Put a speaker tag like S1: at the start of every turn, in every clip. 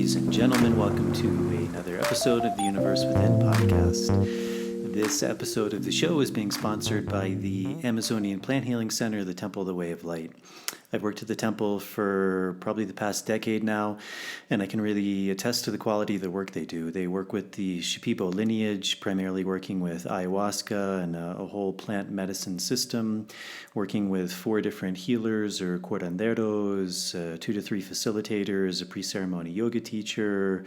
S1: Ladies and gentlemen, welcome to another episode of the Universe Within podcast. This episode of the show is being sponsored by the Amazonian Plant Healing Center, the Temple of the Way of Light. I've worked at the temple for probably the past decade now, and I can really attest to the quality of the work they do. They work with the Shipibo lineage, primarily working with ayahuasca and a whole plant medicine system, working with 4 different healers or curanderos, 2 to 3 facilitators, a pre-ceremony yoga teacher,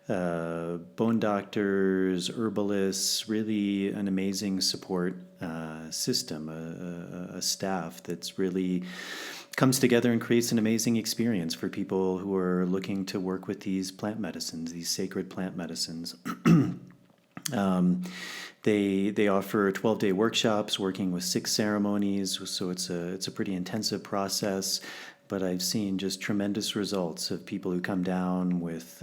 S1: bone doctors, herbalists, really an amazing support system, a staff that's really comes together and creates an amazing experience for people who are looking to work with these plant medicines, these sacred plant medicines. They offer 12-day workshops working with 6 ceremonies, so it's a pretty intensive process. But I've seen just tremendous results of people who come down with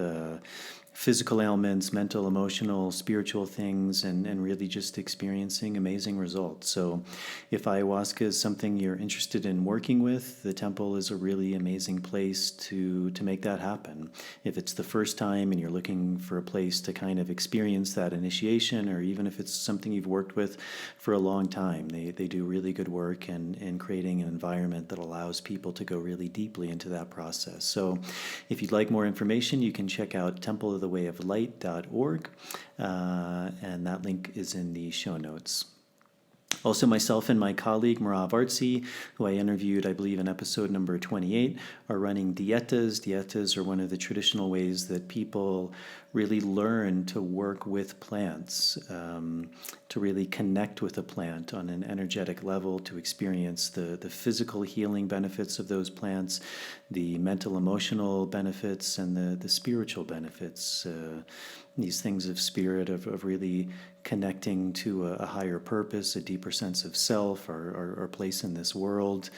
S1: physical ailments, mental, emotional, spiritual things, and really just experiencing amazing results. So if ayahuasca is something you're interested in working with, the temple is a really amazing place to make that happen. If it's the first time and you're looking for a place to kind of experience that initiation, or even if it's something you've worked with for a long time, they do really good work in creating an environment that allows people to go really deeply into that process. So if you'd like more information, you can check out templeofthewayoflight.org, and that link is in the show notes. Also, myself and my colleague, Marav Artsy, who I interviewed, I believe, in episode number 28, are running dietas. Dietas are one of the traditional ways that people really learn to work with plants, to really connect with a plant on an energetic level, to experience the physical healing benefits of those plants, the mental, emotional benefits, and the spiritual benefits. These things of spirit, of really connecting to a higher purpose, a deeper sense of self, our place in this world,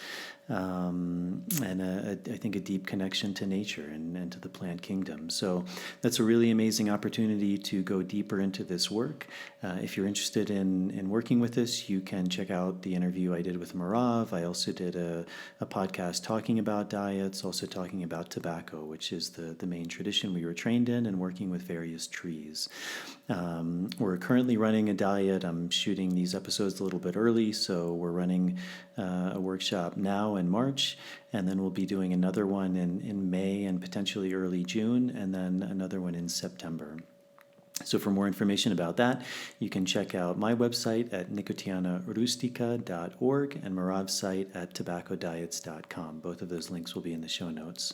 S1: and I think a deep connection to nature and to the plant kingdom. So that's a really amazing opportunity to go deeper into this work. If you're interested in working with this, you can check out the interview I did with Marav. I also did a podcast talking about diets, also talking about tobacco, which is the main tradition we were trained in, and working with various trees. We're currently running a diet. I'm shooting these episodes a little bit early, so we're running a workshop now in March, and then we'll be doing another one in May and potentially early June, and then another one in September. So for more information about that, you can check out my website at nicotianarustica.org and Marav's site at tobaccodiets.com. Both of those links will be in the show notes.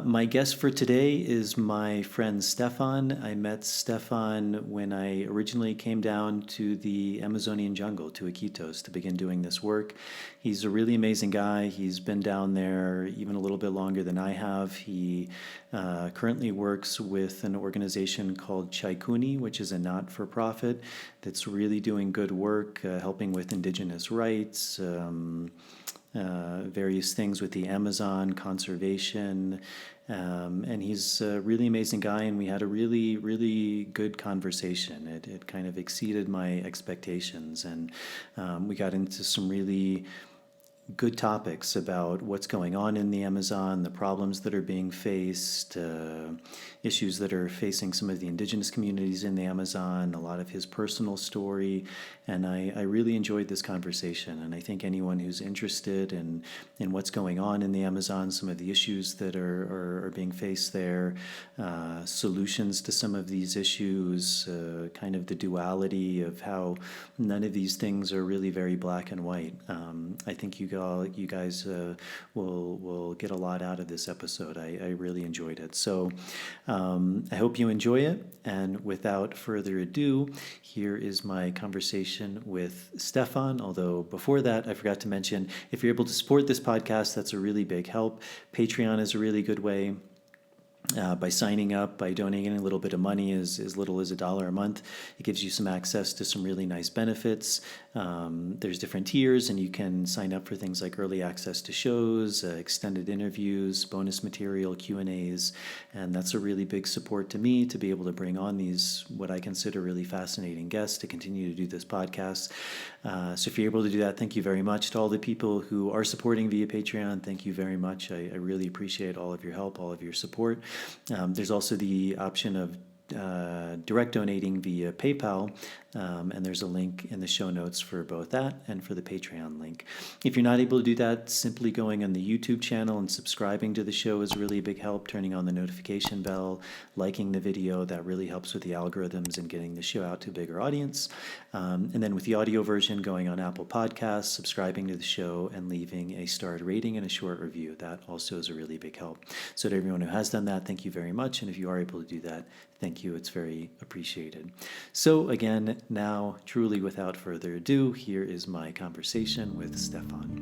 S1: My guest for today is my friend Stefan. I met Stefan when I originally came down to the Amazonian jungle, to Iquitos, to begin doing this work. He's a really amazing guy. He's been down there even a little bit longer than I have. He currently works with an organization called Chaikuni, which is a not-for-profit that's really doing good work, helping with Indigenous rights, various things with the Amazon conservation, and he's a really amazing guy, and we had a really, really good conversation. It kind of exceeded my expectations, and we got into some really good topics about what's going on in the Amazon, the problems that are being faced, issues that are facing some of the indigenous communities in the Amazon, a lot of his personal story, and I really enjoyed this conversation. And I think anyone who's interested in what's going on in the Amazon, some of the issues that are being faced there, solutions to some of these issues, kind of the duality of how none of these things are really very black and white. I think you guys will get a lot out of this episode. I really enjoyed it. So I hope you enjoy it. And without further ado, here is my conversation with Stefan. Although before that, I forgot to mention, if you're able to support this podcast, that's a really big help. Patreon is a really good way. By signing up, by donating a little bit of money, as little as $1 a month, it gives you some access to some really nice benefits. There's different tiers, and you can sign up for things like early access to shows, extended interviews, bonus material, Q&As, and that's a really big support to me to be able to bring on these, what I consider really fascinating guests, to continue to do this podcast. So if you're able to do that, thank you very much. To all the people who are supporting via Patreon, thank you very much. I really appreciate all of your help, all of your support. There's also the option of direct donating via PayPal, and there's a link in the show notes for both that and for the Patreon link. If you're not able to do that, simply going on the YouTube channel and subscribing to the show is really a big help. Turning on the notification bell, liking the video, that really helps with the algorithms and getting the show out to a bigger audience. And then with the audio version, going on Apple Podcasts, subscribing to the show, and leaving a starred rating and a short review. That also is a really big help. So to everyone who has done that, thank you very much. And if you are able to do that, thank you. It's very appreciated. So again, now, truly without further ado, here is my conversation with Stefan.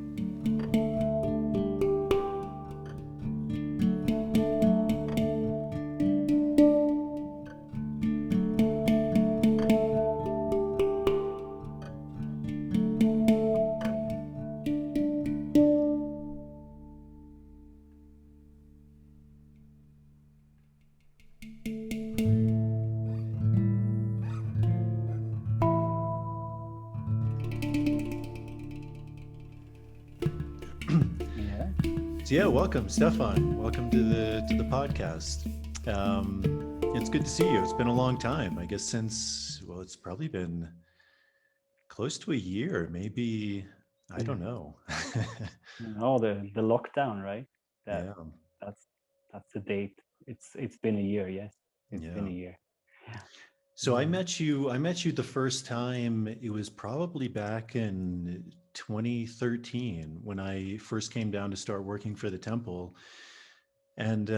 S1: Yeah, welcome, Stefan. Welcome to the podcast. It's good to see you. It's been a long time, I guess, since, well, it's probably been close to a year, maybe, I don't know.
S2: No, the lockdown, right?
S1: Yeah.
S2: That's the date. It's been a year, yes. It's been a year. Yeah.
S1: So I met you the first time, it was probably back in 2013 when I first came down to start working for the temple. And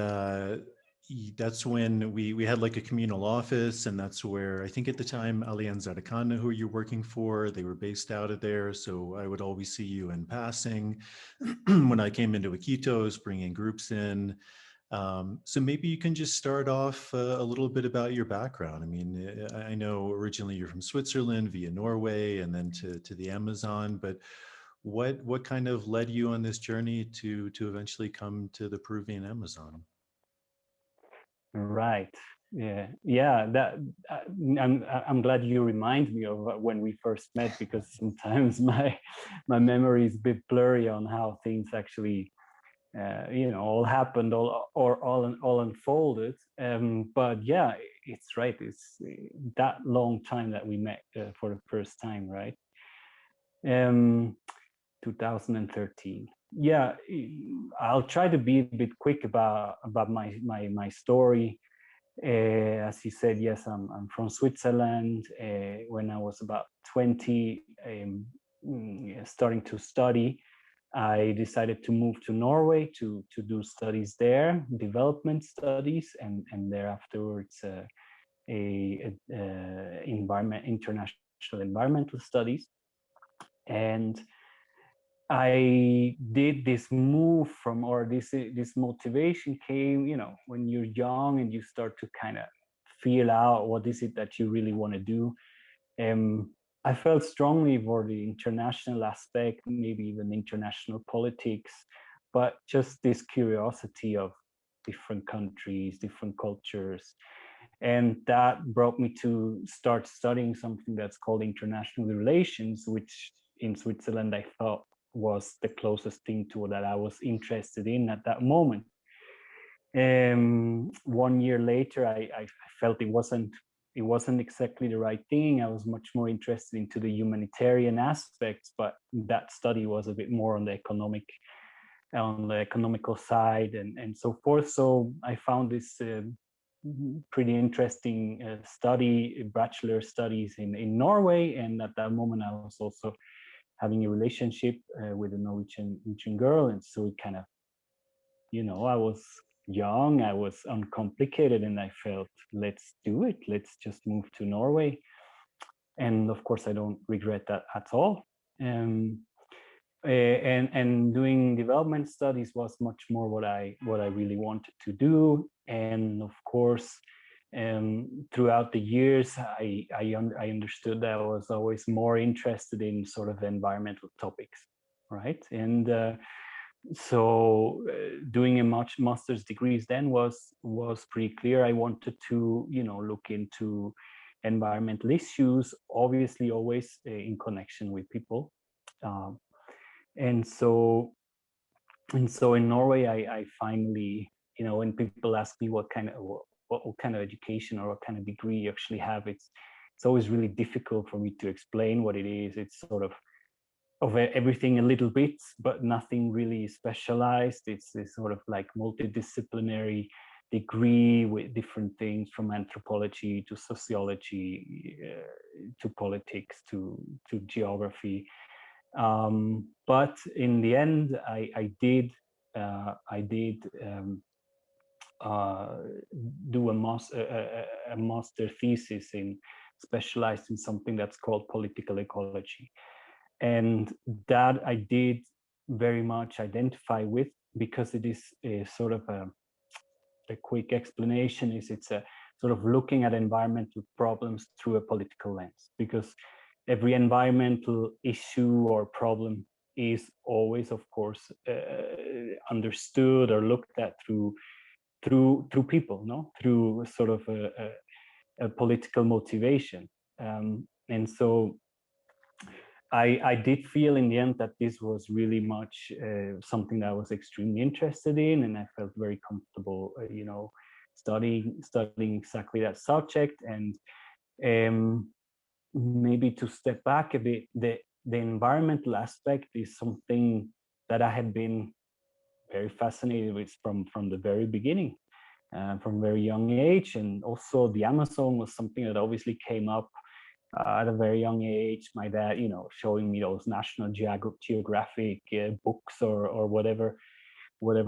S1: that's when we had like a communal office, and that's where I think at the time Alianza Arkana, who you're working for, they were based out of there. So I would always see you in passing when I came into Iquitos, bringing groups in. So maybe you can just start off a little bit about your background. I mean, I know originally you're from Switzerland via Norway and then to the Amazon, but what kind of led you on this journey to eventually come to the Peruvian Amazon?
S2: Right. Yeah. That I'm glad you remind me of when we first met, because sometimes my memory is a bit blurry on how things actually all happened, all unfolded. But yeah, it's right. It's that long time that we met for the first time, right? 2013. Yeah, I'll try to be a bit quick about my story. As you said, yes, I'm from Switzerland. When I was about 20, starting to study, I decided to move to Norway to do studies there, development studies, and thereafterwards international environmental studies. And I did this move or this motivation came, when you're young and you start to kind of feel out what is it that you really want to do. I felt strongly for the international aspect, maybe even international politics, but just this curiosity of different countries, different cultures. And that brought me to start studying something that's called international relations, which in Switzerland I thought was the closest thing to that I was interested in at that moment. 1 year later, I felt it wasn't exactly the right thing. I was much more interested into the humanitarian aspects, but that study was a bit more on the economical side and so forth. So I found this pretty interesting study, Bachelor studies in Norway, and at that moment I was also having a relationship with a Norwegian girl, and so it kind of, I was young, I was uncomplicated, and I felt, let's do it. Let's just move to Norway. And of course, I don't regret that at all. And doing development studies was much more what I really wanted to do. And of course, throughout the years, I understood that I was always more interested in sort of environmental topics, right? And so doing a master's degrees then was pretty clear. I wanted to look into environmental issues, obviously always in connection with people, and so in Norway I finally when people ask me what kind of education or what kind of degree you actually have, it's always really difficult for me to explain what it is. It's sort of everything a little bit, but nothing really specialized. It's sort of like multidisciplinary degree with different things from anthropology to sociology to politics to geography. But in the end, I did do a master thesis specialized in something that's called political ecology. And that I did very much identify with, because it is a sort of a quick explanation is it's a sort of looking at environmental problems through a political lens, because every environmental issue or problem is always, of course, understood or looked at through people, through sort of a political motivation. And so I did feel in the end that this was really much something that I was extremely interested in, and I felt very comfortable, studying exactly that subject. And maybe to step back a bit, the environmental aspect is something that I had been very fascinated with from the very beginning, from a very young age. And also the Amazon was something that obviously came up at a very young age. My dad, showing me those National Geographic books or whatever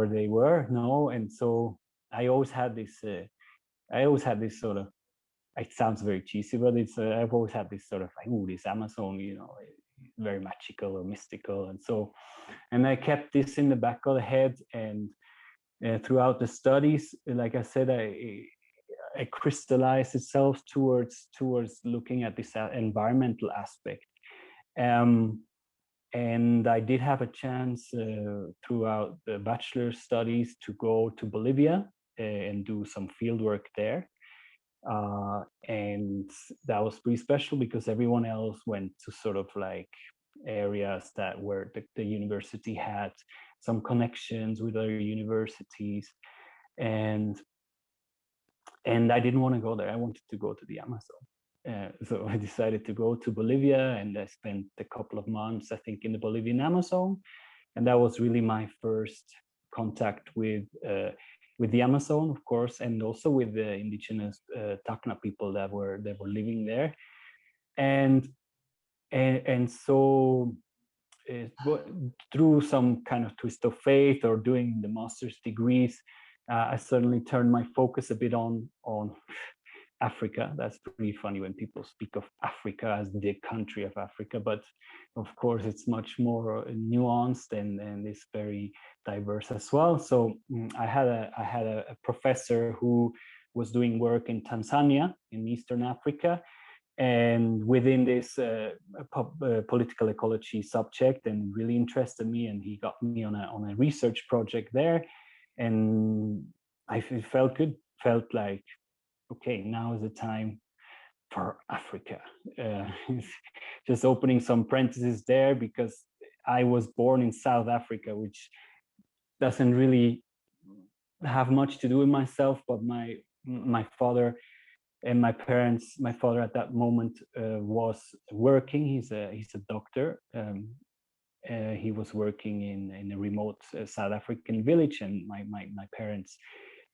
S2: they were, and so I always had this sort of, it sounds very cheesy, but it's I've always had this sort of like, oh, this Amazon, very magical or mystical. And I kept this in the back of the head. And throughout the studies, like I said, it crystallized itself towards looking at this environmental aspect. And I did have a chance throughout the bachelor studies to go to Bolivia and do some field work there. And that was pretty special, because everyone else went to sort of like areas that where the university had some connections with other universities. And I didn't want to go there. I wanted to go to the Amazon. So I decided to go to Bolivia, and I spent a couple of months, I think, in the Bolivian Amazon. And that was really my first contact with the Amazon, of course, and also with the indigenous Tacna people that were living there. And so through some kind of twist of fate or doing the master's degrees, I suddenly turned my focus a bit on Africa. That's pretty funny when people speak of Africa as the country of Africa, but of course it's much more nuanced and it's very diverse as well. So I had a professor who was doing work in Tanzania, in Eastern Africa, and within this political ecology subject, and really interested me, and he got me on a research project there. And I felt good, felt like, okay, now is the time for Africa. Just opening some parentheses there, because I was born in South Africa, which doesn't really have much to do with myself, but my father and my parents, my father at that moment was working. He's a doctor. He was working in a remote South African village, and my parents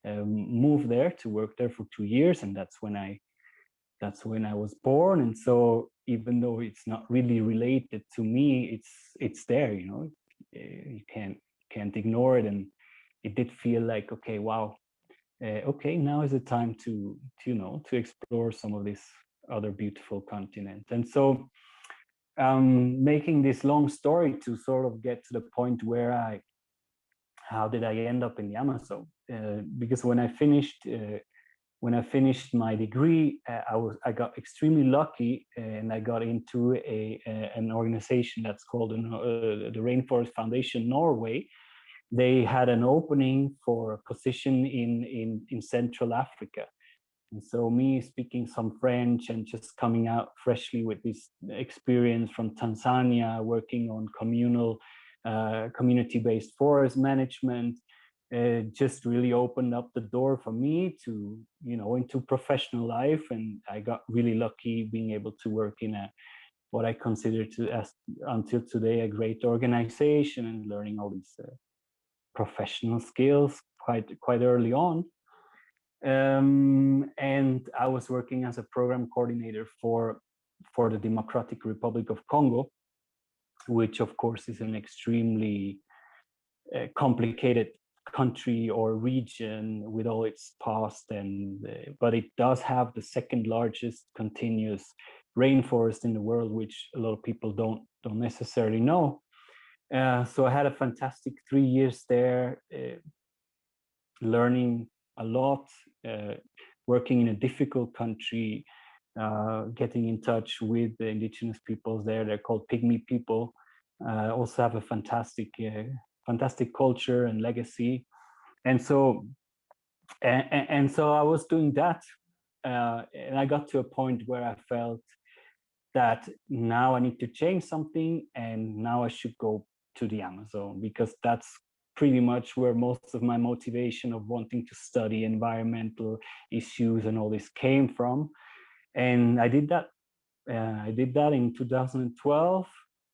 S2: moved there to work there for 2 years, and that's when I was born. And so even though it's not really related to me, it's there, you can't ignore it. And it did feel like, okay, wow, okay, now is the time to explore some of this other beautiful continent. And so making this long story to sort of get to the point where how did I end up in the Amazon? Because when I finished my degree, I got extremely lucky, and I got into an organization that's called the Rainforest Foundation Norway. They had an opening for a position in Central Africa. And so me speaking some French and just coming out freshly with this experience from Tanzania, working on community-based forest management, just really opened up the door for me to, into professional life. And I got really lucky being able to work in what I consider to, as until today, a great organization, and learning all these professional skills quite early on. And I was working as a program coordinator for the Democratic Republic of Congo, which of course is an extremely complicated country or region with all its past, and but it does have the second largest continuous rainforest in the world, which a lot of people don't necessarily know. So I had a fantastic 3 years there, learning a lot, working in a difficult country, getting in touch with the indigenous peoples there. They're called Pygmy people. Also have a fantastic culture and legacy. And so I was doing that, and I got to a point where I felt that now I need to change something, and now I should go to the Amazon, because that's pretty much where most of my motivation of wanting to study environmental issues and all this came from. And I did that. I did that in 2012,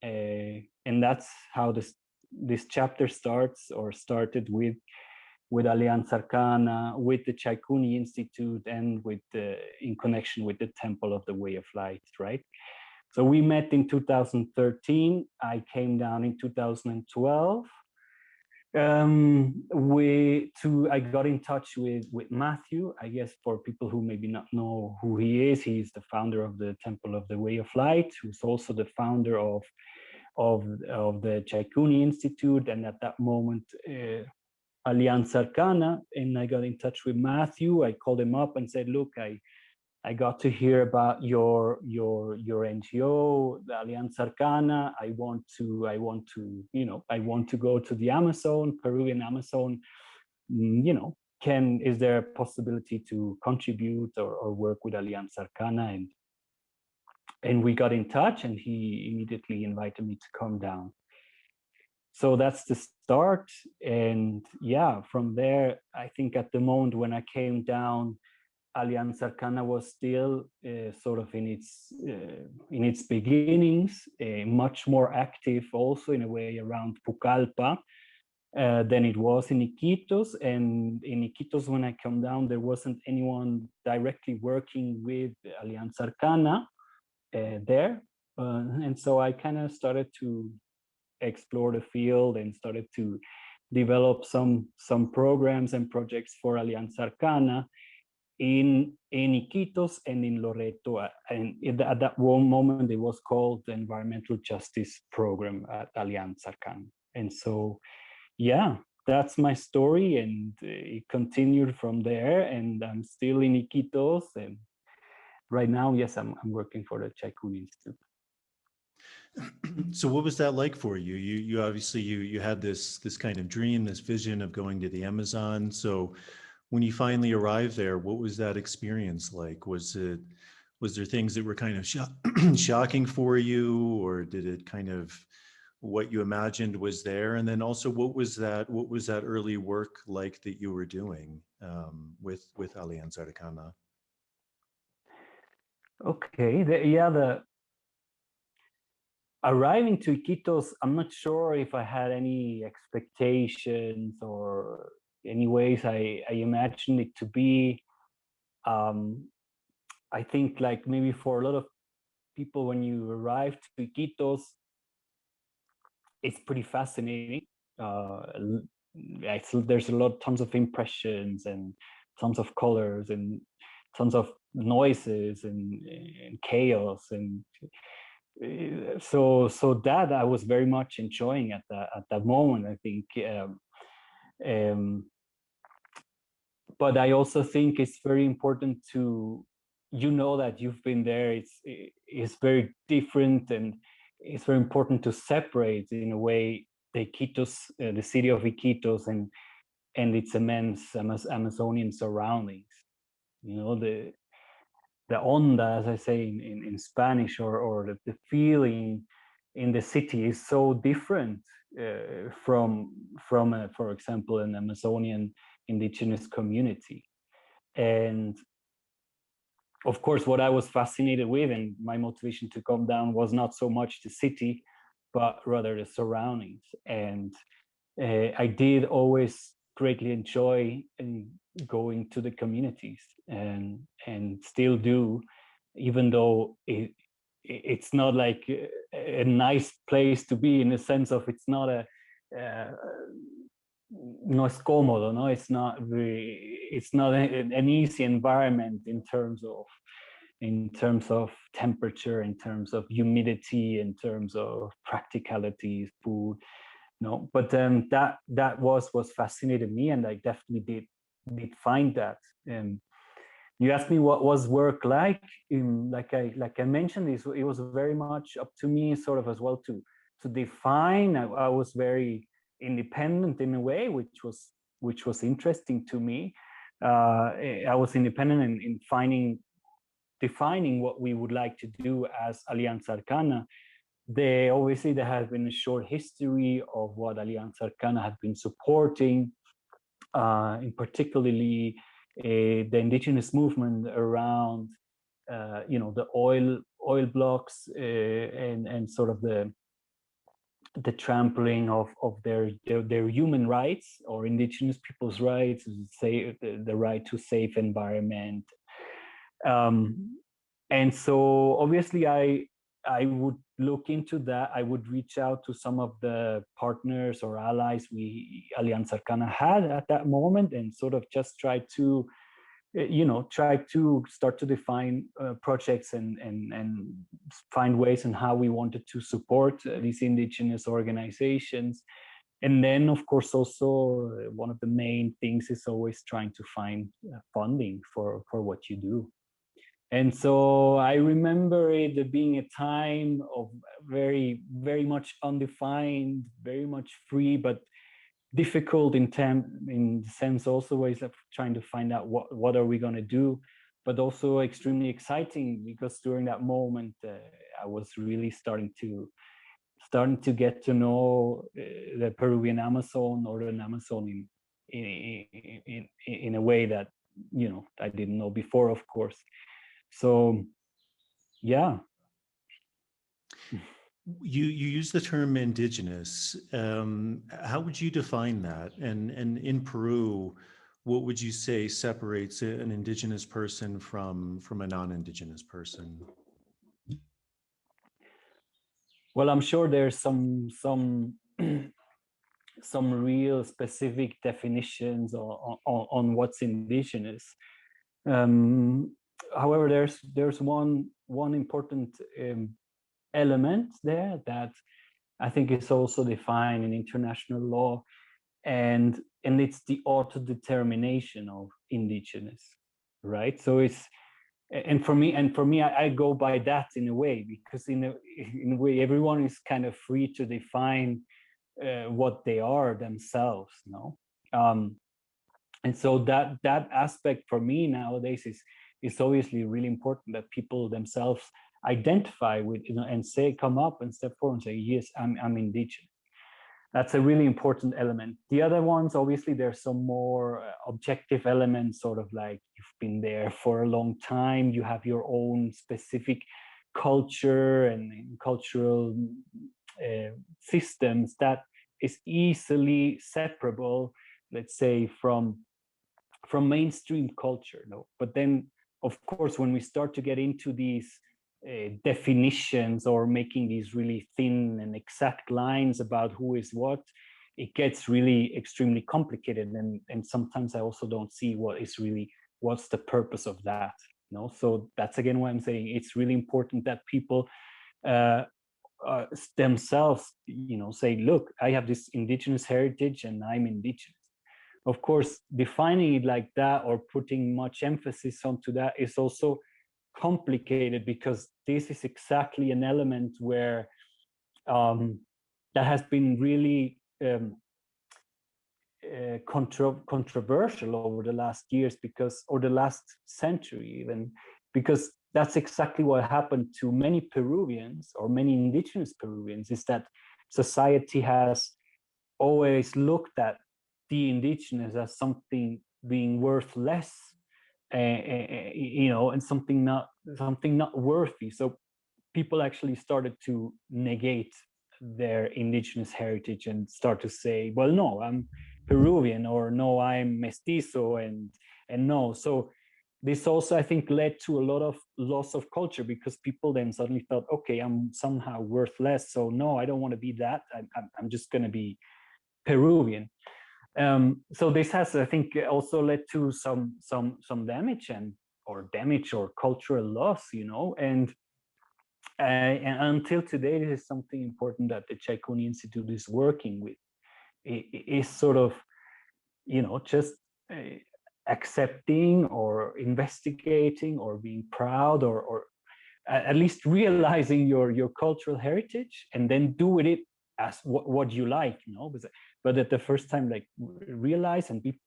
S2: and that's how this chapter started with Alianza Arkana, with the Chaikuni Institute, and in connection with the Temple of the Way of Light, right? So we met in 2013. I came down in 2012. I got in touch with Matthew. I guess for people who maybe not know who he is, he's the founder of the Temple of the Way of Light, who's also the founder of the Chaikuni Institute, and at that moment, Alianza Arkana. And I got in touch with Matthew. I called him up and said, "Look, I got to hear about your NGO, the Alianza Arkana. I want to go to the Amazon, Peruvian Amazon. Is there a possibility to contribute or work with Alianza Arkana?" And we got in touch, and he immediately invited me to come down. So that's the start. And yeah, from there, I think at the moment when I came down, Alianza Arkana was still sort of in its beginnings, much more active also in a way around Pucallpa than it was in Iquitos. And in Iquitos, when I come down, there wasn't anyone directly working with Alianza Arkana there. And so I kind of started to explore the field and started to develop some programs and projects for Alianza Arkana in Iquitos and in Loreto. And at that one moment, it was called the Environmental Justice Program at Alianza Arkana. And so, yeah, that's my story, and it continued from there. And I'm still in Iquitos, and right now, yes, I'm working for the Chaikuni Institute.
S3: So what was that like for you? You obviously you had this kind of dream, this vision of going to the Amazon. So when you finally arrived there, what was that experience like? Was there things that were kind of shocking for you, or did it kind of what you imagined was there? And then also, what was that early work like that you were doing with Alianza Arkana?
S2: Okay, arriving to Iquitos, I'm not sure if I had any expectations or any ways I imagined it to be. I think like maybe for a lot of people, when you arrive to Iquitos, it's pretty fascinating. There's tons of impressions and tons of colors and tons of noises and chaos, and so that I was very much enjoying at that moment, I think. But I also think it's very important to, that you've been there. It's very different, and it's very important to separate in a way the Iquitos, the city of Iquitos, and its immense Amazonian surroundings. The onda, as I say in Spanish, or the feeling in the city is so different for example, an Amazonian indigenous community. And of course, what I was fascinated with and my motivation to come down was not so much the city, but rather the surroundings. And I did always greatly enjoy going to the communities, and still do, even though it's not like a nice place to be, in the sense of it's not a no es cómodo, no, it's not an easy environment in terms of temperature, in terms of humidity, in terms of practicalities, food, no. But that was fascinated me, and I definitely did find that. You asked me what was work like. Like I mentioned, it was very much up to me, sort of, as well, to define. I was very independent in a way, which was interesting to me. I was independent in defining what we would like to do as Alianza Arkana. There has been a short history of what Alianza Arkana has been supporting, in particularly the indigenous movement around, the oil blocks, and sort of the trampling of their human rights, or indigenous people's rights, say the right to safe environment. And so obviously I would look into that. I would reach out to some of the partners or allies Alianza Arkana had at that moment, and sort of just try to start to define projects and find ways in how we wanted to support these indigenous organizations. And then, of course, also one of the main things is always trying to find funding for what you do. And so I remember it being a time of very, very much undefined, very much free, but difficult in the sense also ways of trying to find out what are we going to do, but also extremely exciting, because during that moment I was really starting to get to know the Peruvian Amazon, northern Amazon, in a way that I didn't know before, of course. So, yeah.
S3: You use the term indigenous. How would you define that? And in Peru, what would you say separates an indigenous person from a non-indigenous person?
S2: Well, I'm sure there's some real specific definitions on what's indigenous. However, there's one important element there that I think is also defined in international law, and it's the autodetermination of indigenous, right? So for me, I go by that in a way, because in a way everyone is kind of free to define what they are themselves, no? And so that aspect for me nowadays is obviously really important, that people themselves identify with, and come up and step forward and say, yes, I'm indigenous. That's a really important element. The other ones, obviously, there's some more objective elements, sort of like you've been there for a long time, you have your own specific culture and cultural systems that is easily separable, let's say, from mainstream culture, no? But then, of course, when we start to get into these definitions, or making these really thin and exact lines about who is what, it gets really extremely complicated, and sometimes I also don't see what's the purpose of that, no? So that's again why I'm saying it's really important that people themselves, say, look, I have this indigenous heritage and I'm indigenous. Of course, defining it like that, or putting much emphasis onto that, is also complicated, because this is exactly an element where that has been really controversial over the last years, or the last century even, because that's exactly what happened to many Peruvians, or many indigenous Peruvians, is that society has always looked at the indigenous as something being worth less, and something not worthy. So people actually started to negate their indigenous heritage and start to say, well, no, I'm Peruvian, or no, I'm mestizo, and no. So this also, I think, led to a lot of loss of culture, because people then suddenly felt, okay, I'm somehow worth less. So no, I don't want to be that. I'm just going to be Peruvian. So this has, I think, also led to some damage or cultural loss, and until today, this is something important that the Chaikuni Institute is working with. It is sort of, just accepting or investigating or being proud, or at least realizing your cultural heritage, and then do with it as what you like, but at the first time, like, realize and be,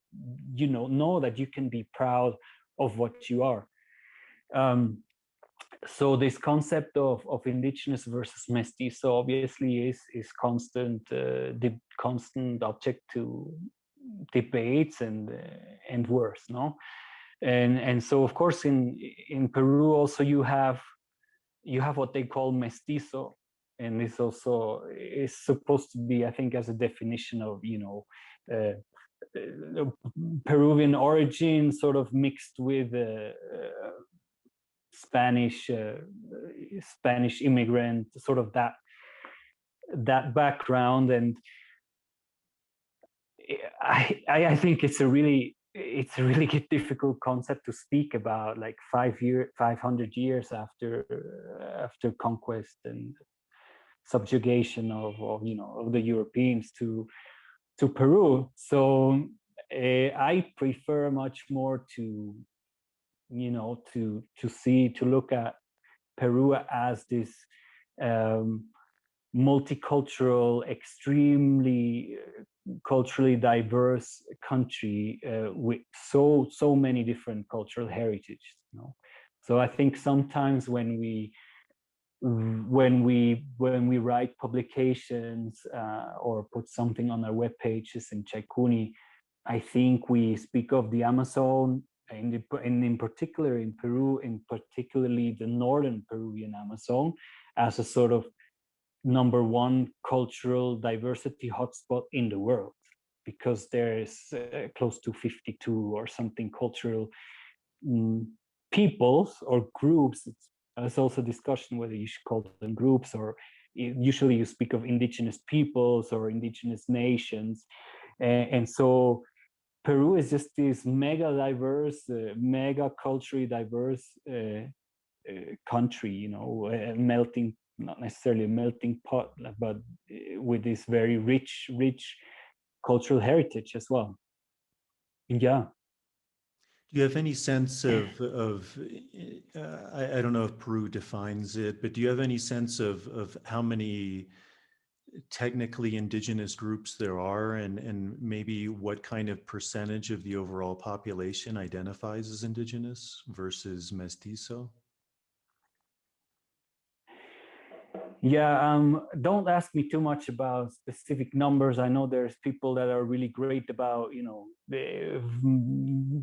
S2: know that you can be proud of what you are. So this concept of indigenous versus mestizo obviously is constant, the constant object to debates and wars, no? And so, of course, in Peru also you have what they call mestizo, and this also is supposed to be, I think, as a definition of Peruvian origin, sort of mixed with Spanish immigrant, sort of that background. And I think it's a really difficult concept to speak about, like 500 years after conquest and subjugation of the Europeans to Peru. So I prefer much more to look at Peru as this multicultural, extremely culturally diverse country with so many different cultural heritages. So I think sometimes when we write publications or put something on our web pages in Chaikuni, I think we speak of the Amazon, and in particular in Peru, in particularly the northern Peruvian Amazon, as a sort of number one cultural diversity hotspot in the world, because there's close to 52 or something cultural peoples or groups. There's also discussion whether you should call them groups, or usually you speak of indigenous peoples or indigenous nations. And so Peru is just this mega diverse, mega culturally diverse country, melting, not necessarily a melting pot, but with this very rich cultural heritage as well. Yeah.
S3: Do you have any sense of I don't know if Peru defines it, but do you have any sense of how many technically indigenous groups there are, and maybe what kind of percentage of the overall population identifies as indigenous versus mestizo?
S2: Yeah, don't ask me too much about specific numbers. I know there's people that are really great about, the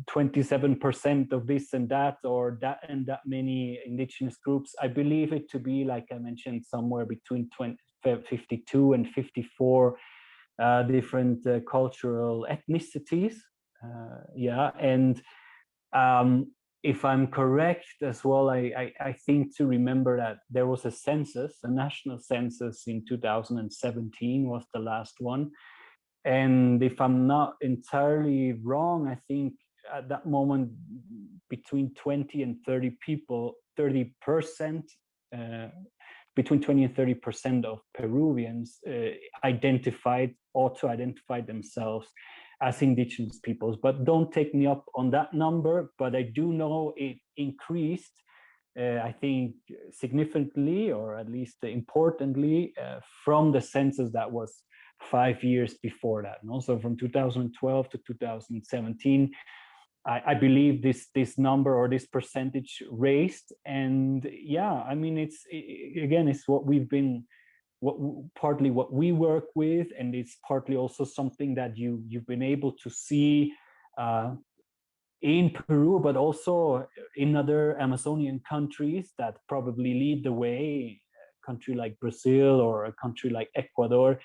S2: 27% of this and that, or that and that many indigenous groups. I believe it to be, like I mentioned, somewhere between 52 and 54 different cultural ethnicities. Yeah, and if I'm correct as well, I think to remember that there was a census, a national census in 2017 was the last one. And if I'm not entirely wrong, I think at that moment between 20 and 30 people, 30%, between 20 and 30% of Peruvians auto-identified themselves as indigenous peoples. But don't take me up on that number, but I do know it increased, I think, significantly, or at least importantly, from the census that was 5 years before that. So from 2012 to 2017, I believe this number or this percentage raised. And yeah, I mean, it's what we've been partly what we work with, and it's partly also something that you've been able to see in Peru, but also in other Amazonian countries that probably lead the way, a country like Brazil or a country like Ecuador.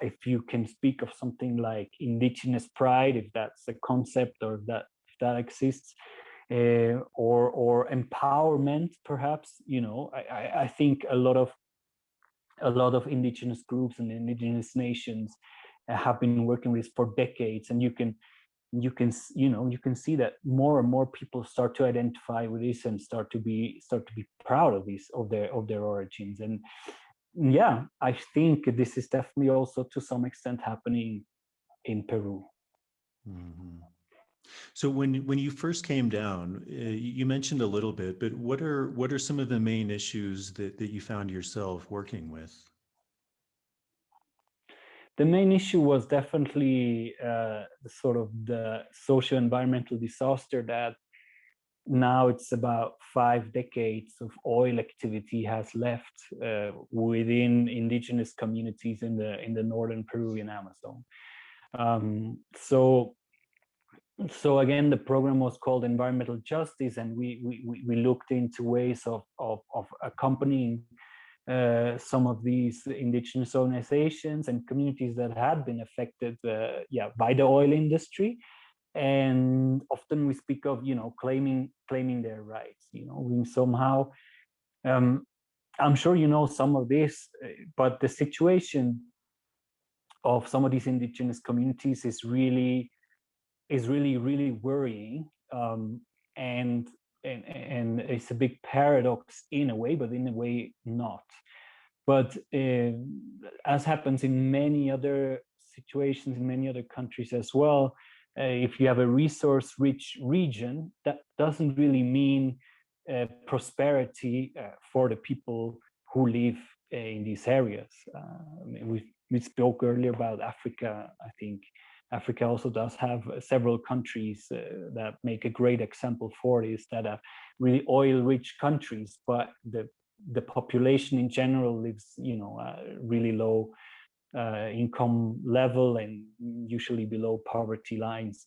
S2: If you can speak of something like indigenous pride, if that's a concept or if that exists, or empowerment, perhaps, I think a lot of indigenous groups and indigenous nations have been working with this for decades, and you can see that more and more people start to identify with this and start to be proud of this, of their origins. And yeah, I think this is definitely also to some extent happening in Peru.
S3: Mm-hmm. So when you first came down, you mentioned a little bit, but what are some of the main issues that you found yourself working with?
S2: The main issue was definitely sort of the socio-environmental disaster that now it's about 5 decades of oil activity has left within indigenous communities in the northern Peruvian Amazon. So again, the program was called Environmental Justice, and we looked into ways of accompanying some of these indigenous organizations and communities that had been affected by the oil industry. And often we speak of claiming their rights, we somehow I'm sure you know some of this, but the situation of some of these indigenous communities is really worrying, and it's a big paradox in a way, but in a way not. But as happens in many other situations in many other countries as well, if you have a resource-rich region, that doesn't really mean prosperity for the people who live in these areas. We spoke earlier about Africa. I think Africa also does have several countries that make a great example for this, that are really oil-rich countries, but the population in general lives, really low income level and usually below poverty lines,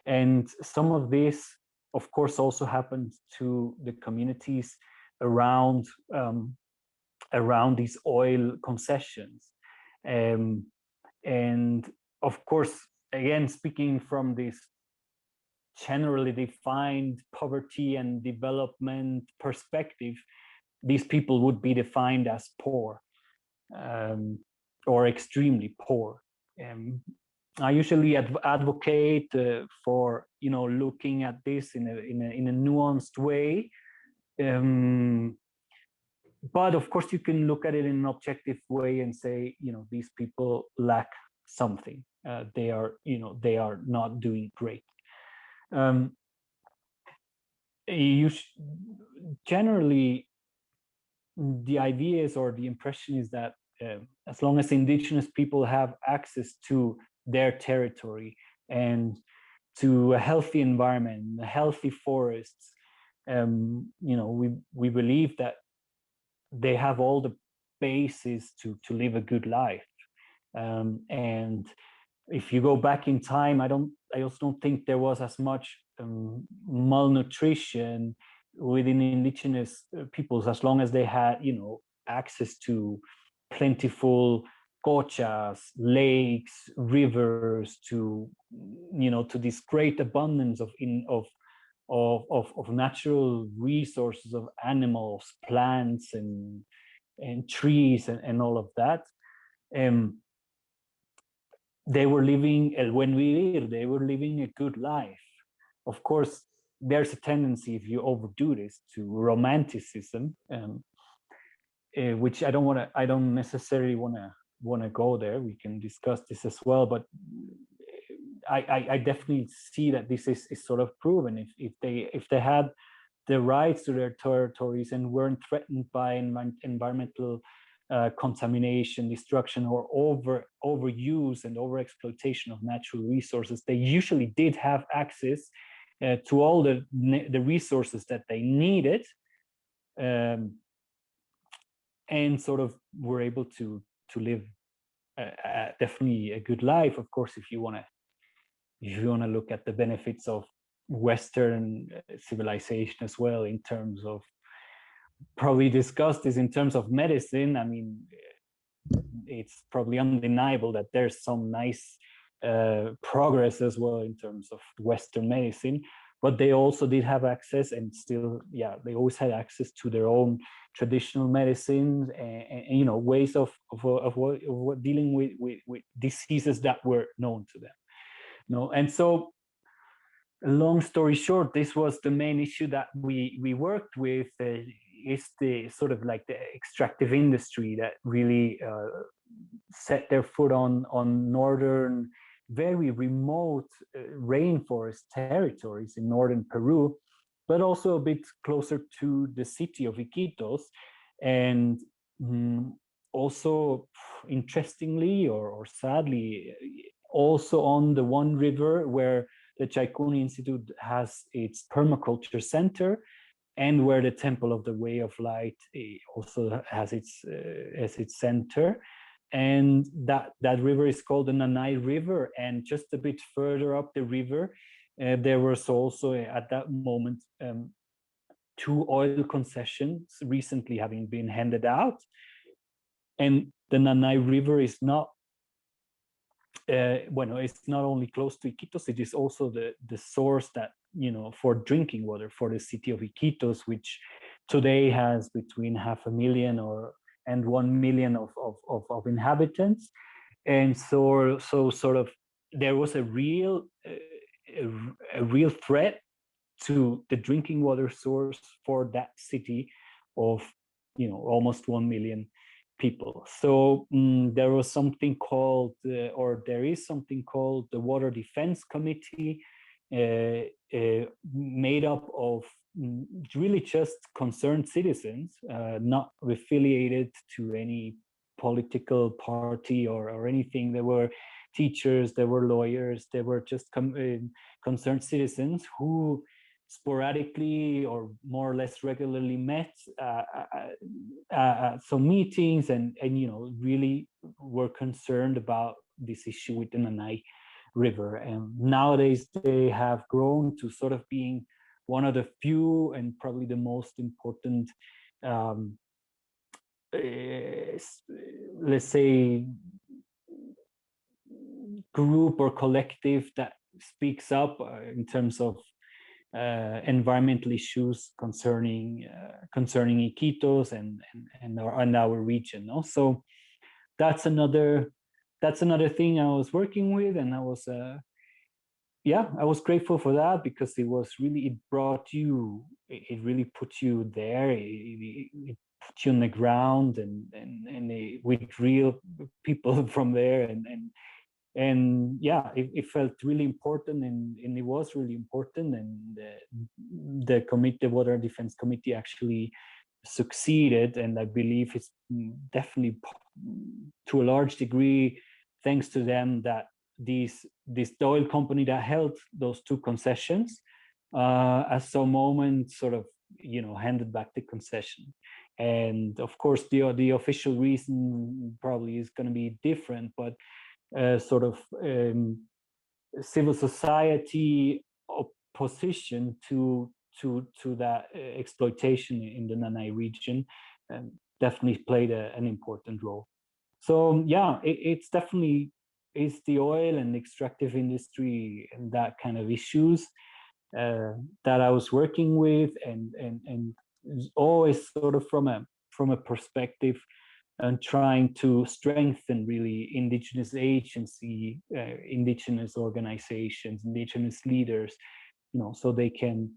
S2: And some of this, of course, also happens to the communities around these oil concessions, and of course, again, speaking from this generally defined poverty and development perspective, these people would be defined as poor, or extremely poor. I usually advocate for looking at this in a nuanced way, but of course you can look at it in an objective way and say, these people lack something. They are not doing great. Generally, the idea is, or the impression is, that as long as indigenous people have access to their territory and to a healthy environment, healthy forests, we believe that they have all the basis to live a good life. And if you go back in time, I also don't think there was as much malnutrition within indigenous peoples, as long as they had, access to plentiful cochas, lakes, rivers, to this great abundance of natural resources, of animals, plants, and trees, and all of that. They were living they were living a good life. Of course, there's a tendency, if you overdo this, to romanticism, which I don't necessarily want to go there. We can discuss this as well, but I definitely see that this is sort of proven. If they had the rights to their territories and weren't threatened by environmental contamination, destruction, or overuse and overexploitation of natural resources, they usually did have access to all the resources that they needed, and sort of were able to live definitely a good life. Of course, if you want to look at the benefits of Western civilization as well, in terms of, probably discussed this in terms of medicine. I mean, it's probably undeniable that there's some nice progress as well in terms of Western medicine, but they also did have access, and still, yeah, they always had access to their own traditional medicines and ways of dealing with diseases that were known to them. And so, long story short, this was the main issue that we worked with. Is the sort of like the extractive industry that really set their foot on northern, very remote rainforest territories in northern Peru, but also a bit closer to the city of Iquitos, and also, interestingly or sadly, also on the one river where the Chaikuni Institute has its permaculture center, and where the Temple of the Way of Light also has its center. And that river is called the Nanay River. And just a bit further up the river, there was also at that moment 2 oil concessions recently having been handed out. And the Nanay River is not it's not only close to Iquitos, it is also the source that, for drinking water for the city of Iquitos, which today has between 500,000 and 1 million of inhabitants. And so sort of there was a real threat to the drinking water source for that city of almost 1 million people. So there was something called, or there is something called the Water Defense Committee, made up of really just concerned citizens, not affiliated to any political party or anything. There were teachers, there were lawyers, there were just concerned citizens who sporadically or more or less regularly met some meetings and really were concerned about this issue with the Nanay River. And nowadays they have grown to sort of being one of the few and probably the most important let's say group or collective that speaks up in terms of environmental issues concerning Iquitos and our region. No? So that's another thing I was working with, and I was I was grateful for that, because it really put you there. It put you on the ground and with real people from there, and yeah, it felt really important, and it was really important, and the Water Defense Committee actually succeeded, and I believe it's definitely to a large degree thanks to them that this oil company that held those 2 concessions at some moment sort of handed back the concession. And of course the official reason probably is going to be different, but sort of civil society opposition to that exploitation in the Nanay region definitely played an important role. So yeah, it's definitely is the oil and extractive industry and that kind of issues that I was working with, and always sort of from a perspective and trying to strengthen really indigenous agency, indigenous organizations, indigenous leaders, so they can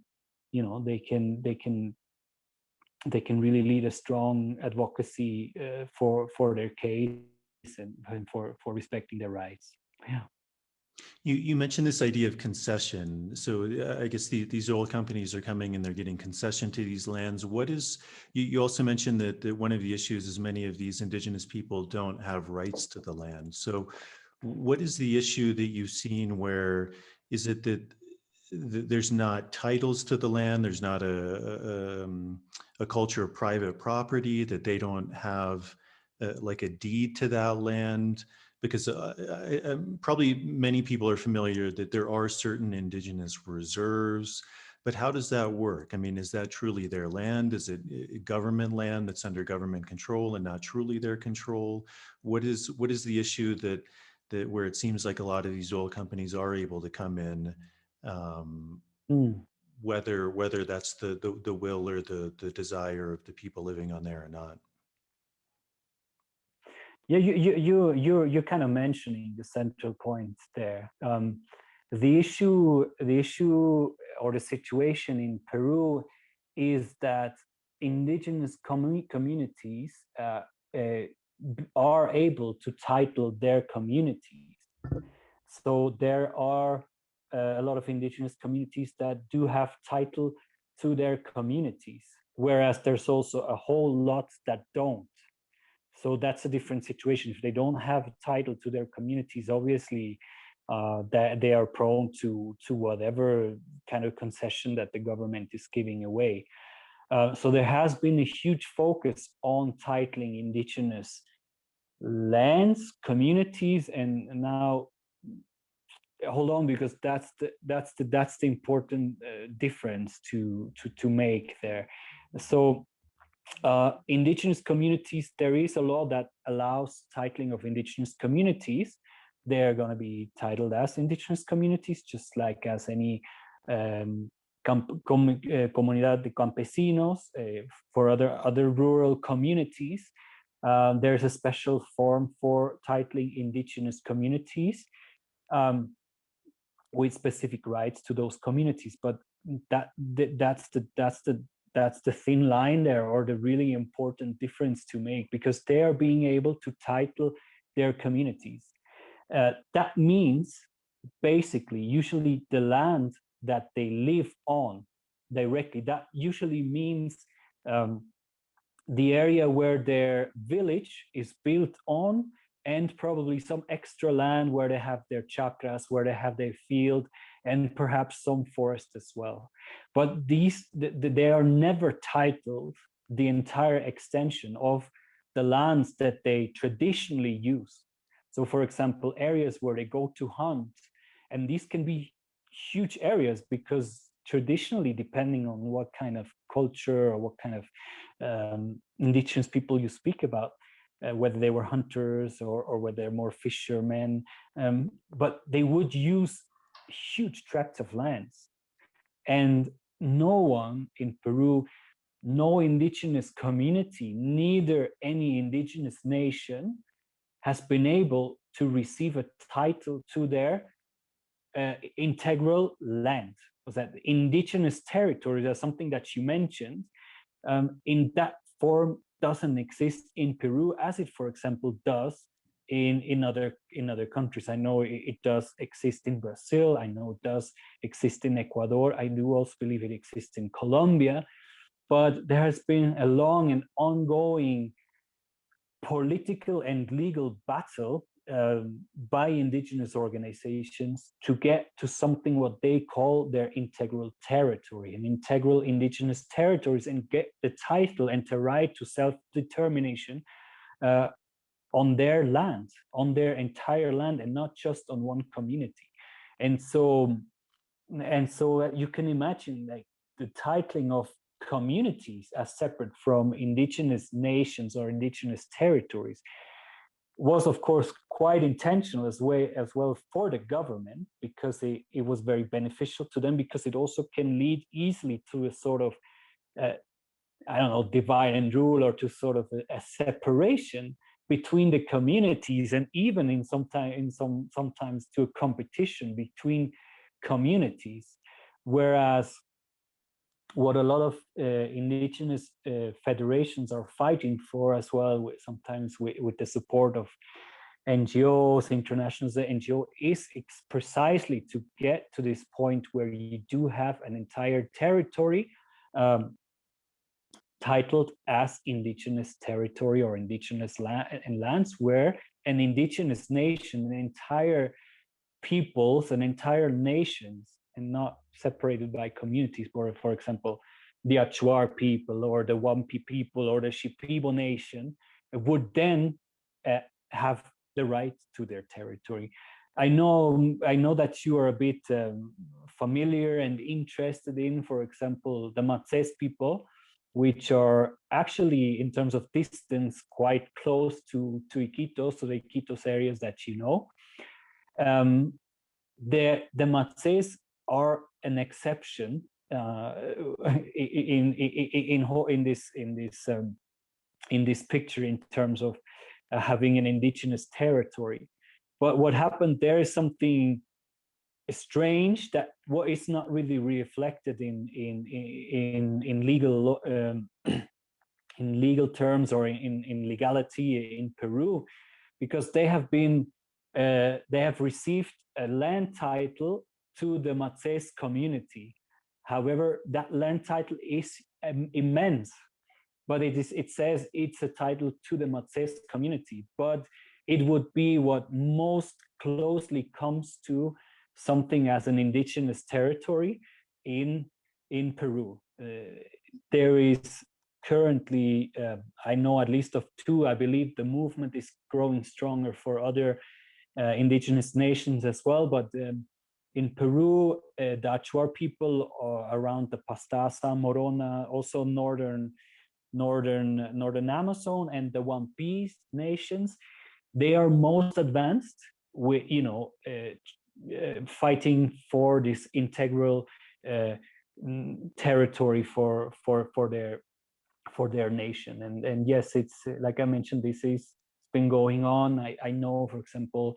S2: really lead a strong advocacy for their case and for respecting their rights. Yeah.
S3: You mentioned this idea of concession. So I guess these oil companies are coming and they're getting concession to these lands. What is, you also mentioned that one of the issues is many of these indigenous people don't have rights to the land. So what is the issue that you've seen where, is it that there's not titles to the land. There's not a culture of private property, that they don't have like a deed to that land. Because probably many people are familiar that there are certain indigenous reserves, but how does that work? I mean, is that truly their land? Is it government land that's under government control and not truly their control? What is the issue that where it seems like a lot of these oil companies are able to come in,
S2: Mm.
S3: whether that's the will or the desire of the people living on there or not?
S2: Yeah, you're kind of mentioning the central point there. The issue or the situation in Peru is that indigenous communities are able to title their communities. So there are a lot of indigenous communities that do have title to their communities, whereas there's also a whole lot that don't. So that's a different situation. If they don't have a title to their communities, obviously that they are prone to whatever kind of concession that the government is giving away. So there has been a huge focus on titling indigenous lands, communities, and now hold on, because that's the important difference to make there. So indigenous communities, there is a law that allows titling of indigenous communities. They're going to be titled as indigenous communities, just like as any comunidad de campesinos for other rural communities. There's a special form for titling indigenous communities with specific rights to those communities. But that's the thin line there, or the really important difference to make, because they are being able to title their communities. That means basically usually the land that they live on directly. That usually means the area where their village is built on, and probably some extra land where they have their chakras, where they have their field, and perhaps some forest as well. But they are never titled the entire extension of the lands that they traditionally use. So for example, areas where they go to hunt, and these can be huge areas, because traditionally, depending on what kind of culture or what kind of indigenous people you speak about, whether they were hunters or whether they're more fishermen, but they would use huge tracts of lands. And no one in Peru, no indigenous community, neither any indigenous nation has been able to receive a title to their integral land. Was that indigenous territory? That's something that you mentioned. In that form doesn't exist in Peru, as it, for example, does in other countries. I know it does exist in Brazil. I know it does exist in Ecuador. I do also believe it exists in Colombia. But there has been a long and ongoing political and legal battle by indigenous organizations to get to something what they call their integral territory, and integral indigenous territories, and get the title and the right to self-determination on their land, on their entire land, and not just on one community. And so you can imagine, like, the titling of communities as separate from indigenous nations or indigenous territories was, of course, quite intentional as well for the government, because it was very beneficial to them, because it also can lead easily to a sort of I don't know, divide and rule, or to sort of a separation between the communities, and even sometimes to a competition between communities. Whereas what a lot of indigenous federations are fighting for as well, sometimes with the support of NGOs, international NGO, is precisely to get to this point where you do have an entire territory titled as indigenous territory or indigenous lands, where an indigenous nation, an entire peoples, an entire nations and not separated by communities. For example, the Achuar people or the Wampi people or the Shipibo nation would then have the right to their territory. I know that you are a bit familiar and interested in, for example, the Matses people, which are actually, in terms of distance, quite close to Iquitos, to the Iquitos areas that you know. The Matses are an exception in this picture in terms of having an indigenous territory. But what happened there is something strange that what is not really reflected in legal in legal terms or in legality in Peru, because they have received a land title to the Matses community. However, that land title is immense, but it says it's a title to the Matses community, but it would be what most closely comes to something as an indigenous territory in Peru. There is currently, I know at least of two. I believe the movement is growing stronger for other indigenous nations as well, but in Peru, the Achuar people are around the Pastaza, Morona, also northern Amazon, and the Wampi nations, they are most advanced with, fighting for this integral territory for their nation. And yes, it's like I mentioned, it's been going on. I know, for example,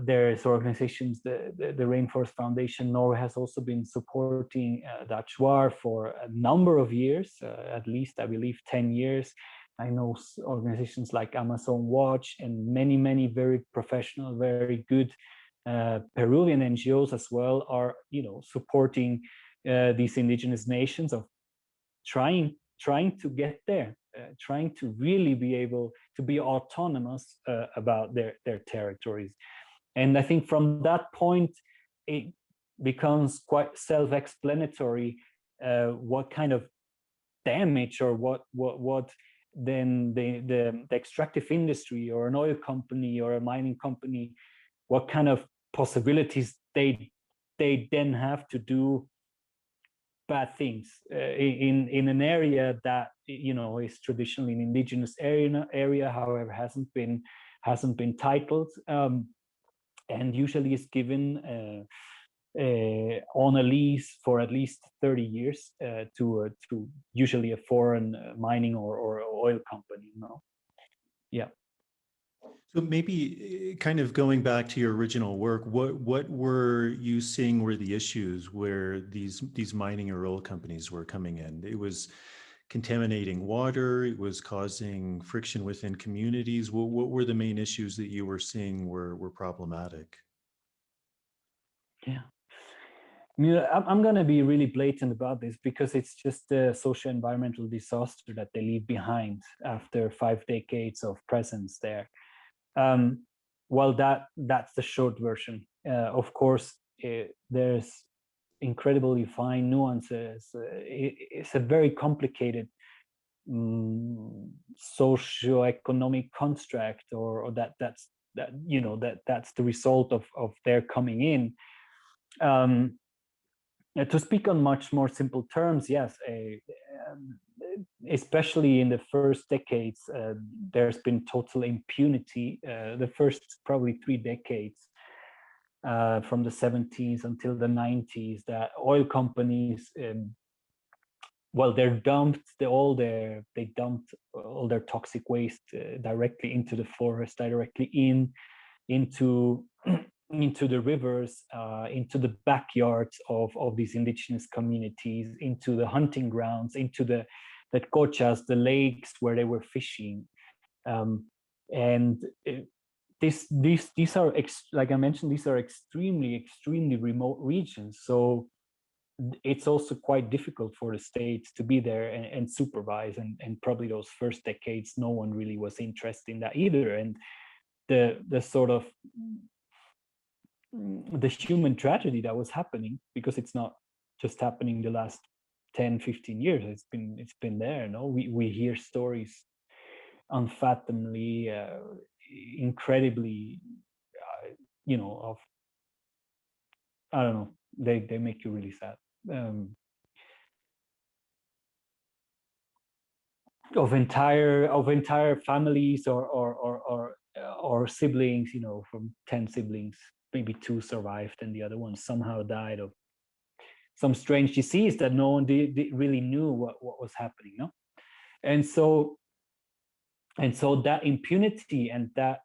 S2: there's organizations, the Rainforest Foundation Norway has also been supporting the Achuar for a number of years, at least I believe 10 years. I know organizations like Amazon Watch and many very professional, very good Peruvian NGOs as well are, supporting these indigenous nations of trying to get there, trying to really be able to be autonomous about their territories. And I think from that point, it becomes quite self-explanatory what kind of damage or what then the extractive industry or an oil company or a mining company, what kind of possibilities they then have to do bad things in an area that is traditionally an indigenous area, however hasn't been titled, and usually is given on a lease for at least 30 years to usually a foreign mining or oil company. Yeah.
S3: So maybe kind of going back to your original work, what were you seeing were the issues where these mining or oil companies were coming in? It was contaminating water, it was causing friction within communities. What were the main issues that you were seeing were problematic?
S2: Yeah. I'm going to be really blatant about this because it's just a socio-environmental disaster that they leave behind after 5 decades of presence there. Well, that's the short version. Of course, there's incredibly fine nuances. It's a very complicated socio-economic construct, or that's the result of their coming in. To speak on much more simple terms, yes, especially in the first decades, there's been total impunity. The first probably 3 decades, from the 70s until the 90s, that oil companies, they dumped all their toxic waste directly into the forest, directly into the rivers, into the backyards of these indigenous communities, into the hunting grounds, into the cochas, the lakes where they were fishing, and these are like I mentioned, these are extremely remote regions. So it's also quite difficult for the states to be there and supervise. And probably those first decades, no one really was interested in that either. And the sort of the human tragedy that was happening, because it's not just happening the last 10, 15 years. It's been there. No, we hear stories unfathomably, incredibly, of, I don't know, they make you really sad. Of entire families or siblings, from 10 siblings, maybe 2 survived and the other one somehow died of some strange disease that no one really knew what was happening. No, and so that impunity and that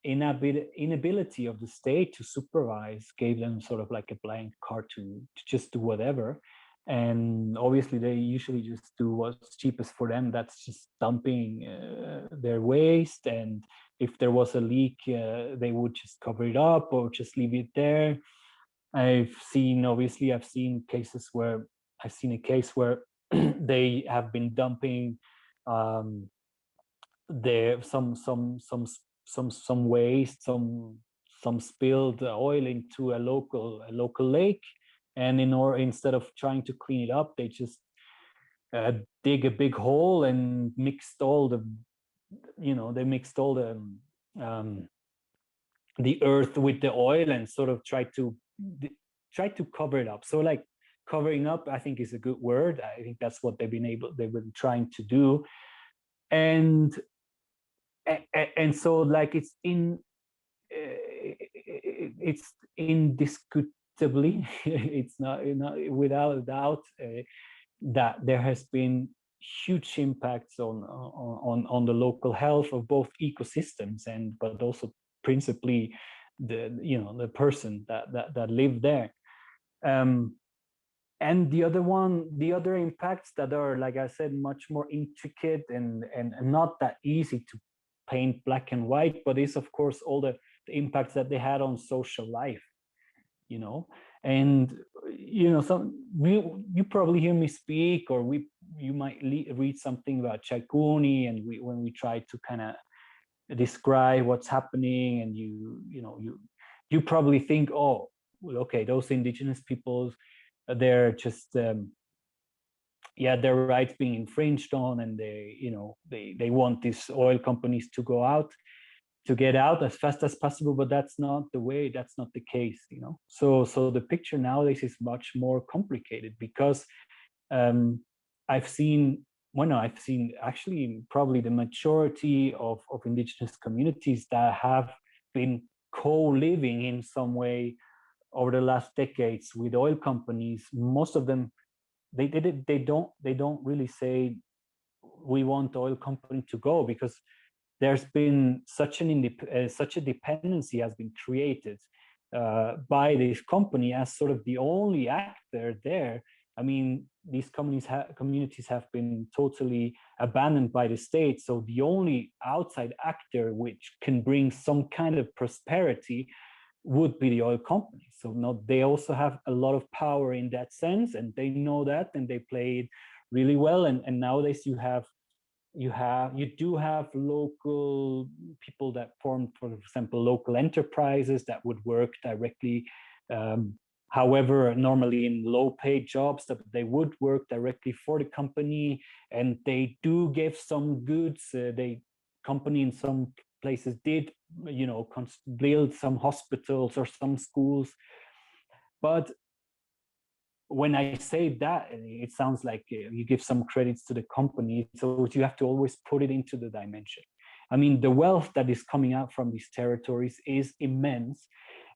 S2: inability of the state to supervise gave them sort of like a blank card to just do whatever. And obviously they usually just do what's cheapest for them. That's just dumping their waste, and if there was a leak, they would just cover it up or just leave it there. I've seen cases where I've seen a case where they have been dumping there some waste, some spilled oil into a local lake, and instead of trying to clean it up, they just dig a big hole and mixed all the the earth with the oil and sort of try to cover it up. So like covering up, I think, is a good word. I think that's what they've been trying to do. And so like it's indiscutably it's not without a doubt that there has been huge impacts on the local health of both ecosystems, and but also principally the person that lived there. And the other impacts that are, like I said, much more intricate and not that easy to paint black and white, but is of course all the impacts that they had on social life, and you probably hear me speak, or you might read something about Chaikuni, and when we try to kind of describe what's happening, and you probably think, oh, okay, those indigenous peoples, they're just their rights being infringed on, and they want these oil companies to get out as fast as possible. But that's not the case. So the picture nowadays is much more complicated, because I've seen actually probably the majority of indigenous communities that have been co-living in some way over the last decades with oil companies. Most of them, they don't really say we want the oil company to go, because there's been such a dependency has been created by this company as sort of the only actor there. I mean, these communities have been totally abandoned by the state. So the only outside actor which can bring some kind of prosperity would be the oil companies. So now they also have a lot of power in that sense, and they know that, and they play it really well. And nowadays you do have local people that form, for example, local enterprises that would work directly. However, normally in low-paid jobs, that they would work directly for the company, and they do give some goods. Company in some places did, build some hospitals or some schools. But when I say that, it sounds like you give some credits to the company. So you have to always put it into the dimension. I mean, the wealth that is coming out from these territories is immense.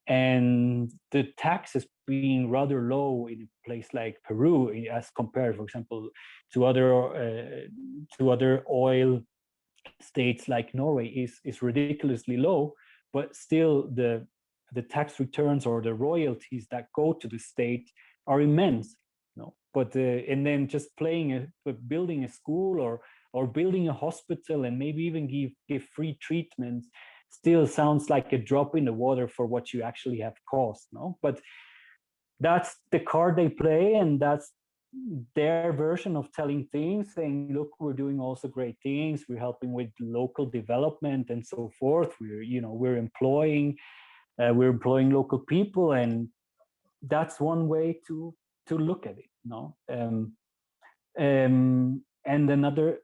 S2: And the taxes being rather low in a place like Peru, as compared, for example, to other oil states like Norway, is ridiculously low. But still, the tax returns or the royalties that go to the state are immense. But and then just building a school or building a hospital, and maybe even give free treatments, still sounds like a drop in the water for what you actually have cost. But that's the card they play, and that's their version of telling things, saying, look, we're doing also great things, we're helping with local development and so forth, we're employing we're employing local people, and that's one way to look at it. And another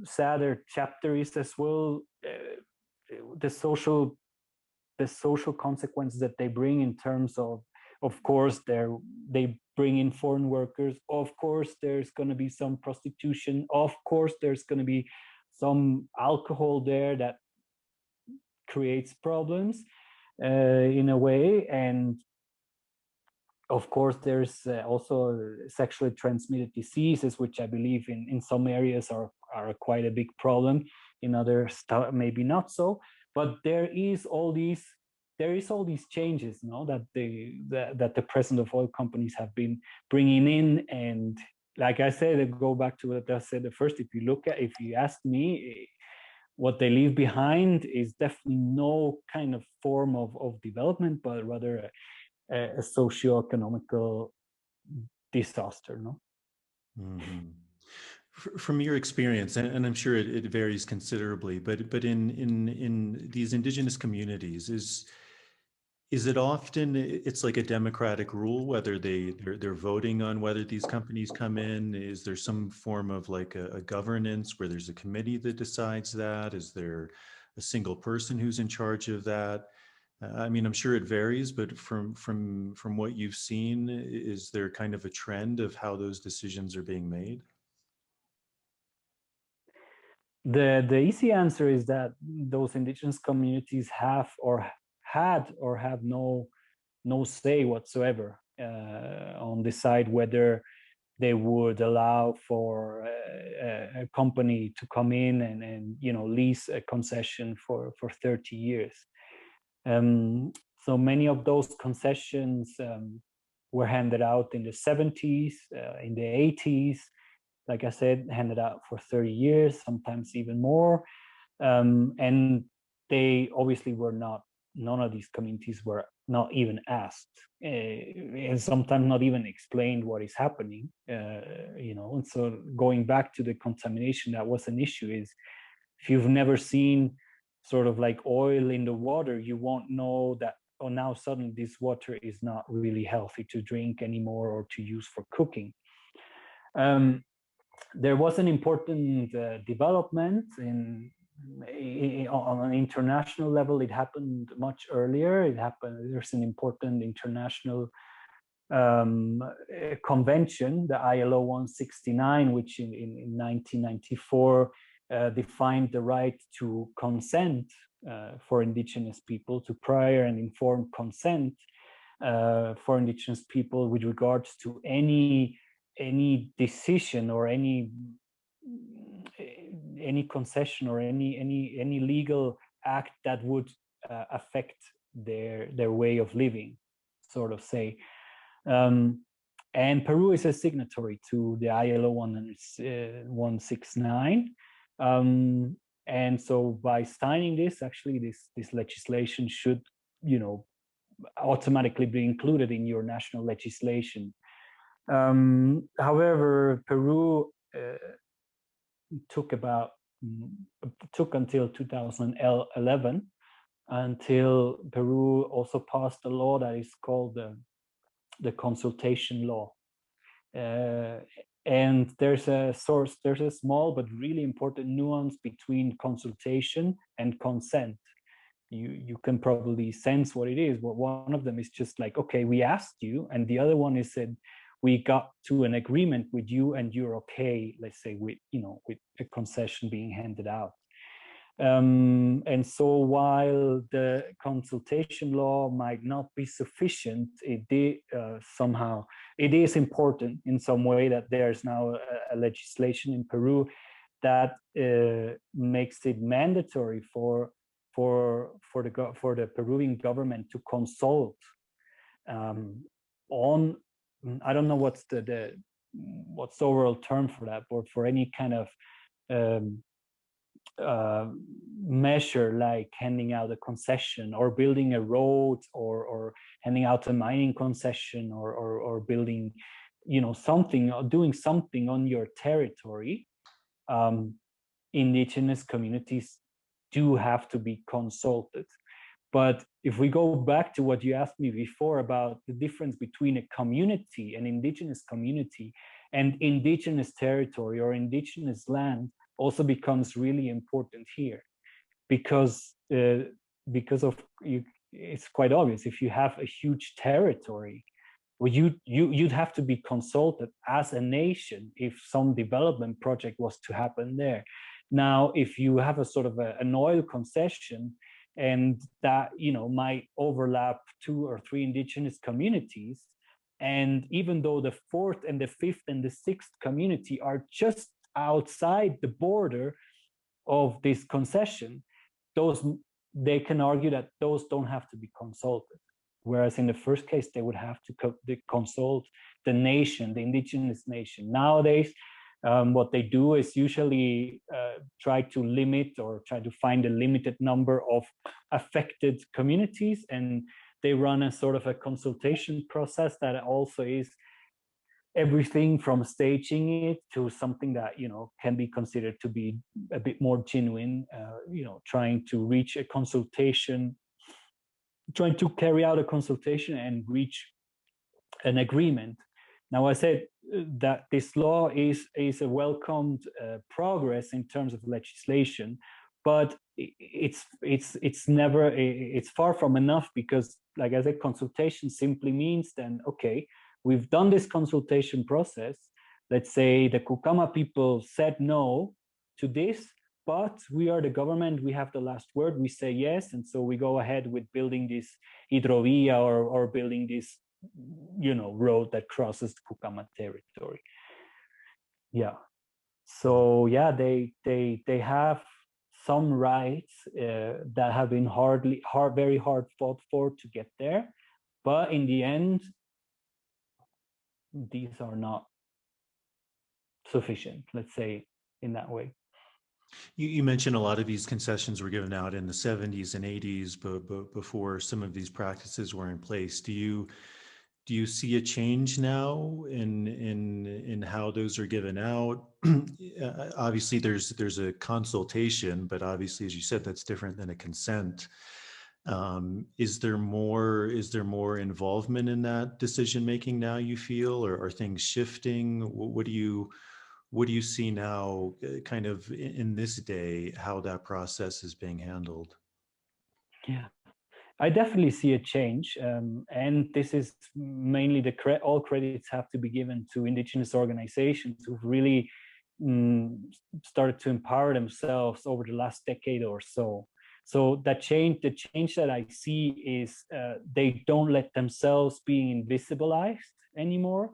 S2: sadder chapter is as well the social consequences that they bring in terms of course, they bring in foreign workers. Of course, there's going to be some prostitution. Of course, there's going to be some alcohol there that creates problems in a way. And of course, there's also sexually transmitted diseases, which I believe in some areas are quite a big problem. In others, maybe not so. But there is all these changes, that the president of oil companies have been bringing in. And like I said, I go back to what I said at first. If you ask me, what they leave behind is definitely no kind of form of development, but rather a socio-economical disaster.
S3: Mm-hmm. From your experience, and I'm sure it varies considerably, but in these indigenous communities, is it often it's like a democratic rule, whether they're voting on whether these companies come in? Is there some form of like a governance where there's a committee that decides that? Is there a single person who's in charge of that? I mean, I'm sure it varies, but from what you've seen, is there kind of a trend of how those decisions are being made?
S2: The easy answer is that those indigenous communities have or have no say whatsoever on decide whether they would allow for a company to come in and lease a concession for 30 years. So many of those concessions were handed out in the 70s, in the 80s, like I said, handed out for 30 years, sometimes even more. And they obviously were not, none of these communities were not even asked, and sometimes not even explained what is happening. And so going back to the contamination, that was an issue, is if you've never seen sort of like oil in the water, you won't know that, oh, now suddenly this water is not really healthy to drink anymore or to use for cooking. There was an important development on an international level. It happened much earlier. There's an important international convention, the ILO 169, which in 1994 defined the right to consent for indigenous people, to prior and informed consent for indigenous people with regards to any decision or any concession or any legal act that would affect their way of living, sort of say. And Peru is a signatory to the ILO 169. And so by signing this, actually this legislation should, automatically be included in your national legislation. However, Peru took until 2011 until Peru also passed a law that is called the consultation law. And there's a small but really important nuance between consultation and consent. You can probably sense what it is, but one of them is just like, okay, we asked you, and the other one is that we got to an agreement with you and you're okay, let's say, with a concession being handed out. And so while the consultation law might not be sufficient, it is important in some way that there's now a legislation in Peru that makes it mandatory for the Peruvian government to consult on, I don't know what's the overall term for that, but for any kind of measure like handing out a concession or building a road or handing out a mining concession or building something or doing something on your territory. Indigenous communities do have to be consulted. But if we go back to what you asked me before about the difference between a community, an indigenous community, and indigenous territory or indigenous land, also becomes really important here, because of you, it's quite obvious. If you have a huge territory, well, you'd have to be consulted as a nation if some development project was to happen there. Now, if you have a sort of an oil concession, and that might overlap 2 or 3 indigenous communities, and even though the 4th and the 5th and the 6th community are just outside the border of this concession, those, they can argue that those don't have to be consulted. Whereas in the first case, they would have to consult the nation, the indigenous nation. Nowadays, what they do is usually try to limit or try to find a limited number of affected communities, and they run a sort of a consultation process that also is everything from staging it to something that can be considered to be a bit more genuine, trying to reach a consultation, trying to carry out a consultation and reach an agreement. Now, I said that this law is a welcomed progress in terms of legislation, but it's far from enough, because, like I said, consultation simply means then, okay, we've done this consultation process. Let's say the Kukama people said no to this, but we are the government, we have the last word, we say yes, and so we go ahead with building this hidrovia or building this road that crosses the Kukama territory. Yeah. So yeah, they have some rights that have been very hard fought for to get there, but in the end, these are not sufficient, let's say, in that way.
S3: You mentioned a lot of these concessions were given out in the 70s and 80s, but before some of these practices were in place. Do you see a change now in how those are given out? Obviously, there's a consultation, but obviously, as you said, that's different than a consent. Is there more involvement in that decision making now, you feel, or are things shifting? What do you see now, kind of in this day, how that process is being handled?
S2: Yeah, I definitely see a change, and this is mainly all credits have to be given to indigenous organizations who've really started to empower themselves over the last decade or so. So the change that I see is they don't let themselves be invisibilized anymore,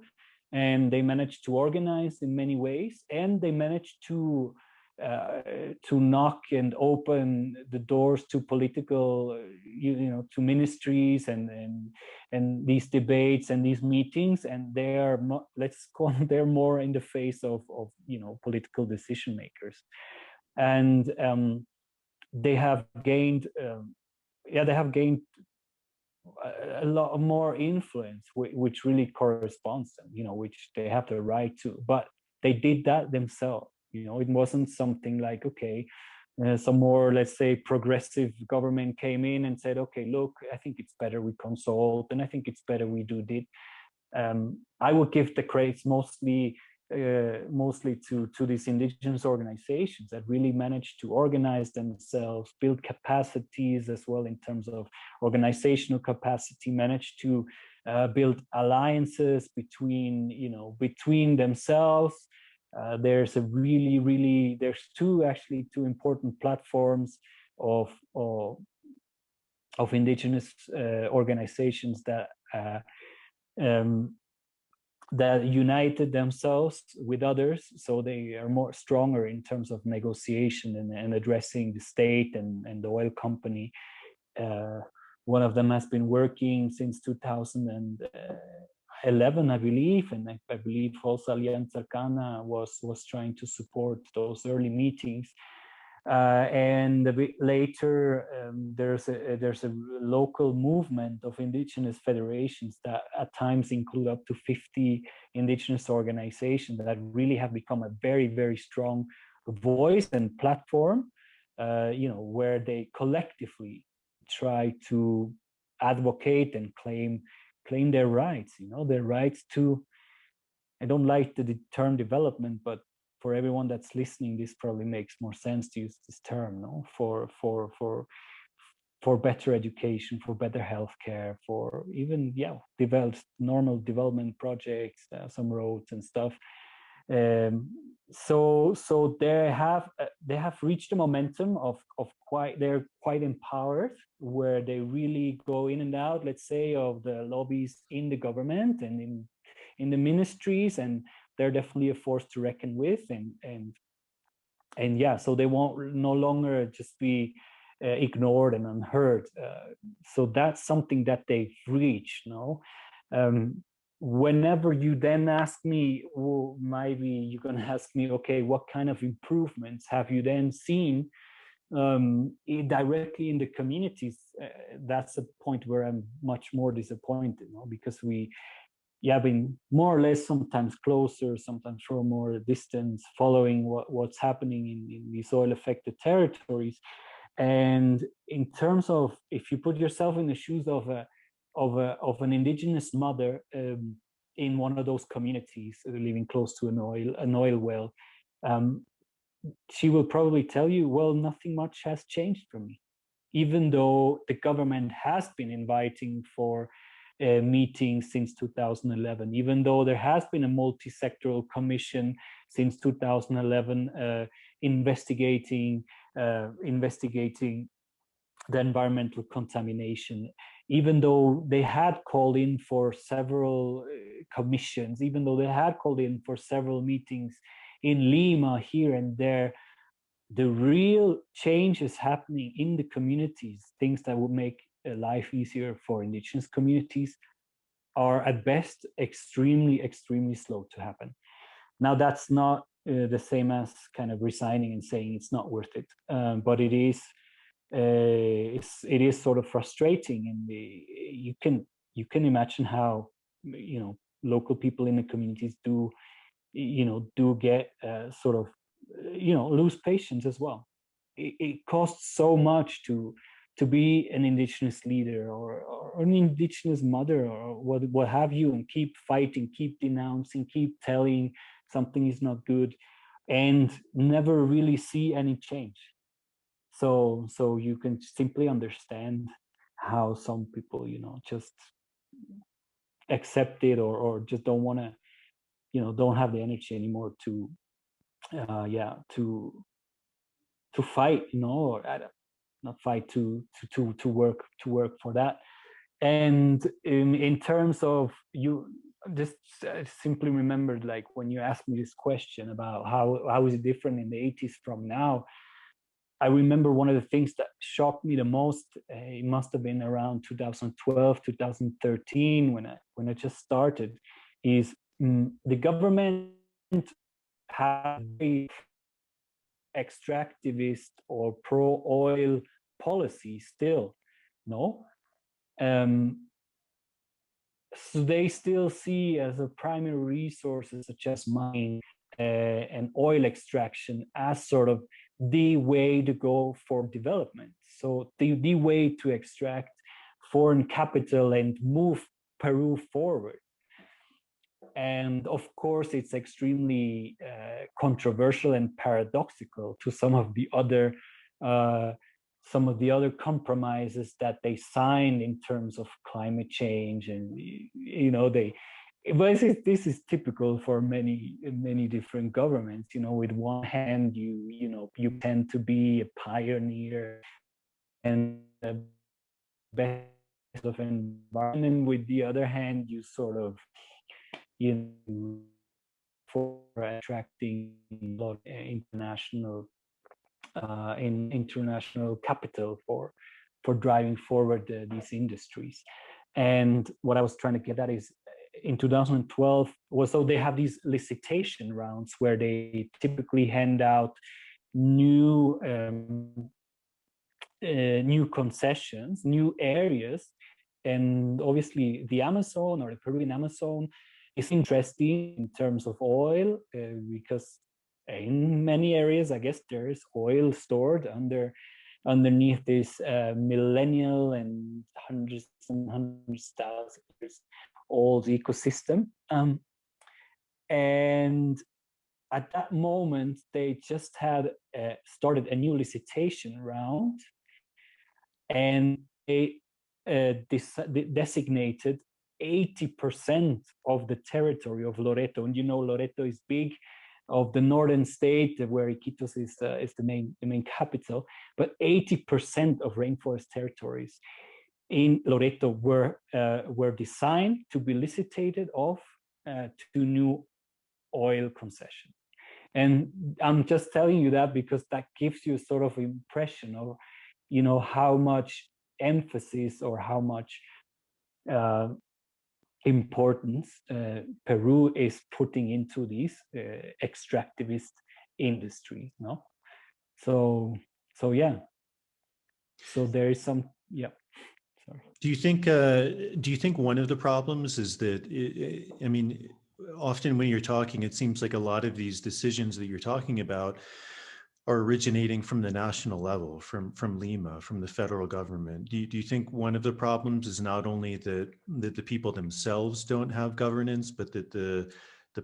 S2: and they manage to organize in many ways, and they manage to knock and open the doors to political, to ministries and these debates and these meetings, and they are let's call them, they're more in the face of political decision makers, and they have gained a lot more influence, which really corresponds to them, which they have the right to. But they did that themselves. It wasn't something like, okay, some more, let's say, progressive government came in and said, okay, look, I think it's better we consult, and I think it's better we do this. I would give the credits mostly to these indigenous organizations that really managed to organize themselves, build capacities as well in terms of organizational capacity, managed to build alliances between themselves. There's two important platforms of indigenous organizations that united themselves with others, so they are more stronger in terms of negotiation and addressing the state and the oil company. One of them has been working since 2011, I believe, and I believe also Alianza Arkana was trying to support those early meetings. And a bit later, there's a local movement of indigenous federations that at times include up to 50 indigenous organizations that really have become a very, very strong voice and platform, where they collectively try to advocate and claim their rights, their rights to, I don't like the term development, but for everyone that's listening, this probably makes more sense to use this term, no? For better education, for better healthcare, for even normal development projects, some roads and stuff. So they have reached a momentum of they're quite empowered, where they really go in and out, let's say, of the lobbies in the government and in the ministries, and they're definitely a force to reckon with, and yeah, so they won't no longer just be ignored and unheard. So that's something that they've reached, no? Whenever you then ask me, well, maybe you're going to ask me, okay, what kind of improvements have you then seen directly in the communities? That's a point where I'm much more disappointed, no? Because we have been more or less sometimes closer, sometimes from more distance, following what's happening in these oil-affected territories. And in terms of, if you put yourself in the shoes of an indigenous mother in one of those communities living close to an oil well, she will probably tell you, well, nothing much has changed for me, even though the government has been inviting for meetings since 2011, even though there has been a multi-sectoral commission since 2011 investigating the environmental contamination, even though they had called in for several commissions, even though they had called in for several meetings in Lima here and there. The real change is happening in the communities, things that would make life easier for indigenous communities are at best extremely, extremely slow to happen. Now, that's not the same as kind of resigning and saying it's not worth it, but it is sort of frustrating. And you can imagine how local people in the communities do get sort of lose patience as well. It costs so much to be an indigenous leader or an indigenous mother or what have you, and keep fighting, keep denouncing, keep telling something is not good, and never really see any change. So you can simply understand how some people just accept it or just don't want to don't have the energy anymore to fight, or not fight, to work for that. And in terms of, you just simply remembered, like, when you asked me this question about how is it different in the 80s from now, I remember one of the things that shocked me the most, it must have been around 2012, 2013, when I just started, is the government had a extractivist or pro-oil policy still, no? So they still see as a primary resources such as mining and oil extraction as sort of the way to go for development. So the way to extract foreign capital and move Peru forward. And of course, it's extremely controversial and paradoxical to some of the other compromises that they signed in terms of climate change, and but this is typical for many different governments. With one hand, you tend to be a pioneer and the best of environment, and with the other hand, you sort of for attracting a lot of international capital for driving forward these industries. And what I was trying to get at is, in 2012, so they have these licitation rounds where they typically hand out new concessions, new areas. And obviously the Amazon, or the Peruvian Amazon, is interesting in terms of oil, because in many areas, I guess, there is oil stored underneath this millennial and hundreds thousands years old ecosystem. And at that moment, they just had started a new licitation round, and they designated 80% of the territory of Loreto. And you know, Loreto is big, of the northern state where Iquitos is the main capital. But 80% of rainforest territories in Loreto were designed to be licitated off to new oil concessions. And I'm just telling you that because that gives you sort of impression of, you know, how much emphasis or how much importance Peru is putting into these extractivist industries, no? So yeah. So there is some, yeah. Sorry.
S3: Do you think one of the problems is that, I mean, often when you're talking, it seems like a lot of these decisions that you're talking about are originating from the national level, from Lima, from the federal government. Do you think one of the problems is not only that the people themselves don't have governance, but that the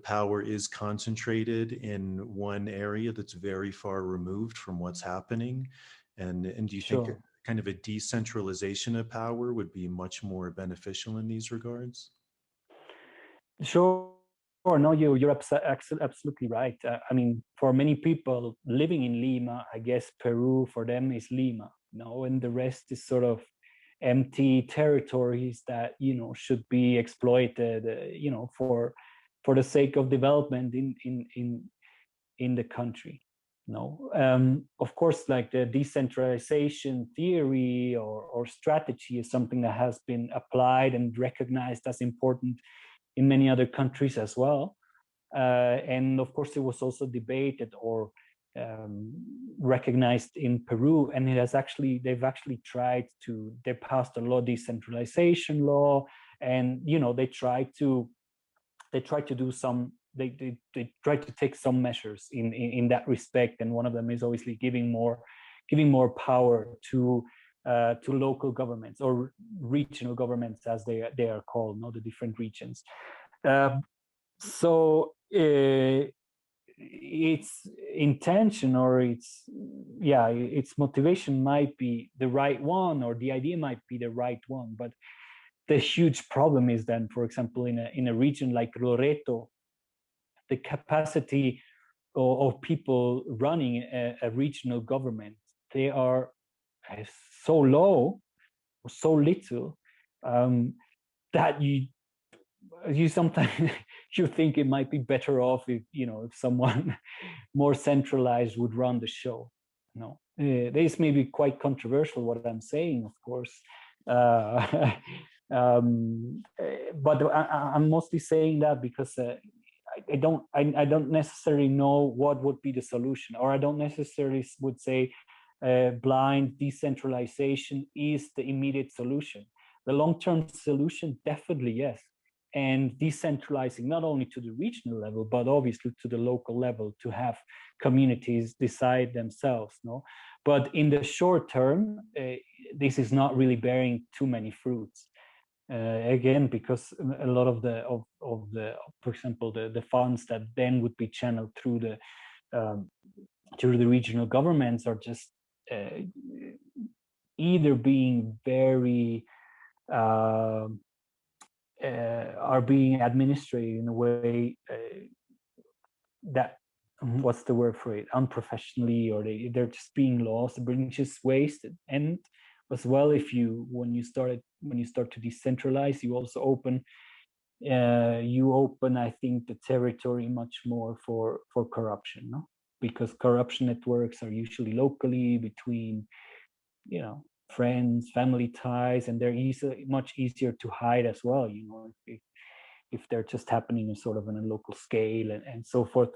S3: power is concentrated in one area that's very far removed from what's happening? And do you think kind of a decentralization of power would be much more beneficial in these regards?
S2: Sure. No, you're absolutely right. I mean, for many people living in Lima, I guess Peru for them is Lima, you know, and the rest is sort of empty territories that, you know, should be exploited, you know, for the sake of development in the country. No, of course, like the decentralization theory or strategy is something that has been applied and recognized as important in many other countries as well. And of course, it was also debated or recognized in Peru. And they've actually tried they passed a law, decentralization law, and, you know, they try to do some, they try to take some measures in that respect. And one of them is obviously giving more power to local governments or regional governments, as they are called, the different regions. So its intention or its motivation might be the right one, or the idea might be the right one, but the huge problem is then, for example, in a region like Loreto, the capacity of people running a regional government, they are so low or so little that you sometimes you think it might be better off if someone more centralized would run the show. No, this may be quite controversial what I'm saying, of course, but I'm mostly saying that because I don't necessarily know what would be the solution, or I don't necessarily would say blind decentralization is the immediate solution. The long-term solution, definitely yes. And decentralizing not only to the regional level, but obviously to the local level, to have communities decide themselves. No, but in the short term, this is not really bearing too many fruits. Again, because a lot of the for example, the funds that then would be channeled through the regional governments are just either being very are being administrated in a way that, what's the word for it, unprofessionally, or they're just being lost, being just wasted. And as well, when you start to decentralize, you also open I think the territory much more for corruption, no? Because corruption networks are usually locally between friends, family ties, and they're much easier to hide as well, if they're just happening in sort of on a local scale and so forth.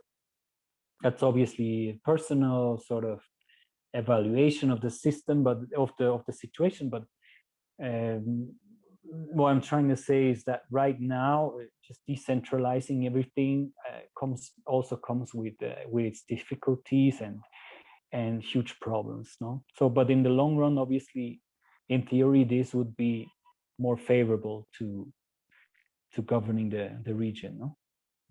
S2: That's obviously a personal sort of evaluation of the system, but of the situation. But what I'm trying to say is that right now, just decentralizing everything comes with its difficulties, and and huge problems, no? So, but in the long run, obviously, in theory, this would be more favorable to governing the region, no?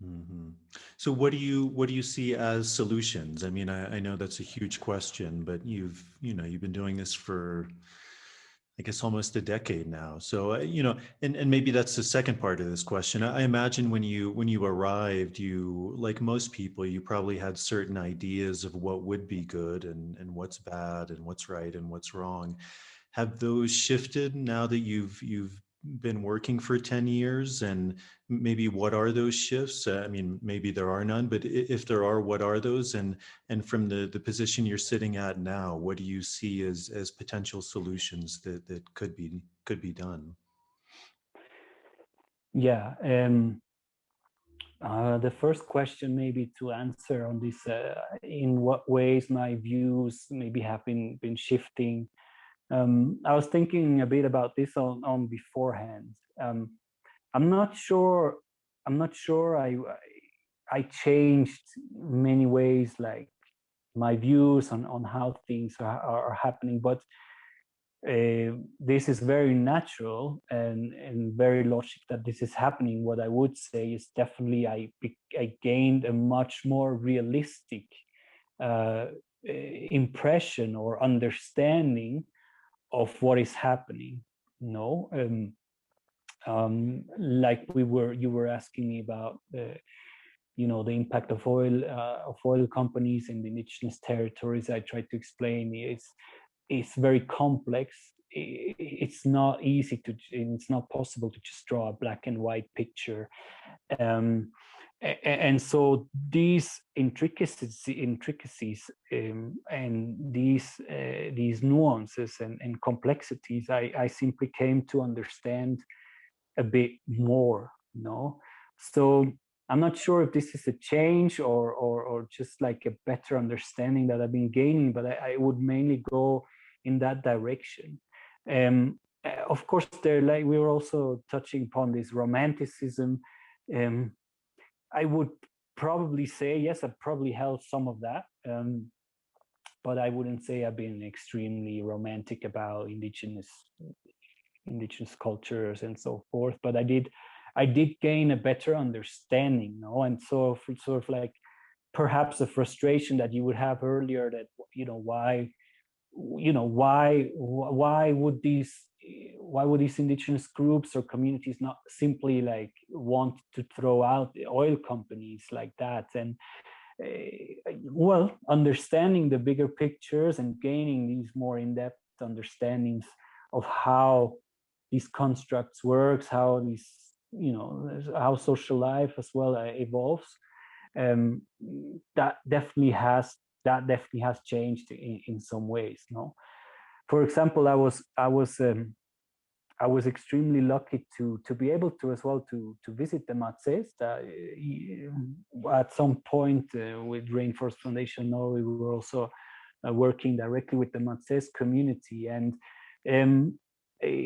S3: Hmm. So what do you see as solutions? I mean, I know that's a huge question, but you've been doing this for, I guess, almost a decade now. So and maybe that's the second part of this question. I imagine when you arrived, you, like most people, you probably had certain ideas of what would be good and what's bad and what's right and what's wrong. Have those shifted now that you've been working for 10 years? And maybe what are those shifts? I mean, maybe there are none, but if there are, what are those? And from the position you're sitting at now, what do you see as potential solutions that could be done?
S2: Yeah. The first question maybe to answer on this, in what ways my views maybe have been shifting. I was thinking a bit about this on beforehand. I'm not sure. I'm not sure. I changed many ways, like my views on how things are happening, but this is very natural and very logic that this is happening. What I would say is definitely I gained a much more realistic uh, impression or understanding of what is happening. No, like you were asking me about the impact of oil companies in the indigenous territories. I tried to explain it's very complex. It's not easy to, it's not possible to just draw a black and white picture. And so these intricacies and these nuances and complexities, I simply came to understand a bit more. So I'm not sure if this is a change or just like a better understanding that I've been gaining, but I would mainly go in that direction. Of course, like we were also touching upon this romanticism. I would probably say yes, I've probably held some of that, but I wouldn't say I've been extremely romantic about indigenous cultures and so forth. But I did gain a better understanding, and so sort of like perhaps a frustration that you would have earlier, that why would these indigenous groups or communities not simply like want to throw out the oil companies like that? And well, understanding the bigger pictures and gaining these more in-depth understandings of how these constructs works, how these how social life as well evolves, that definitely has changed in some ways. For example, I was extremely lucky to be able to as well to visit the Matses. At some point with Rainforest Foundation Norway, we were also working directly with the Matses community, and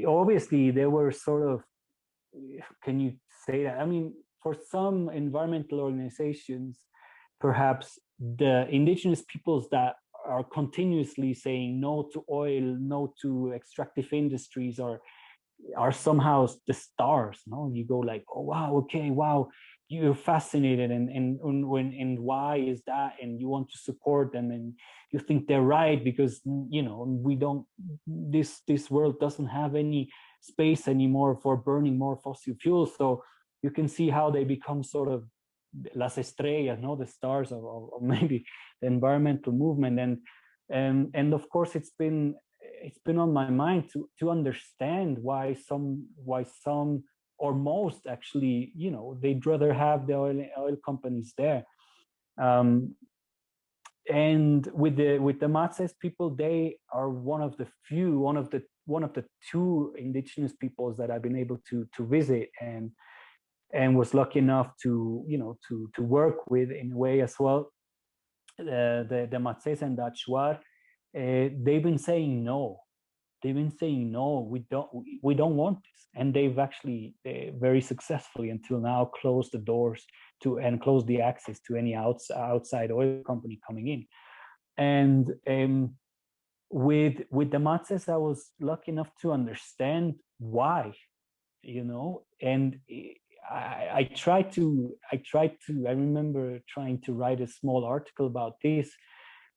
S2: obviously they were sort of, can you say that? I mean, for some environmental organizations, perhaps the indigenous peoples that are continuously saying no to oil, no to extractive industries, are somehow the stars. You go like, oh wow, okay, wow, you're fascinated, and why is that? And you want to support them, and you think they're right because we don't. This world doesn't have any space anymore for burning more fossil fuels. So you can see how they become sort of las estrellas, the stars of maybe the environmental movement. And of course it's been on my mind to understand why some or most actually, they'd rather have the oil companies there. And with the Matses people, they are one of the two indigenous peoples that I've been able to visit and was lucky enough to work with in a way as well. The Matses and the Achuar, they've been saying no. We don't want this, and they've actually very successfully until now closed the doors to and closed the access to any outside oil company coming in. And with the Matses, I was lucky enough to understand why, and I remember trying to write a small article about this,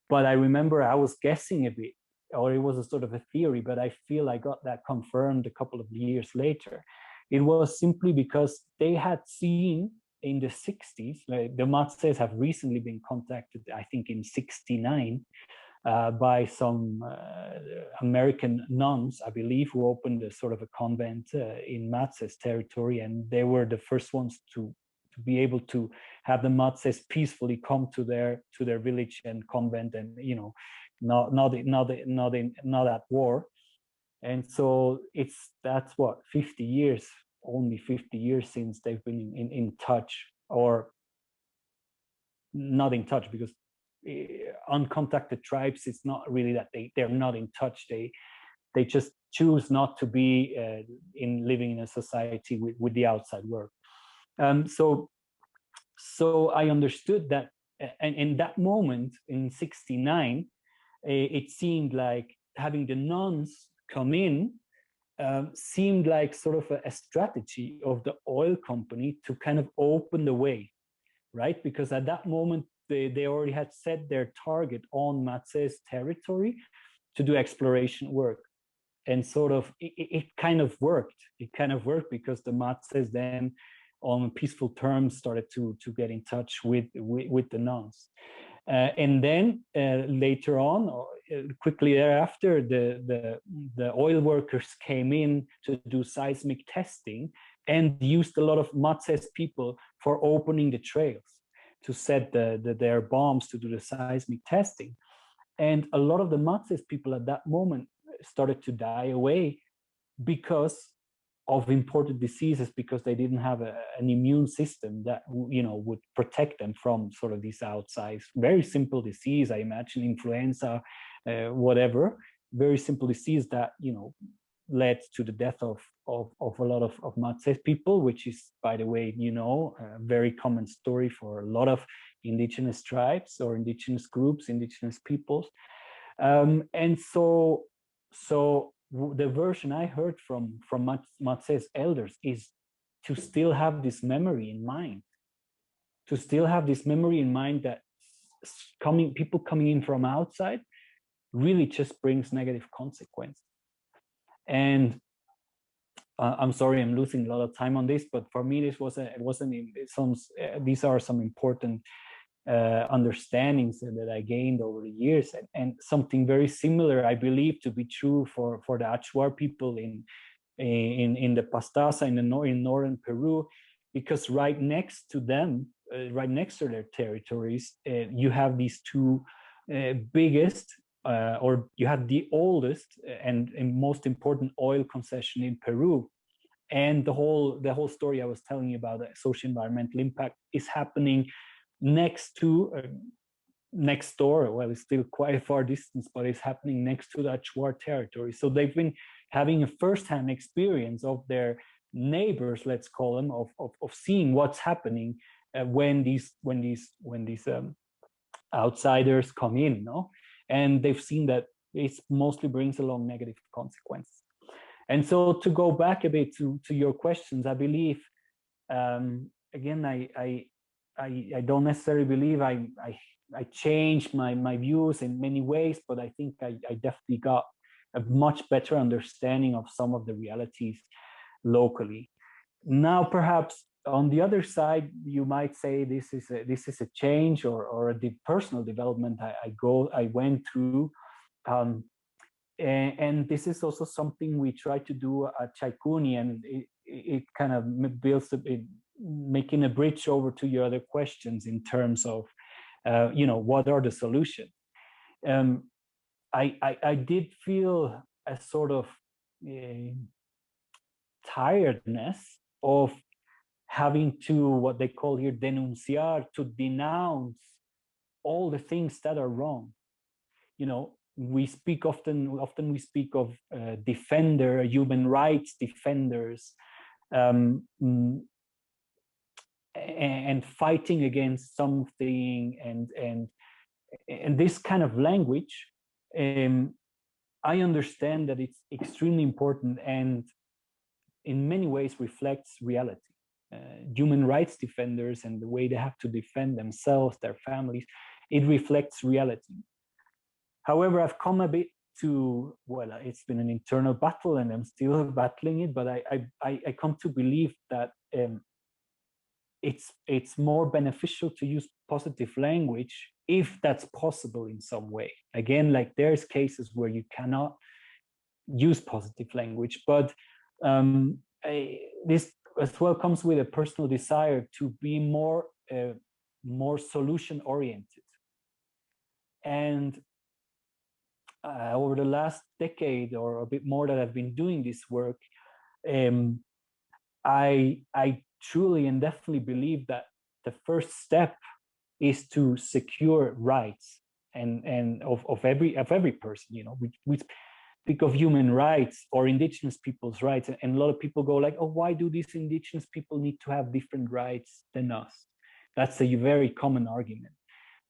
S2: but I remember I was guessing a bit, or it was a sort of a theory, but I feel I got that confirmed a couple of years later. It was simply because they had seen in the 60s, the Matses have recently been contacted, I think in 69, by some American nuns, I believe, who opened a sort of a convent in Matses territory, and they were the first ones to be able to have the Matses peacefully come to their village and convent, and not at war. And so that's what 50 years, only 50 years since they've been in touch, or not in touch, because uncontacted tribes, it's not really that they're not in touch. They just choose not to be in living in a society with the outside world. So I understood that, and in that moment in 69, it seemed like having the nuns come in seemed like sort of a strategy of the oil company to kind of open the way, right? Because at that moment, they already had set their target on Matses territory to do exploration work. And sort of, it kind of worked. It kind of worked because the Matses then, on peaceful terms, started to get in touch with the nuns. And then later on, or quickly thereafter, the oil workers came in to do seismic testing and used a lot of Matses people for opening the trails, to set their bombs to do the seismic testing. And a lot of the Matses people at that moment started to die away because of imported diseases, because they didn't have an immune system that would protect them from sort of these outside, very simple disease. I imagine influenza, whatever, very simple disease that led to the death of a lot of Matses people, which is, by the way, a very common story for a lot of indigenous tribes or indigenous groups, indigenous peoples. And so the version I heard from Matses elders is to still have this memory in mind, that people coming in from outside really just brings negative consequences. And I'm sorry, I'm losing a lot of time on this, but for me, these are some important understandings that I gained over the years, and something very similar I believe to be true for the Achuar people in the Pastaza in northern Peru, because right next to them, right next to their territories, you have these two biggest, or you have the oldest and most important oil concession in Peru. And the whole story I was telling you about the social environmental impact is happening next door. Well, it's still quite a far distance, but it's happening next to the Achuar territory. So they've been having a first-hand experience of their neighbors, let's call them, of seeing what's happening when these outsiders come in, and they've seen that it mostly brings along negative consequences. And so, to go back a bit to your questions, I believe, again, I don't necessarily believe I changed my views in many ways, but I think I definitely got a much better understanding of some of the realities locally. Now, perhaps on the other side, you might say this is a change or a personal development I went through. And this is also something we try to do at Chaikuni, and it kind of builds making a bridge over to your other questions in terms of, what are the solutions? I did feel a sort of tiredness of having to, what they call here, denunciar, to denounce all the things that are wrong. We speak often we speak of human rights defenders, and fighting against something, and and this kind of language, I understand that it's extremely important and in many ways reflects reality. Human rights defenders and the way they have to defend themselves, their families, it reflects reality. However, I've come a bit to, well, it's been an internal battle and I'm still battling it, but I come to believe that it's more beneficial to use positive language if that's possible in some way. Again, like there's cases where you cannot use positive language, but this as well comes with a personal desire to be more solution oriented. And over the last decade or a bit more that I've been doing this work, I truly and definitely believe that the first step is to secure rights and of every person. You know, we speak of human rights or indigenous people's rights, and a lot of people go like, oh, why do these indigenous people need to have different rights than us? That's a very common argument.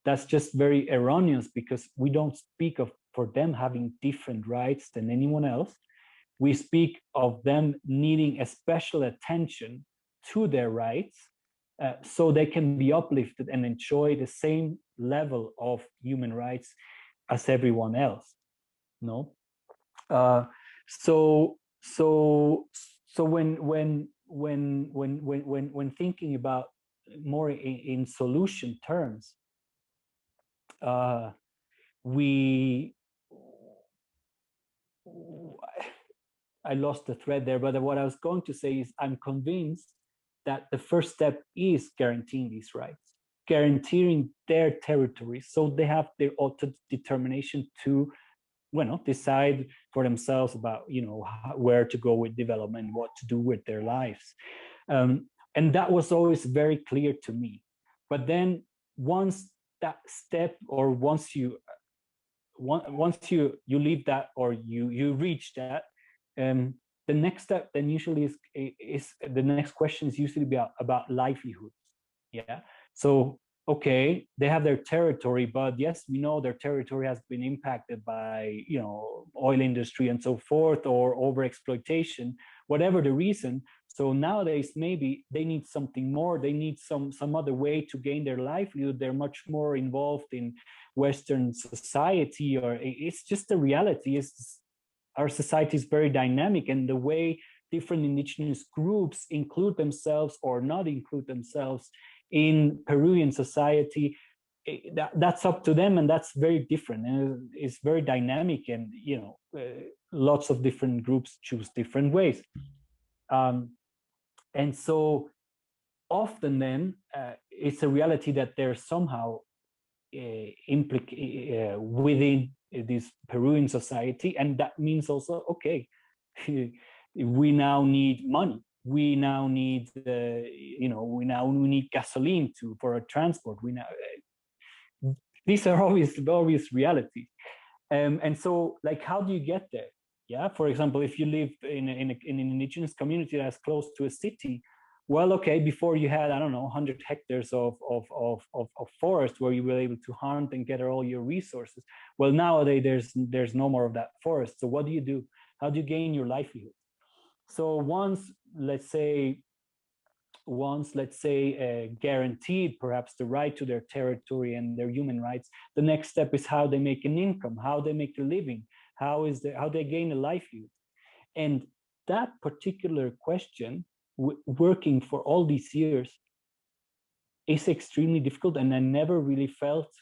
S2: That's just very erroneous, because we don't speak of for them having different rights than anyone else. We speak of them needing a special attention to their rights so they can be uplifted and enjoy the same level of human rights as everyone else. No? So when thinking about more in solution terms, I lost the thread there, but what I was going to say is I'm convinced that the first step is guaranteeing these rights, guaranteeing their territory, so they have their auto-determination to, well, decide for themselves about, you know, where to go with development, what to do with their lives. And that was always very clear to me. But then once that step, or once you leave that, or you reach that, the next step then usually is the next question is usually about livelihoods. Yeah. So okay, they have their territory, but yes, we know their territory has been impacted by, you know, oil industry and so forth, or overexploitation, whatever the reason. So nowadays, maybe they need something more. They need some other way to gain their livelihood. They're much more involved in Western society, or it's just a reality. Our society is very dynamic, and the way different indigenous groups include themselves or not include themselves in Peruvian society, that's up to them, and that's very different, and it's very dynamic, and you know, lots of different groups choose different ways, and so often then it's a reality that they're somehow within this Peruvian society, and that means also, okay, we now need money. We now need, you know, we need gasoline for a transport. We now, these are obvious realities, and so like, how do you get there? Yeah, for example, if you live in an indigenous community that's close to a city, well, okay, before you had, I don't know, 100 hectares of forest where you were able to hunt and gather all your resources. Well, nowadays there's no more of that forest. So what do? How do you gain your livelihood? So once, let's say, guaranteed perhaps the right to their territory and their human rights, the next step is how they make an income, how they make a living, how they gain a livelihood. And that particular question, working for all these years, is extremely difficult, and I never really felt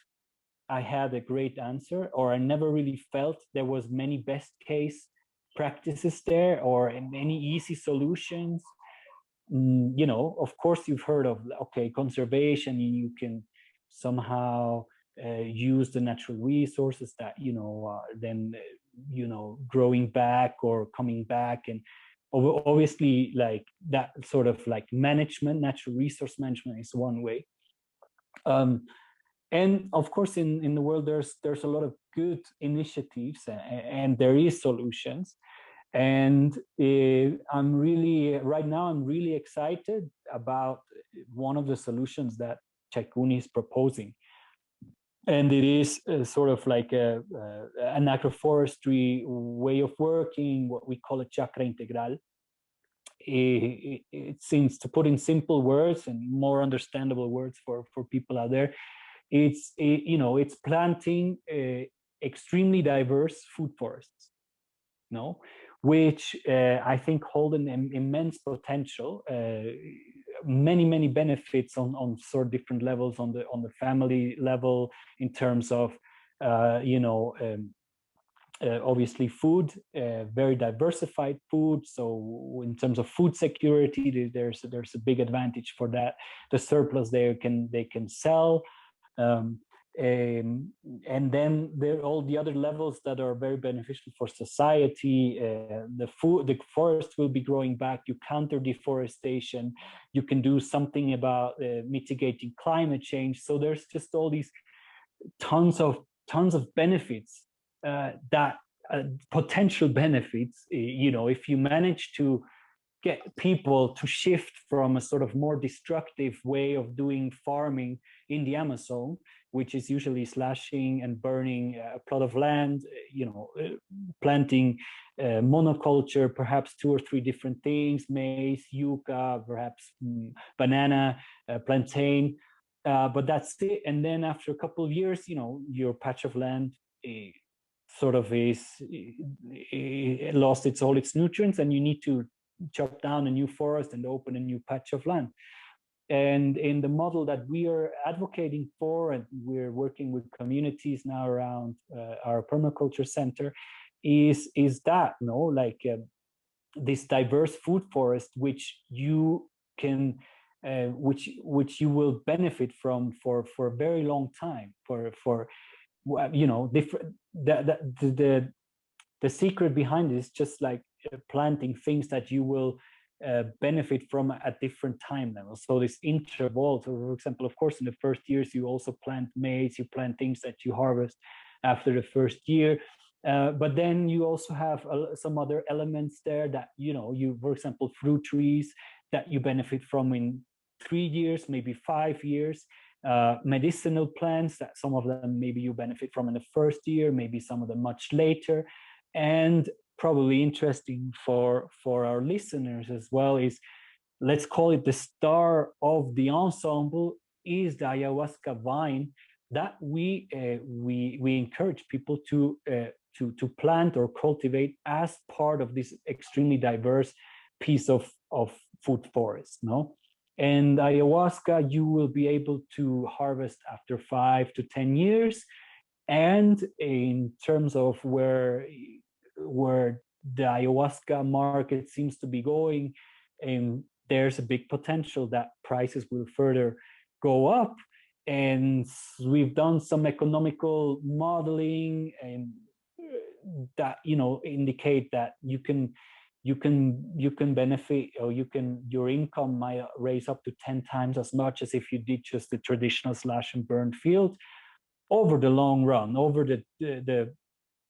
S2: I had a great answer, or I never really felt there was many best case practices there or any easy solutions. You know, of course you've heard of, okay, conservation, you can somehow use the natural resources that, you know, then you know, growing back or coming back, and obviously like that sort of like management, natural resource management is one way. And of course in the world there's a lot of good initiatives, and there is solutions. And I'm really excited about one of the solutions that Chaikuni is proposing. and it is sort of like an agroforestry way of working, what we call a chakra integral. It seems, to put in simple words and more understandable words for people out there, it's planting extremely diverse food forests, which I think hold an immense potential, many benefits on sort of different levels, on the family level, in terms of obviously food, very diversified food. So in terms of food security, there's a big advantage for that. The surplus they can sell. And then there are all the other levels that are very beneficial for society. The forest will be growing back. You counter deforestation. You can do something about mitigating climate change. So there's just all these tons of benefits, that potential benefits. If you manage to get people to shift from a sort of more destructive way of doing farming in the Amazon, which is usually slashing and burning a plot of land, planting monoculture, perhaps 2 or 3 different things, maize, yucca, perhaps banana, plantain, but that's it. And then after a couple of years, your patch of land sort of is lost all its nutrients, and you need to chop down a new forest and open a new patch of land. And in the model that we are advocating for, and we're working with communities now around our permaculture center, is that this diverse food forest, which you can which you will benefit from for a very long time, for different. The secret behind it is just like planting things that you will benefit from at different time levels. So this interval, so for example, of course, in the first years, you also plant maize, you plant things that you harvest after the first year. But then you also have some other elements there that, for example, fruit trees that you benefit from in 3 years, maybe 5 years. Medicinal plants that some of them maybe you benefit from in the first year, maybe some of them much later. And probably interesting for our listeners as well is, let's call it the star of the ensemble, is the ayahuasca vine that we encourage people to plant or cultivate as part of this extremely diverse piece of food forest. And ayahuasca you will be able to harvest after 5 to 10 years. And in terms of where the ayahuasca market seems to be going, and there's a big potential that prices will further go up. And we've done some economical modeling, and that indicate that you can benefit, or your income might raise up to 10 times as much as if you did just the traditional slash and burn field over the long run, over the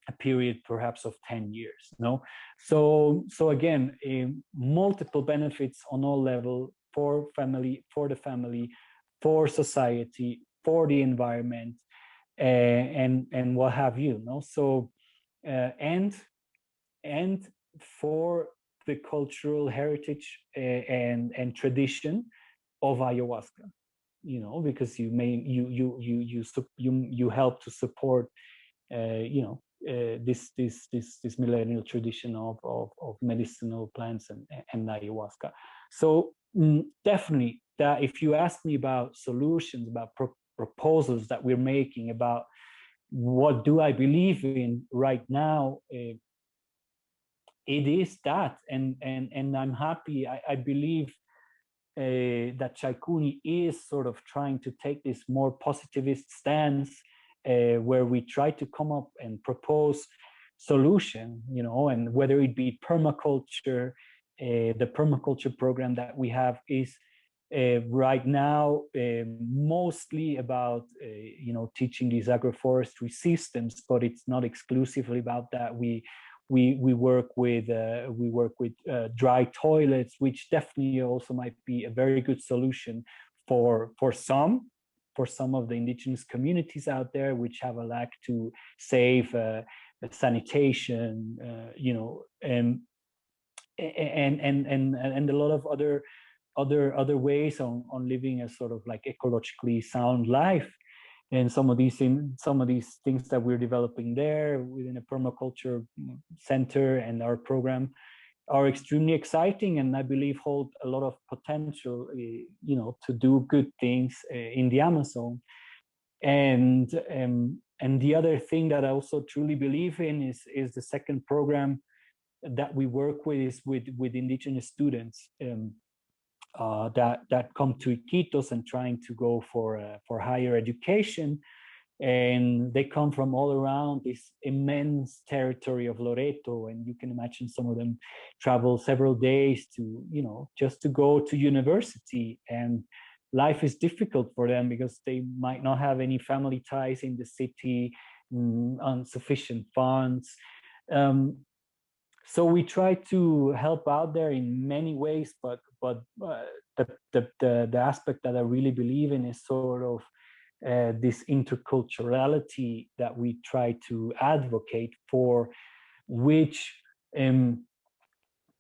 S2: a period perhaps of 10 years. So again, multiple benefits on all levels for the family, for society, for the environment, and what have you. So and for the cultural heritage and tradition of ayahuasca, because you help to support this millennial tradition of medicinal plants and ayahuasca. So definitely, that if you ask me about solutions, about proposals that we're making, about what do I believe in right now, it is that, and I'm happy. I believe that Chaikuni is sort of trying to take this more positivist stance, where we try to come up and propose solution, and whether it be permaculture, the permaculture program that we have is right now mostly about teaching these agroforestry systems, but it's not exclusively about that. We work with dry toilets, which definitely also might be a very good solution for some. for some of the indigenous communities out there, which have a lack to safe sanitation, and a lot of other ways on living a sort of like ecologically sound life. And some of these things that we're developing there within a permaculture center and our program are extremely exciting, and I believe hold a lot of potential, to do good things in the Amazon. And the other thing that I also truly believe in is the second program that we work with is with indigenous students that come to Iquitos and trying to go for higher education, and they come from all around this immense territory of Loreto, and you can imagine some of them travel several days to just to go to university, and life is difficult for them because they might not have any family ties in the city, insufficient funds. So we try to help out there in many ways, but the aspect that I really believe in is sort of this interculturality that we try to advocate for, which I don't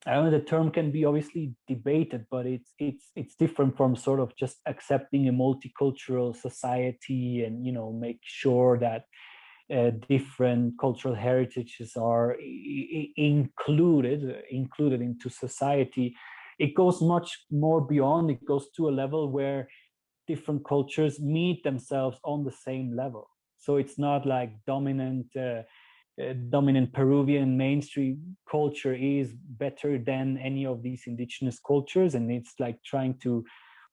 S2: know, the term can be obviously debated, but it's different from sort of just accepting a multicultural society and make sure that different cultural heritages are included into society. It goes much more beyond. It goes to a level where different cultures meet themselves on the same level. So it's not like dominant Peruvian mainstream culture is better than any of these indigenous cultures, and it's like trying to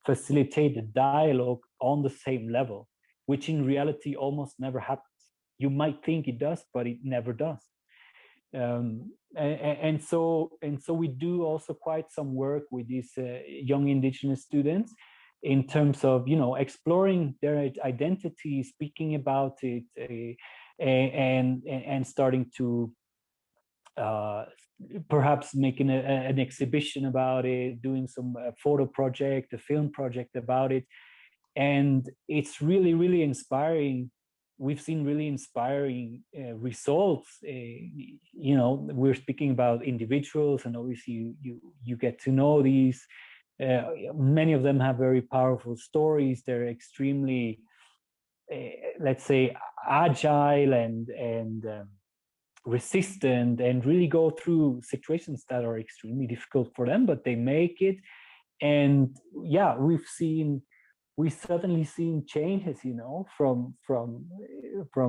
S2: facilitate the dialogue on the same level, which in reality almost never happens. You might think it does, but it never does. And so we do also quite some work with these young indigenous students in terms of exploring their identity, speaking about it, and starting to perhaps making an exhibition about it, doing some photo project, a film project about it. And it's really, really inspiring. We've seen really inspiring results. We're speaking about individuals, and obviously you get to know these. Many of them have very powerful stories. They're extremely, let's say, agile and resistant, and really go through situations that are extremely difficult for them, but they make it. And yeah, we've certainly seen changes, from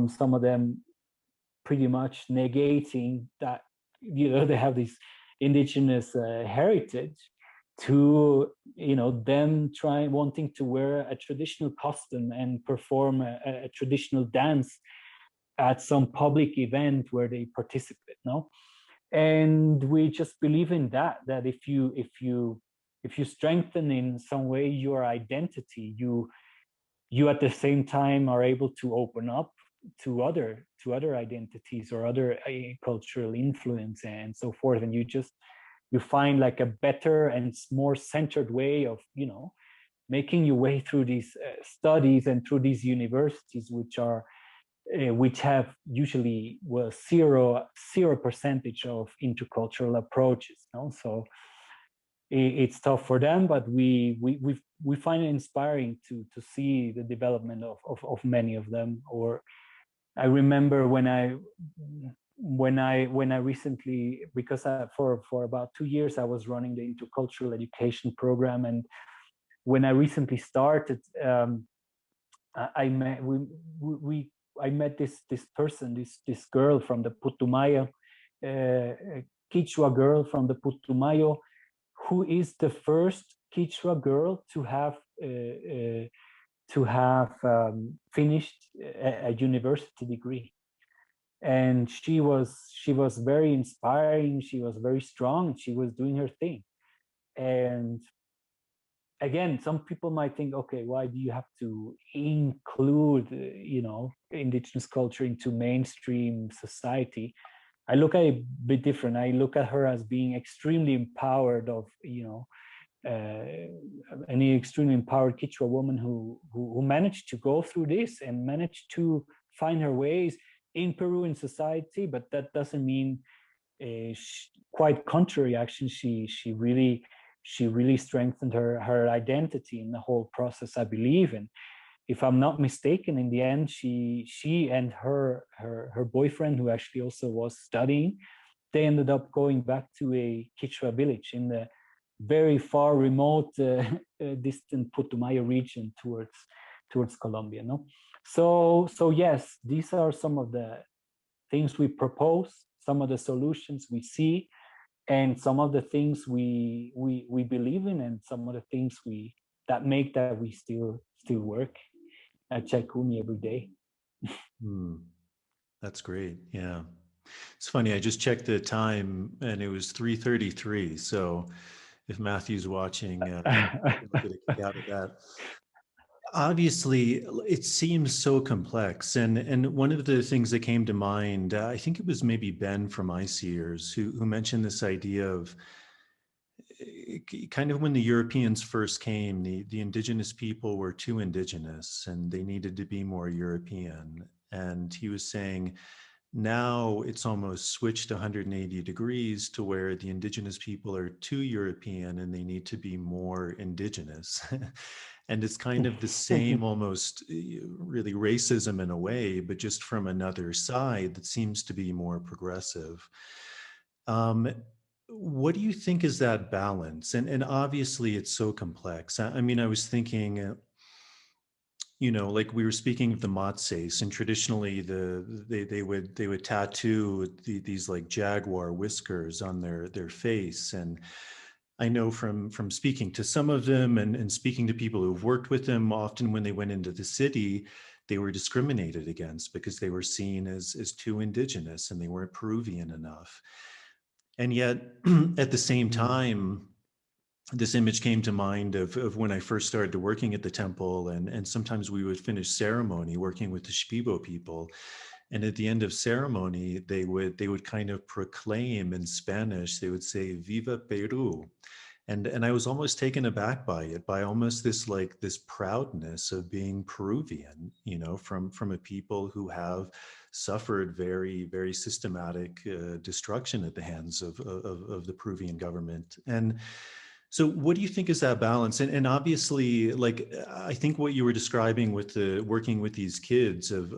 S2: some of them pretty much negating that, they have this indigenous heritage, to, them wanting to wear a traditional costume and perform a traditional dance at some public event where they participate, no? And we just believe in that if you strengthen in some way your identity, you at the same time are able to open up to other identities or other cultural influence and so forth, and you find like a better and more centered way of making your way through these studies and through these universities, which have usually zero percentage of intercultural approaches, so it's tough for them, but we find it inspiring to see the development of many of them. Or I remember when I recently, because for about 2 years I was running the Intercultural Education Program, and when I recently started, I met this person, this girl from the Putumayo, Quechua girl from the Putumayo, who is the first Quechua girl to have finished a university degree. And she was very inspiring. She was very strong. She was doing her thing. And again, some people might think, okay, why do you have to include, indigenous culture into mainstream society? I look at it a bit different. I look at her as being extremely empowered of, any extremely empowered Quechua woman who managed to go through this and managed to find her ways in Peruvian society. But that doesn't mean quite contrary. Actually, she really strengthened her identity in the whole process, I believe. And if I'm not mistaken, in the end, she and her boyfriend, who actually also was studying, they ended up going back to a Quechua village in the very far remote, distant Putumayo region towards Colombia. No, so yes, these are some of the things we propose, some of the solutions we see, and some of the things we believe in, and some of the things that make that we still work at Chaikuni every day.
S3: That's great. Yeah. It's funny, I just checked the time and it was 3:33. So if Matthew's watching, he'll get a kick out of that. Obviously, it seems so complex. And one of the things that came to mind, I think it was maybe Ben from ICEERS who mentioned this idea of kind of when the Europeans first came, the indigenous people were too indigenous and they needed to be more European. And he was saying, now it's almost switched 180 degrees to where the indigenous people are too European and they need to be more indigenous. And it's kind of the same, almost really racism in a way, but just from another side that seems to be more progressive. What do you think is that balance? And obviously it's so complex. I mean, I was thinking, like we were speaking of the Matses, and traditionally they would tattoo these like jaguar whiskers on their face. And I know from speaking to some of them and speaking to people who've worked with them, often when they went into the city, they were discriminated against because they were seen as too indigenous and they weren't Peruvian enough. And yet at the same time, this image came to mind of when I first started working at the temple, and sometimes we would finish ceremony working with the Shipibo people. And at the end of ceremony, they would kind of proclaim in Spanish, they would say, "Viva Peru." And I was almost taken aback by it, by almost this proudness of being Peruvian, from a people who have suffered very, very systematic destruction at the hands of the Peruvian government. And so what do you think is that balance? And obviously, like, I think what you were describing with the working with these kids of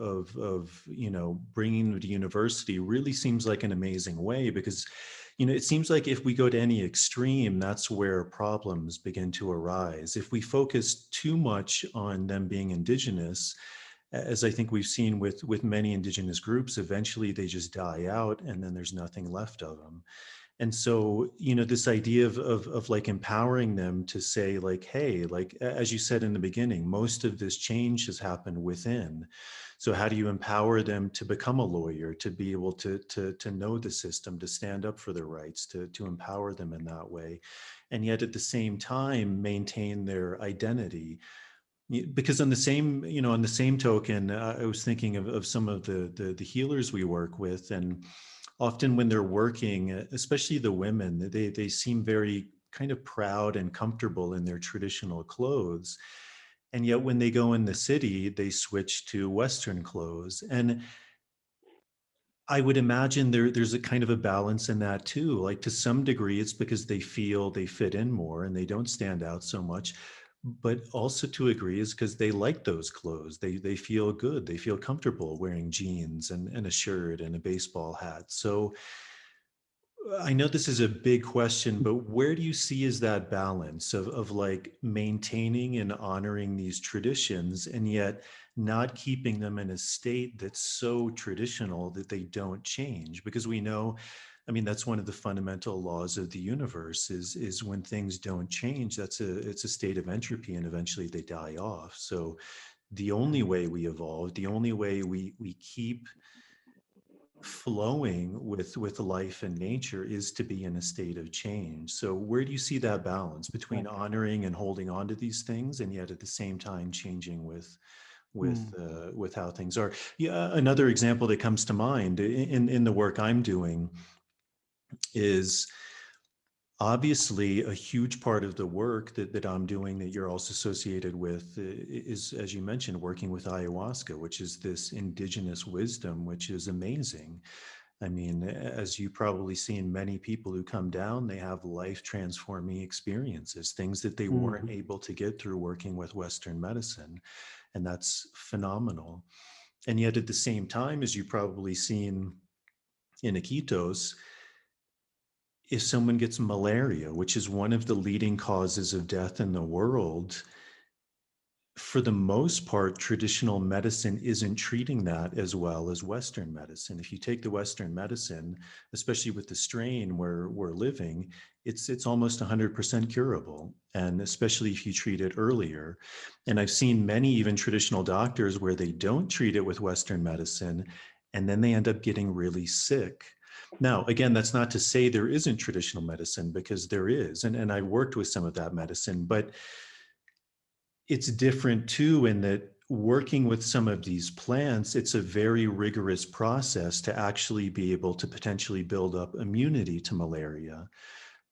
S3: bringing them to university really seems like an amazing way, because, it seems like if we go to any extreme, that's where problems begin to arise. If we focus too much on them being indigenous, as I think we've seen with many indigenous groups, eventually they just die out and then there's nothing left of them. And so, this idea of like empowering them to say, like, hey, like, as you said in the beginning, most of this change has happened within. So how do you empower them to become a lawyer, to be able to know the system, to stand up for their rights, to empower them in that way, and yet at the same time maintain their identity? Because on the same token, I was thinking of some of the healers we work with, and often when they're working, especially the women, they seem very kind of proud and comfortable in their traditional clothes. And yet when they go in the city, they switch to Western clothes. And I would imagine there's a kind of a balance in that too. Like, to some degree, it's because they feel they fit in more and they don't stand out so much. But also to a degree is because they like those clothes. They feel good. They feel comfortable wearing jeans and a shirt and a baseball hat. So I know this is a big question, but where do you see is that balance of like maintaining and honoring these traditions and yet not keeping them in a state that's so traditional that they don't change? Because we know, I mean, that's one of the fundamental laws of the universe is when things don't change, it's a state of entropy, and eventually they die off. So the only way we evolve, the only way we keep flowing with life and nature is to be in a state of change. So where do you see that balance between honoring and holding on to these things, and yet at the same time changing with how things are? Yeah, another example that comes to mind in the work I'm doing is obviously a huge part of the work that I'm doing that you're also associated with is, as you mentioned, working with ayahuasca, which is this indigenous wisdom, which is amazing. I mean, as you probably seen, many people who come down, they have life transforming experiences, things that they weren't
S2: Mhm.
S3: able to get through working with Western medicine. And that's phenomenal. And yet at the same time, as you probably seen in Iquitos, if someone gets malaria, which is one of the leading causes of death in the world, for the most part, traditional medicine isn't treating that as well as Western medicine. If you take the Western medicine, especially with the strain where we're living, it's almost 100% curable, and especially if you treat it earlier. And I've seen many even traditional doctors where they don't treat it with Western medicine, and then they end up getting really sick. Now, again, that's not to say there isn't traditional medicine, because there is, and I worked with some of that medicine, but it's different too in that working with some of these plants, it's a very rigorous process to actually be able to potentially build up immunity to malaria.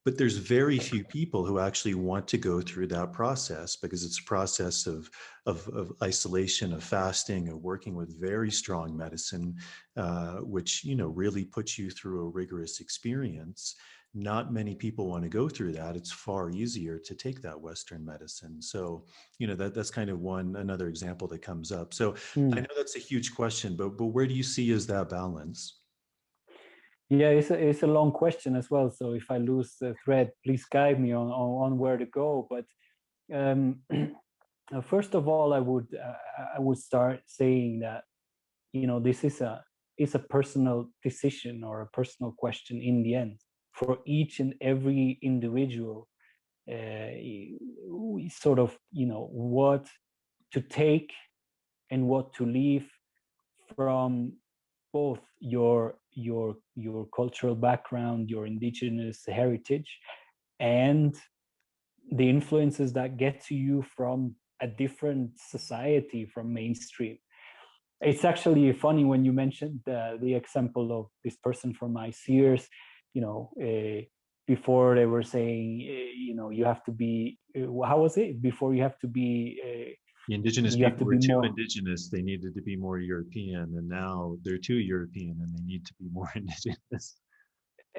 S3: But there's very few people who actually want to go through that process, because it's a process of isolation, of fasting, of working with very strong medicine, which, you know, really puts you through a rigorous experience. Not many people want to go through that. It's far easier to take that Western medicine. So, you know, that's kind of another example that comes up. So I
S2: Mm.
S3: know that's a huge question, but where do you see is that balance?
S2: Yeah, it's a long question as well. So if I lose the thread, please guide me on where to go. But um, first of all, I would start saying that, you know, this is a personal decision or a personal question in the end for each and every individual. Sort of, you know, what to take and what to leave from both your cultural background, your indigenous heritage, and the influences that get to you from a different society, from mainstream. It's actually funny when you mentioned the example of this person from my Sears. You know, before they were saying, you know, you have to be. How was it? Before you have to be.
S3: The indigenous
S2: You have to
S3: people were
S2: be
S3: too
S2: more.
S3: indigenous. They needed to be more European, and now they're too European and they need to be more indigenous.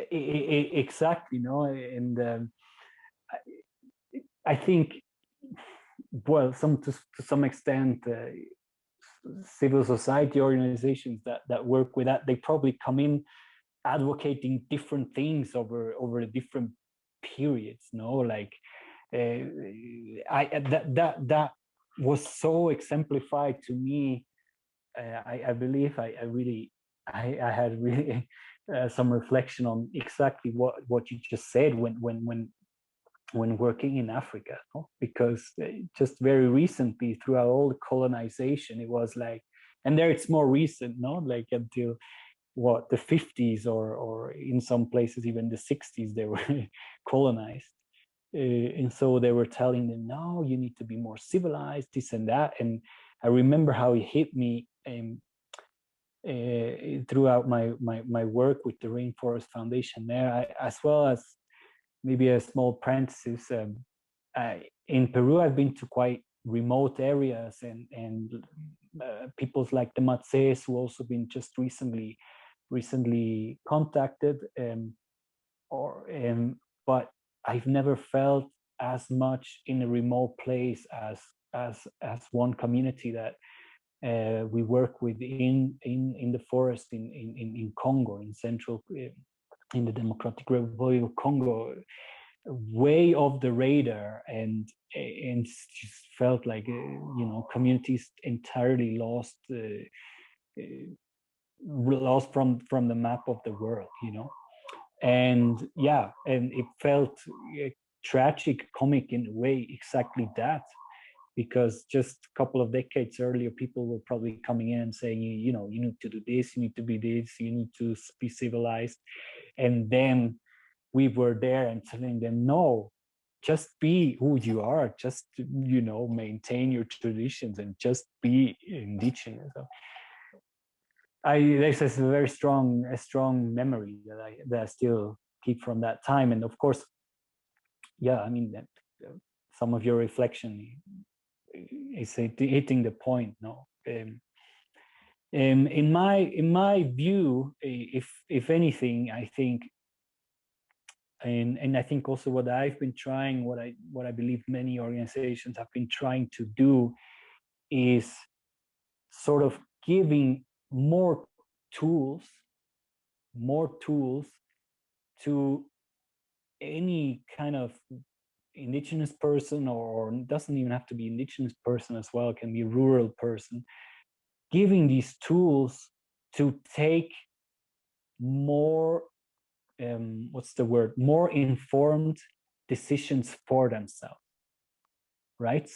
S2: Exactly, no, and I think, well, to some extent, civil society organizations that work with that, they probably come in advocating different things over the different periods. No, like that was so exemplified to me. I believe I really I had really some reflection on exactly what you just said when working in Africa, no? Because just very recently, throughout all the colonization, it was like, and there it's more recent, no, like until what, the 50s, or in some places even the 60s, they were colonized. And so they were telling them, no, you need to be more civilized, this and that. And I remember how it hit me throughout my work with the Rainforest Foundation there, as well as maybe a small parenthesis. In Peru, I've been to quite remote areas, and peoples like the Matses, who also been just recently contacted, or but I've never felt as much in a remote place as one community that we work with in the forest in Congo, in central, in the Democratic Republic of Congo, way off the radar, and just felt like, you know, communities entirely lost from the map of the world, you know. And yeah, and it felt tragic, comic in a way, exactly that, because just a couple of decades earlier, people were probably coming in and saying, you know, you need to do this, you need to be this, you need to be civilized. And then we were there and telling them, no, just be who you are, just, you know, maintain your traditions and just be indigenous. So there's a strong memory that I still keep from that time. And of course, yeah, I mean, some of your reflection is hitting the point. No, in my view, if anything, I think, and I think also what I've been trying, what I believe many organizations have been trying to do, is sort of giving more tools to any kind of indigenous person, or it doesn't even have to be indigenous person as well, it can be rural person, giving these tools to take more what's the word, more informed decisions for themselves, right?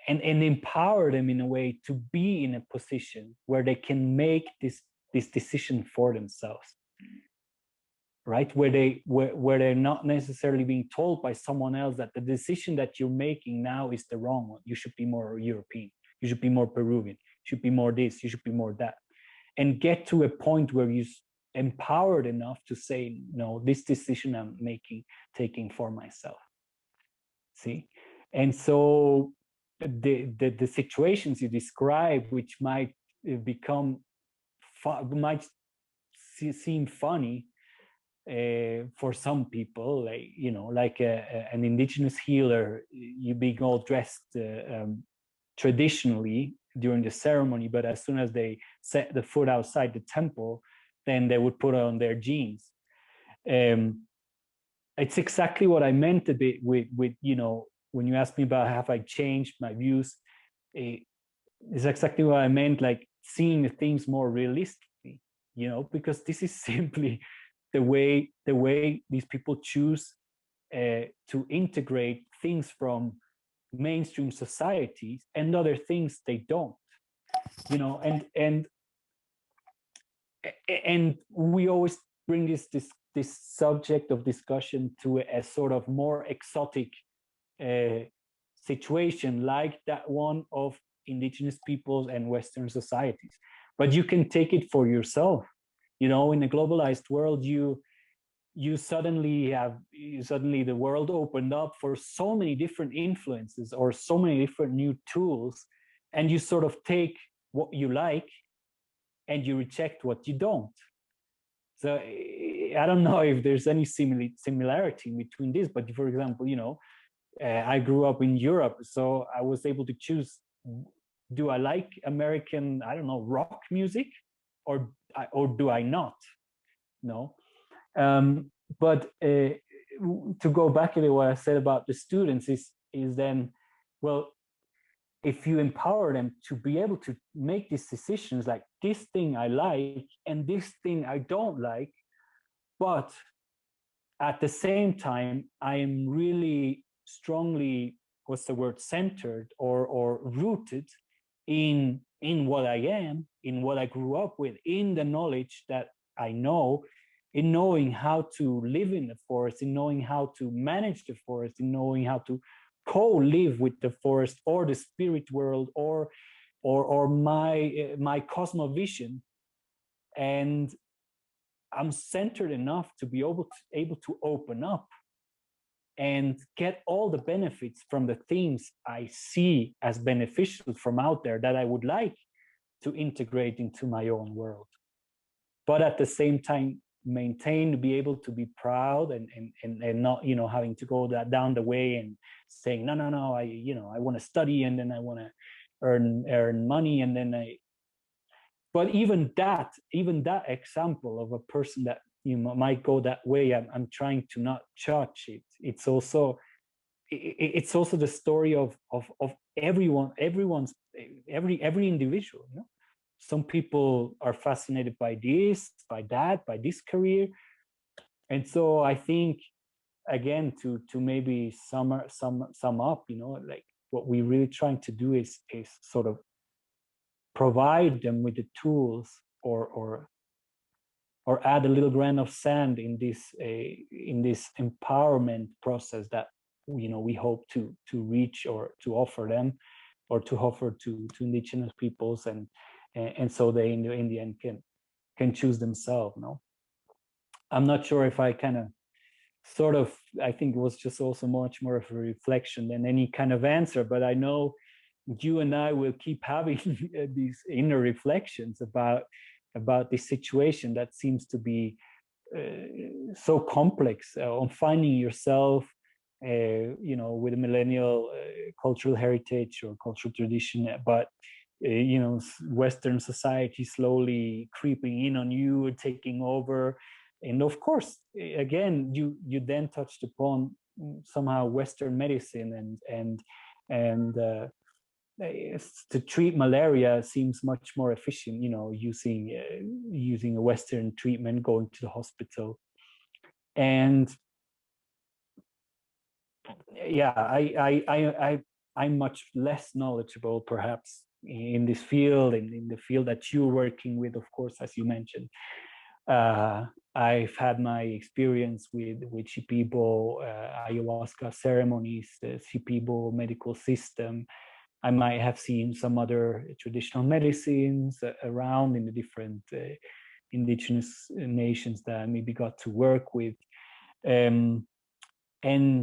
S2: And empower them in a way to be in a position where they can make this decision for themselves, right? Where they're not necessarily being told by someone else that the decision that you're making now is the wrong one. You should be more European, you should be more Peruvian, you should be more this, you should be more that, and get to a point where you're empowered enough to say, no, this decision I'm taking for myself. See? And so the situations you describe, which might might seem funny for some people, like, you know, like an indigenous healer, you being all dressed traditionally during the ceremony, but as soon as they set the foot outside the temple, then they would put on their jeans. It's exactly what I meant a bit with you know, when you asked me about have I changed my views, it's exactly what I meant, like seeing the things more realistically, you know, because this is simply the way these people choose to integrate things from mainstream societies, and other things they don't, you know. And we always bring this subject of discussion to a sort of more exotic situation, like that one of indigenous peoples and Western societies. But you can take it for yourself, you know. In a globalized world, suddenly the world opened up for so many different influences or so many different new tools, and you sort of take what you like and you reject what you don't. So I don't know if there's any similarity between this, but for example, you know, I grew up in Europe, so I was able to choose, do I like American, I don't know, rock music, or do I not? No. But to go back to what I said about the students is then, well, if you empower them to be able to make these decisions, like this thing I like and this thing I don't like, but at the same time, I am really strongly, what's the word, centered or rooted in what I am, in what I grew up with, in the knowledge that I know, in knowing how to live in the forest, in knowing how to manage the forest, in knowing how to co-live with the forest or the spirit world or my cosmovision. And I'm centered enough to be able to open up and get all the benefits from the things I see as beneficial from out there that I would like to integrate into my own world. But at the same time, maintain, be able to be proud and not, you know, having to go down the way and saying, no, I want to study and then I want to earn money and then but even that example of a person that, you know, might go that way, I'm trying to not judge it. It's also the story of everyone's every individual, you know. Some people are fascinated by this, by that, by this career. And so I think, again, to maybe sum up, you know, like what we're really trying to do is sort of provide them with the tools or add a little grain of sand in this empowerment process that, you know, we hope to reach or to offer them, or to offer to indigenous peoples, and so they in the end can choose themselves. No, I'm not sure if I kind of sort of, I think it was just also much more of a reflection than any kind of answer. But I know you and I will keep having these inner reflections about this situation that seems to be so complex, on finding yourself, with a millennial cultural heritage or cultural tradition, but Western society slowly creeping in on you, taking over. And of course, again, you then touched upon somehow Western medicine, and to treat malaria seems much more efficient, using a Western treatment, going to the hospital. And yeah, I'm much less knowledgeable perhaps in this field, and in the field that you're working with, of course, as you mentioned. I've had my experience with Shipibo, ayahuasca ceremonies, the Shipibo medical system. I might have seen some other traditional medicines around in the different indigenous nations that I maybe got to work with. And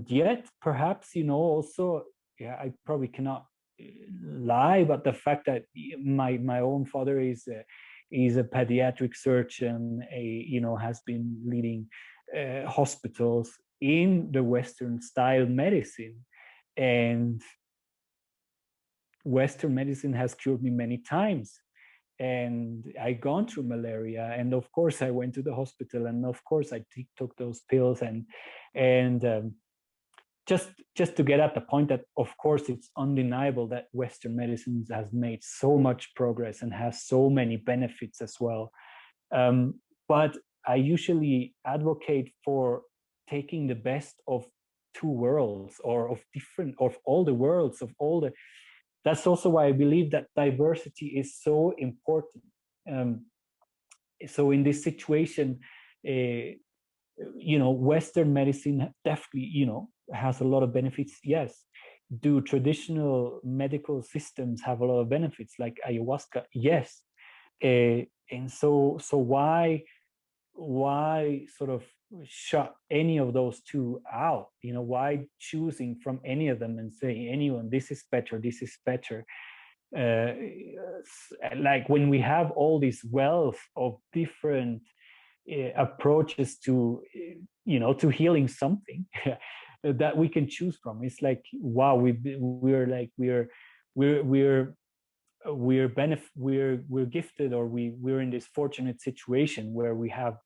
S2: yet, perhaps, also, yeah, I probably cannot lie, but the fact that my own father is a pediatric surgeon, has been leading hospitals in the Western style medicine, and Western medicine has cured me many times. And I gone through malaria, and of course I went to the hospital, and of course I took those pills, and just to get at the point that, of course, it's undeniable that Western medicine has made so much progress and has so many benefits as well. But I usually advocate for taking the best of two worlds, or of all the worlds, of all the. That's also why I believe that diversity is so important. So in this situation, Western medicine definitely, has a lot of benefits. Yes. Do traditional medical systems have a lot of benefits, like ayahuasca? Yes. And so why sort of shut any of those two out? Why choosing from any of them and say, anyone, this is better? Like, when we have all this wealth of different approaches to healing something that we can choose from, it's like, wow, we're gifted, or we're in this fortunate situation where we have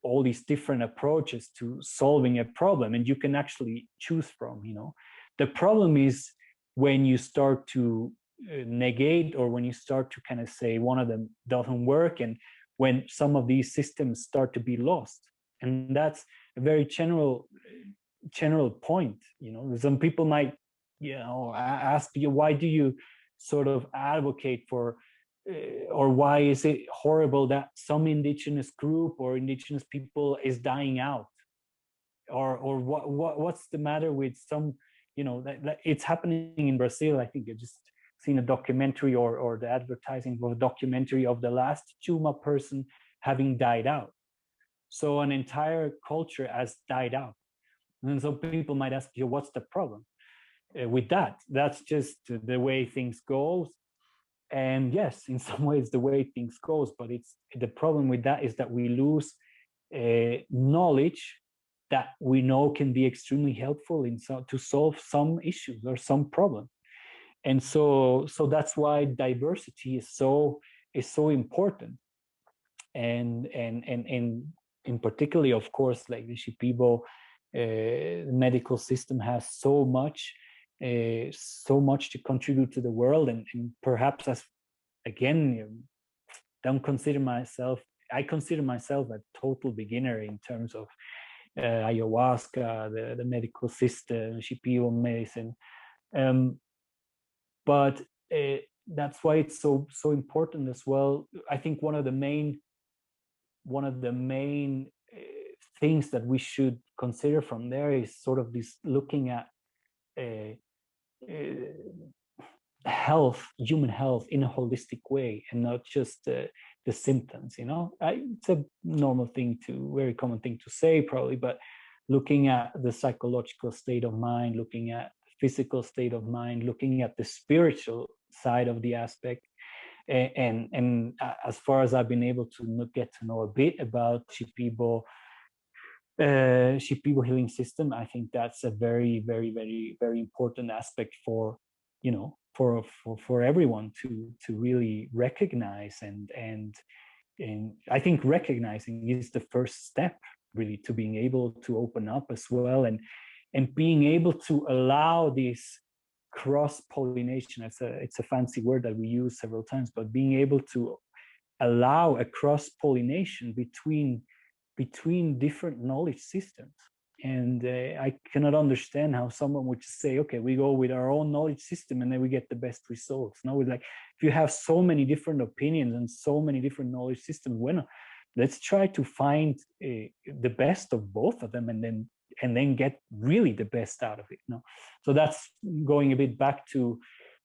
S2: all these different approaches to solving a problem, and you can actually choose from. The problem is when you start to negate, or when you start to kind of say one of them doesn't work, and when some of these systems start to be lost. And that's a very general point. Some people might ask you, why do you sort of advocate for or why is it horrible that some indigenous group or indigenous people is dying out, or what's the matter with some, that it's happening in Brazil. I think I just seen a documentary, or the advertising of a documentary of the last Chuma person having died out. So an entire culture has died out. And so people might ask you, what's the problem with that? That's just the way things go. And yes, in some ways, the way things goes, but it's the problem with that is that we lose knowledge that we know can be extremely helpful to solve some issues or some problems. And so that's why diversity is so important. And in particularly, of course, like the Shipibo medical system has so much to contribute to the world, and perhaps, as again, I consider myself a total beginner in terms of ayahuasca, the medical system, Shipibo medicine, but that's why it's so important as well. I think one of the main things that we should consider from there is sort of this looking at human health in a holistic way, and not just the symptoms. It's a very common thing to say, probably, but looking at the psychological state of mind, looking at physical state of mind, looking at the spiritual side of the aspect. And as far as I've been able to get to know a bit about Shipibo healing system, I think that's a very, very, very, very important aspect for, you know, for everyone to really recognize. And I think recognizing is the first step really to being able to open up as well, and being able to allow this cross-pollination. It's a fancy word that we use several times, but being able to allow a cross-pollination between different knowledge systems. And I cannot understand how someone would say, okay, we go with our own knowledge system and then we get the best results. No, it's like, if you have so many different opinions and so many different knowledge systems, well, let's try to find the best of both of them, and then get really the best out of it. No, so that's going a bit back to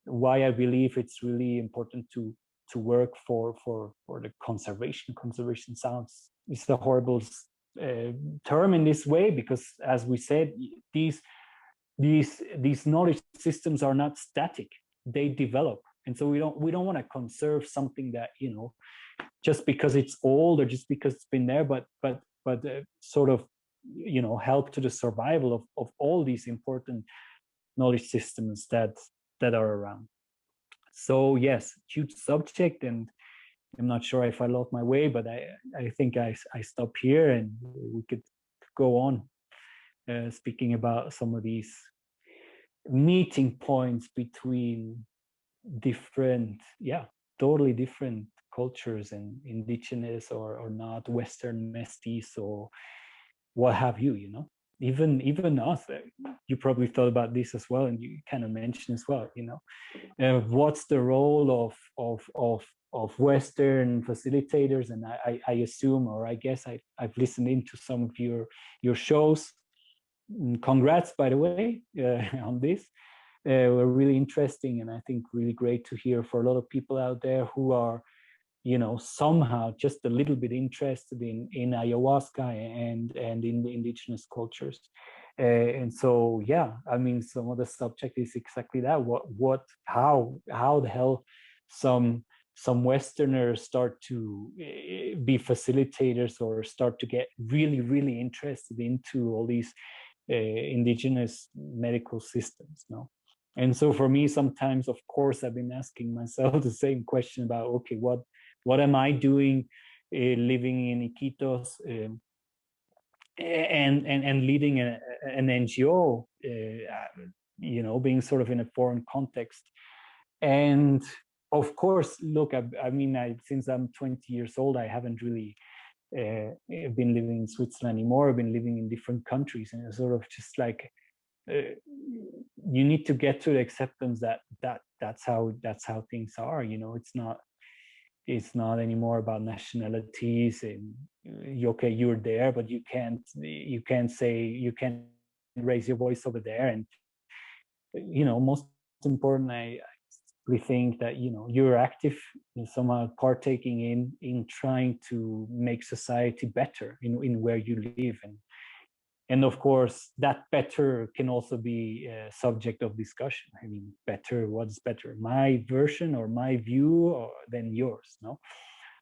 S2: why I believe it's really important to work for the conservation. Conservation sounds, it's a horrible term in this way, because as we said, these knowledge systems are not static, they develop. And so we don't want to conserve something that, you know, just because it's old or just because it's been there, but sort of, you know, help to the survival of all these important knowledge systems that are around. So yes, huge subject, and I'm not sure if I lost my way, but I think I stop here, and we could go on speaking about some of these meeting points between different, totally different cultures, and indigenous or not, Western, mestizo, or what have you, you know. Even us, you probably thought about this as well, and you kind of mentioned as well, you know, what's the role of Western facilitators. And I assume, or I guess I've listened into some of your shows. Congrats, by the way, on this. Were really interesting, and I think really great to hear for a lot of people out there who are, you know, somehow just a little bit interested in ayahuasca and in the indigenous cultures. And so, yeah, I mean, some of the subject is exactly that. How the hell some Westerners start to be facilitators, or start to get really, really interested into all these indigenous medical systems, no? And so for me, sometimes, of course, I've been asking myself the same question about, okay, what am I doing living in Iquitos and leading an NGO, you know, being sort of in a foreign context. And of course, look, I mean, since I'm 20 years old, I haven't really been living in Switzerland anymore. I've been living in different countries, and it's sort of just like, you need to get to the acceptance that that's how things are. You know, it's not anymore about nationalities, and okay, you're there, but you can't raise your voice over there. And, you know, most important, I think that, you know, you're active in somehow partaking in trying to make society better in where you live. And of course, that better can also be a subject of discussion. I mean, better, what's better, my version or my view than yours, no?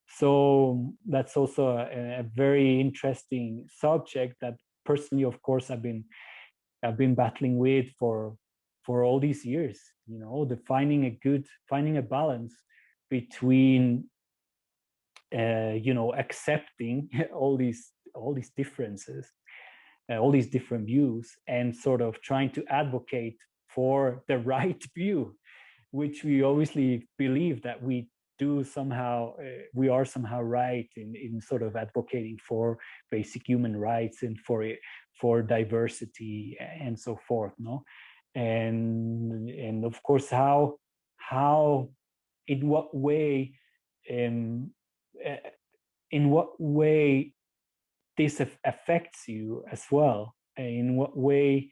S2: So that's also a very interesting subject that personally, of course, I've been battling with for all these years, you know, finding a balance between, you know, accepting all these differences, all these different views, and sort of trying to advocate for the right view, which we obviously believe that we do somehow, we are somehow right in sort of advocating for basic human rights and for diversity and so forth, no? And of course, how in what way this affects you as well, in what way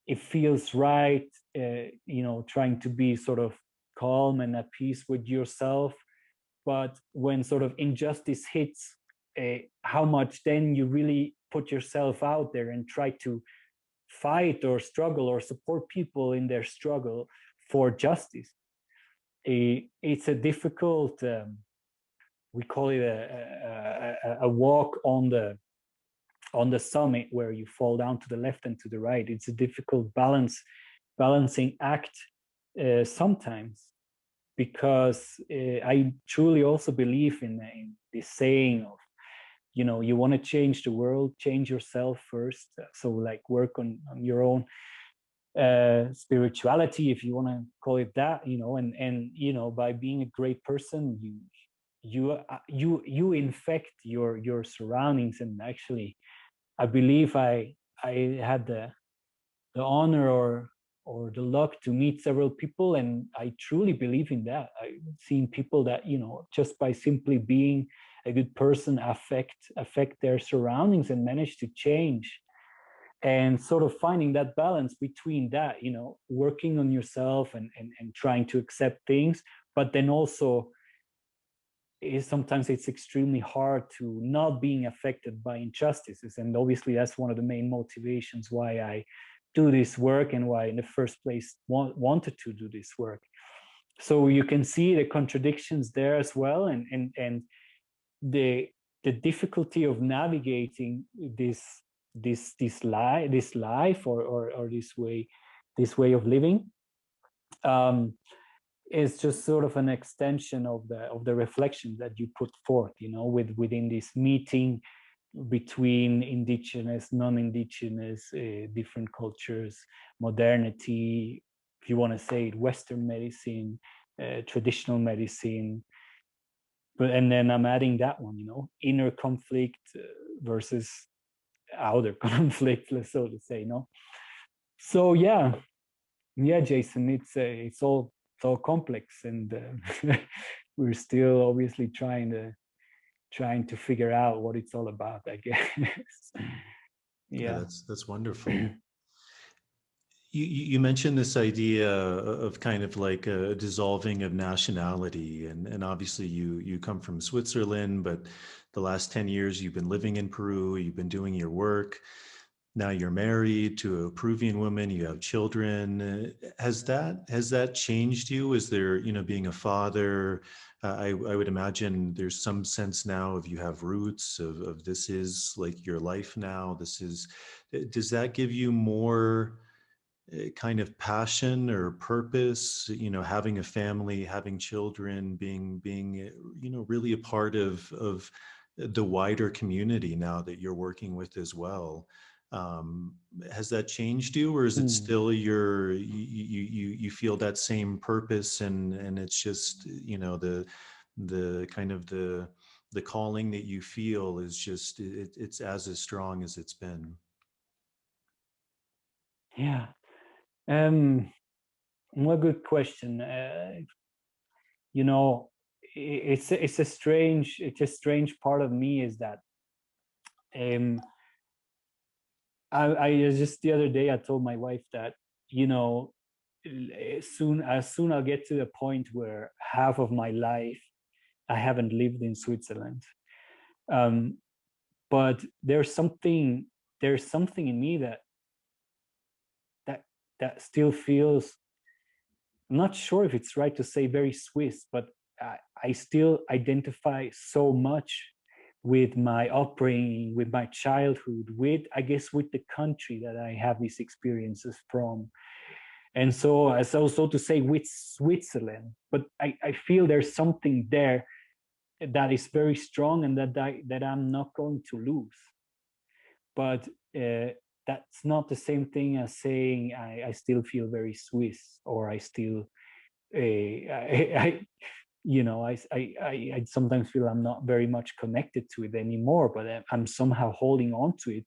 S2: it feels right, you know, trying to be sort of calm and at peace with yourself, but when sort of injustice hits, how much then you really put yourself out there and try to fight or struggle or support people in their struggle for justice. It's a difficult, we call it a walk on the summit where you fall down to the left and to the right. It's a difficult balancing act sometimes, because I truly also believe in this saying of, you want to change the world, change yourself first. So like work on your own spirituality, if you want to call it that, and by being a great person, you infect your surroundings. And actually, I believe I had the honor or the luck to meet several people, and I truly believe in that. I've seen people that just by simply being a good person affect their surroundings and manage to change. And sort of finding that balance between that, working on yourself and trying to accept things, but then also sometimes it's extremely hard to not being affected by injustices. And obviously that's one of the main motivations why I do this work and why in the first place wanted to do this work. So you can see the contradictions there as well, and the difficulty of navigating this life or this way of living is just sort of an extension of the reflection that you put forth, within this meeting between indigenous, non-indigenous, different cultures, modernity, if you want to say it, Western medicine, traditional medicine. And then I'm adding that one, inner conflict versus outer conflict, so to say, So yeah, Jason, it's all complex, and we're still obviously trying to figure out what it's all about, I guess.
S3: Yeah, that's wonderful. You mentioned this idea of kind of like a dissolving of nationality, and obviously you come from Switzerland, but the last 10 years you've been living in Peru, you've been doing your work. Now you're married to a Peruvian woman, you have children. Has that changed you? Is there, being a father, I would imagine there's some sense now of you have roots of this is like your life now. Does that give you more kind of passion or purpose, having a family, having children, being really a part of the wider community now that you're working with as well? Has that changed you, or is it still you feel that same purpose, and it's just the kind of the calling that you feel is just it's as strong as it's been?
S2: Yeah. What a good question. It's a strange part of me is that I just the other day I told my wife that soon I'll get to the point where half of my life I haven't lived in Switzerland, but there's something in me that still feels, I'm not sure if it's right to say very Swiss, but I still identify so much with my upbringing, with my childhood, I guess with the country that I have these experiences from. And so as also to say with Switzerland, but I feel there's something there that is very strong and that I'm not going to lose. But that's not the same thing as saying I still feel very Swiss, or I still I sometimes feel I'm not very much connected to it anymore, but I'm somehow holding on to it,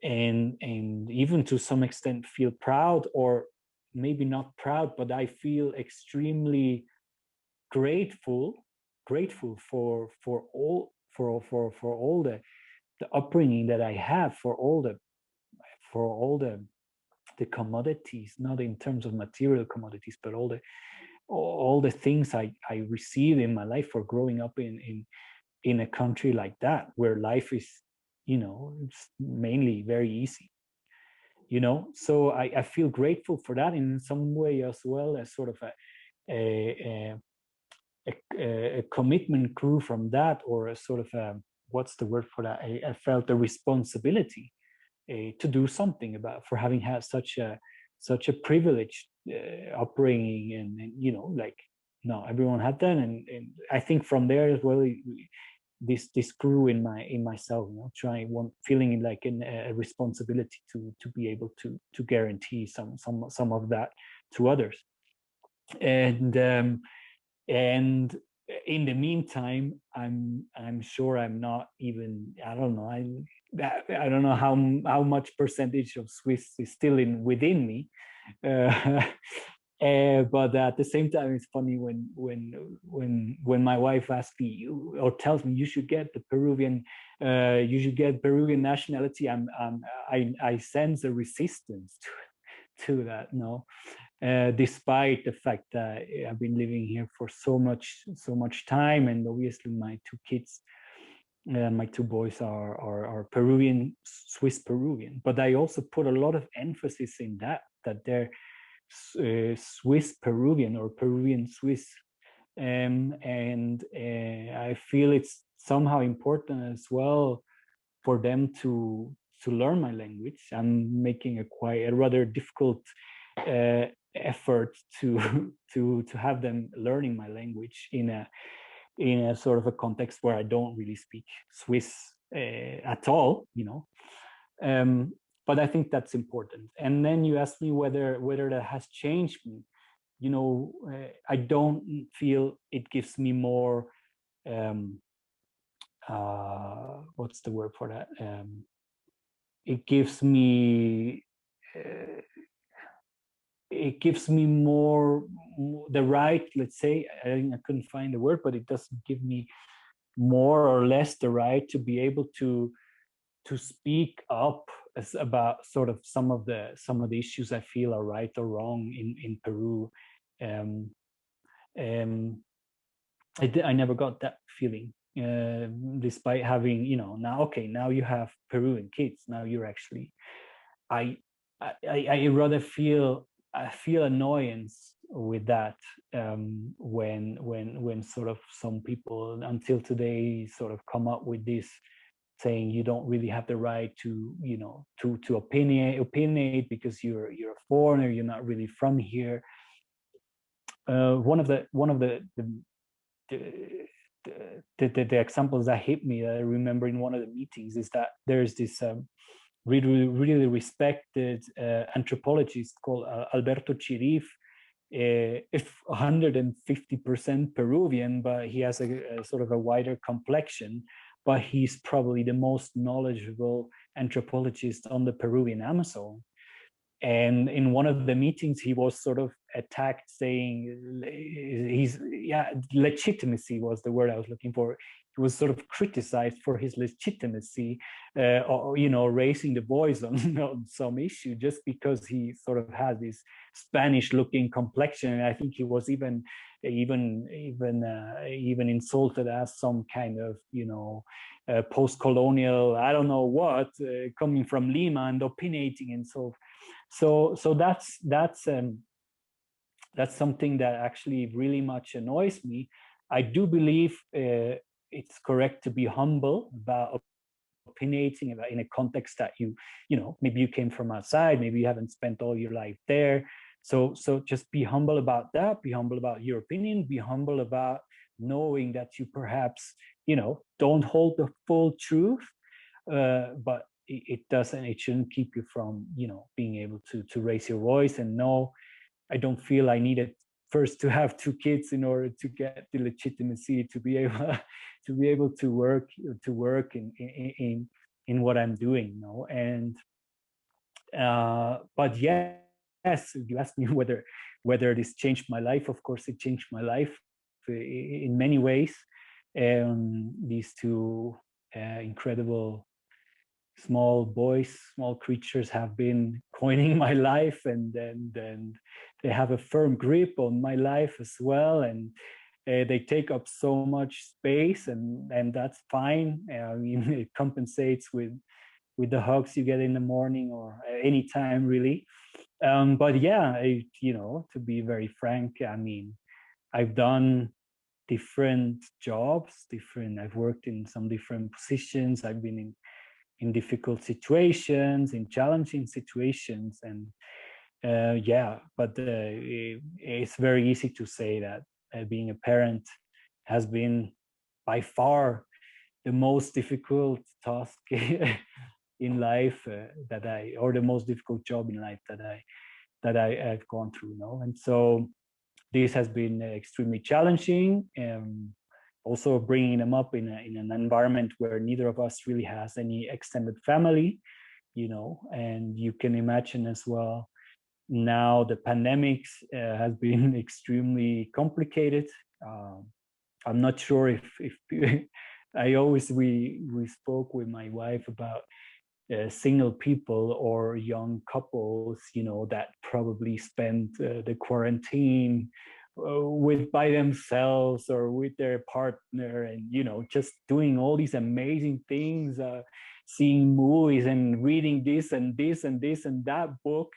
S2: and even to some extent feel proud, or maybe not proud, but I feel extremely grateful for all the upbringing that I have, for all the commodities, not in terms of material commodities, but all the things I received in my life for growing up in a country like that, where life is it's mainly very easy. So I feel grateful for that in some way, as well as sort of a commitment grew from that, or a sort of what's the word for that? I felt a responsibility to do something for having had such a privileged upbringing, and like no, everyone had that, and I think from there as well, this grew in myself, feeling like a responsibility to be able to guarantee some of that to others, and in the meantime, I'm sure I'm not even, I don't know, I don't know how much percentage of Swiss is still within me. But at the same time, it's funny when my wife asks me or tells me you should get Peruvian nationality. I sense a resistance to that. No, despite the fact that I've been living here for so much time, and obviously my two kids, my two boys are Peruvian, Swiss Peruvian. But I also put a lot of emphasis in that they're Swiss Peruvian or Peruvian Swiss, and I feel it's somehow important as well for them to learn my language. I'm making a rather difficult effort to have them learning my language in a sort of a context where I don't really speak Swiss at all, but I think that's important. And then you asked me whether that has changed me. I don't feel it gives me more. What's the word for that? It gives me. It gives me more the right. Let's say I couldn't find the word, but it doesn't give me more or less the right to be able to speak up about sort of some of the issues I feel are right or wrong in Peru. I never got that feeling, despite having now you have Peruvian kids. Now you're actually I rather feel annoyance with that, when sort of some people until today sort of come up with this, saying you don't really have the right to opinionate because you're a foreigner, you're not really from here. One of the examples that hit me, that I remember in one of the meetings, is that there's this really respected anthropologist called Alberto Chirif, if 150% Peruvian, but he has a sort of a wider complexion. But he's probably the most knowledgeable anthropologist on the Peruvian Amazon. And in one of the meetings, he was sort of attacked, saying legitimacy was the word I was looking for. He was sort of criticized for his legitimacy, or raising the voice on some issue, just because he sort of had this Spanish-looking complexion. And I think he was even insulted as some kind of post-colonial, I don't know what, coming from Lima and opinionating and so. So that's something that actually really much annoys me. I do believe it's correct to be humble about opinionating about in a context that maybe you came from outside, maybe you haven't spent all your life there. So just be humble about that. Be humble about your opinion. Be humble about knowing that you perhaps don't hold the full truth, but it shouldn't keep you from being able to raise your voice. And no, I don't feel I needed first to have two kids in order to get the legitimacy to be able to work in what I'm doing. And but yes, you asked me whether this changed my life. Of course it changed my life in many ways. These two incredible small creatures have been coining my life, and then they have a firm grip on my life as well. And They take up so much space, and that's fine. I mean, it compensates with the hugs you get in the morning or any time really. But yeah, to be very frank, I mean, I've done different jobs, I've worked in some different positions. I've been in difficult situations, in challenging situations, and but it's very easy to say that being a parent has been by far the most difficult task in life or the most difficult job in life I've gone through, And so this has been extremely challenging. Also bringing them up in an environment where neither of us really has any extended family, and you can imagine as well now the pandemics has been extremely complicated. I'm not sure if we spoke with my wife about single people or young couples, that probably spent the quarantine with by themselves or with their partner, and just doing all these amazing things, seeing movies and reading this and this and this and that book.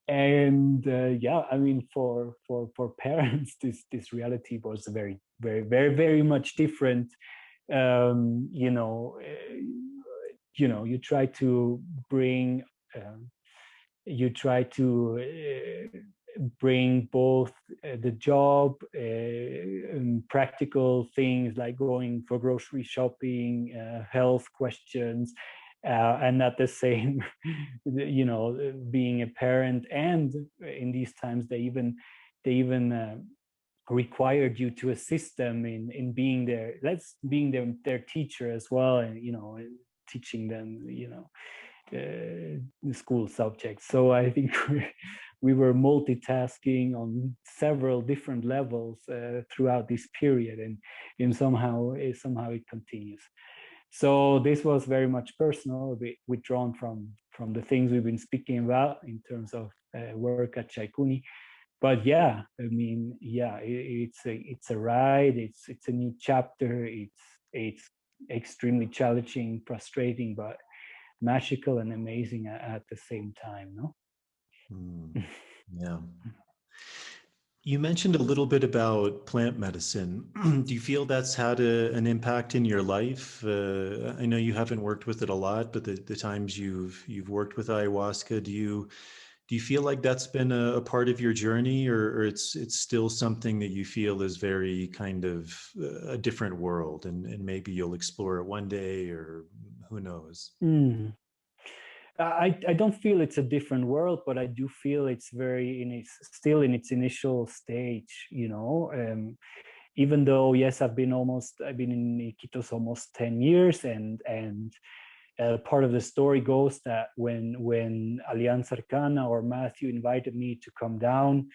S2: And I mean, for parents, this reality was very, very, very, very much different. You try to bring bring both the job and practical things like going for grocery shopping, health questions, and at the same being a parent. And in these times they even required you to assist them in being their teacher as well, and teaching them the school subjects. So I think we were multitasking on several different levels throughout this period, and somehow it continues. So this was very much personal, a bit withdrawn from the things we've been speaking about in terms of work at Chaikuni. But yeah, I mean, yeah, it's a ride. It's a new chapter. It's extremely challenging, frustrating, but magical and amazing at the same time, no?
S3: Yeah. You mentioned a little bit about plant medicine. Do you feel that's had an impact in your life? I know you haven't worked with it a lot, but the times you've worked with ayahuasca, do you feel like that's been a part of your journey, or it's still something that you feel is very kind of a different world, and maybe you'll explore it one day, or who knows?
S2: I don't feel it's a different world, but I do feel it's still in its initial stage, even though, yes, I've been in Iquitos almost 10 years, and part of the story goes that when Alianza Arkana or Matthew invited me to come down,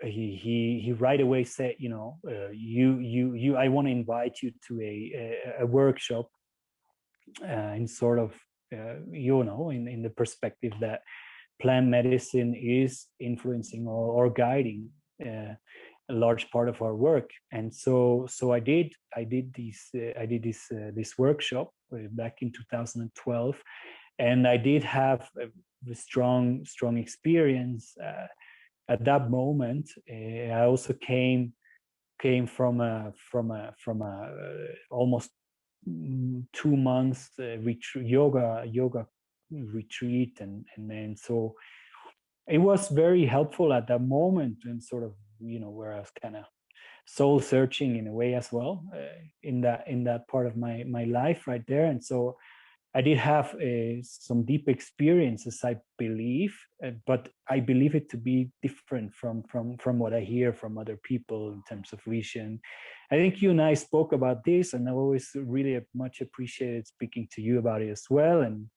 S2: he right away said, I want to invite you to a workshop, in sort of in the perspective that plant medicine is influencing or guiding a large part of our work. And so I did this workshop back in 2012, and I did have a strong experience at that moment. I also came from a almost 2 months yoga retreat, and then so it was very helpful at that moment, and sort of where I was kind of soul searching in a way as well, in that part of my life right there. And so I did have some deep experiences, I believe, but I believe it to be different from what I hear from other people in terms of vision. I think you and I spoke about this, and I always really much appreciated speaking to you about it as well. And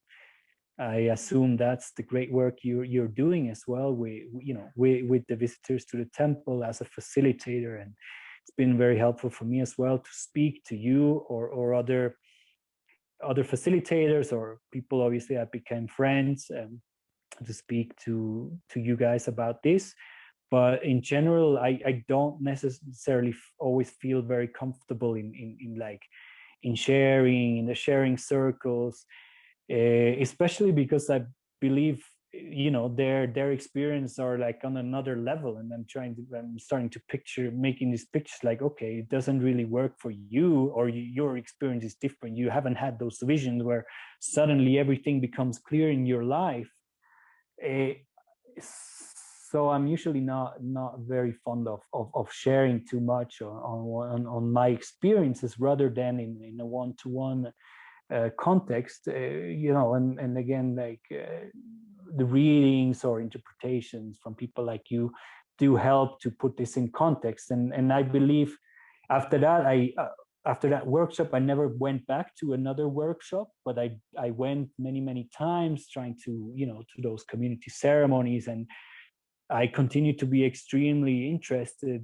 S2: I assume that's the great work you're doing as well with the visitors to the temple as a facilitator. And it's been very helpful for me as well to speak to you or other facilitators or people, obviously, that became friends, to speak to you guys about this. but in general, I don't necessarily always feel very comfortable in like in sharing, in the sharing circles, especially because I believe, you know, their experience are like on another level, and I'm starting to making these pictures like, okay, it doesn't really work for you, or your experience is different. You haven't had those visions where suddenly everything becomes clear in your life. So I'm usually not very fond of sharing too much on my experiences, rather than in a one-to-one context, you know, and again, like the readings or interpretations from people like you do help to put this in context. And I believe after that, after that workshop, I never went back to another workshop, but I went many times, trying to, you know, to those community ceremonies, and I continue to be extremely interested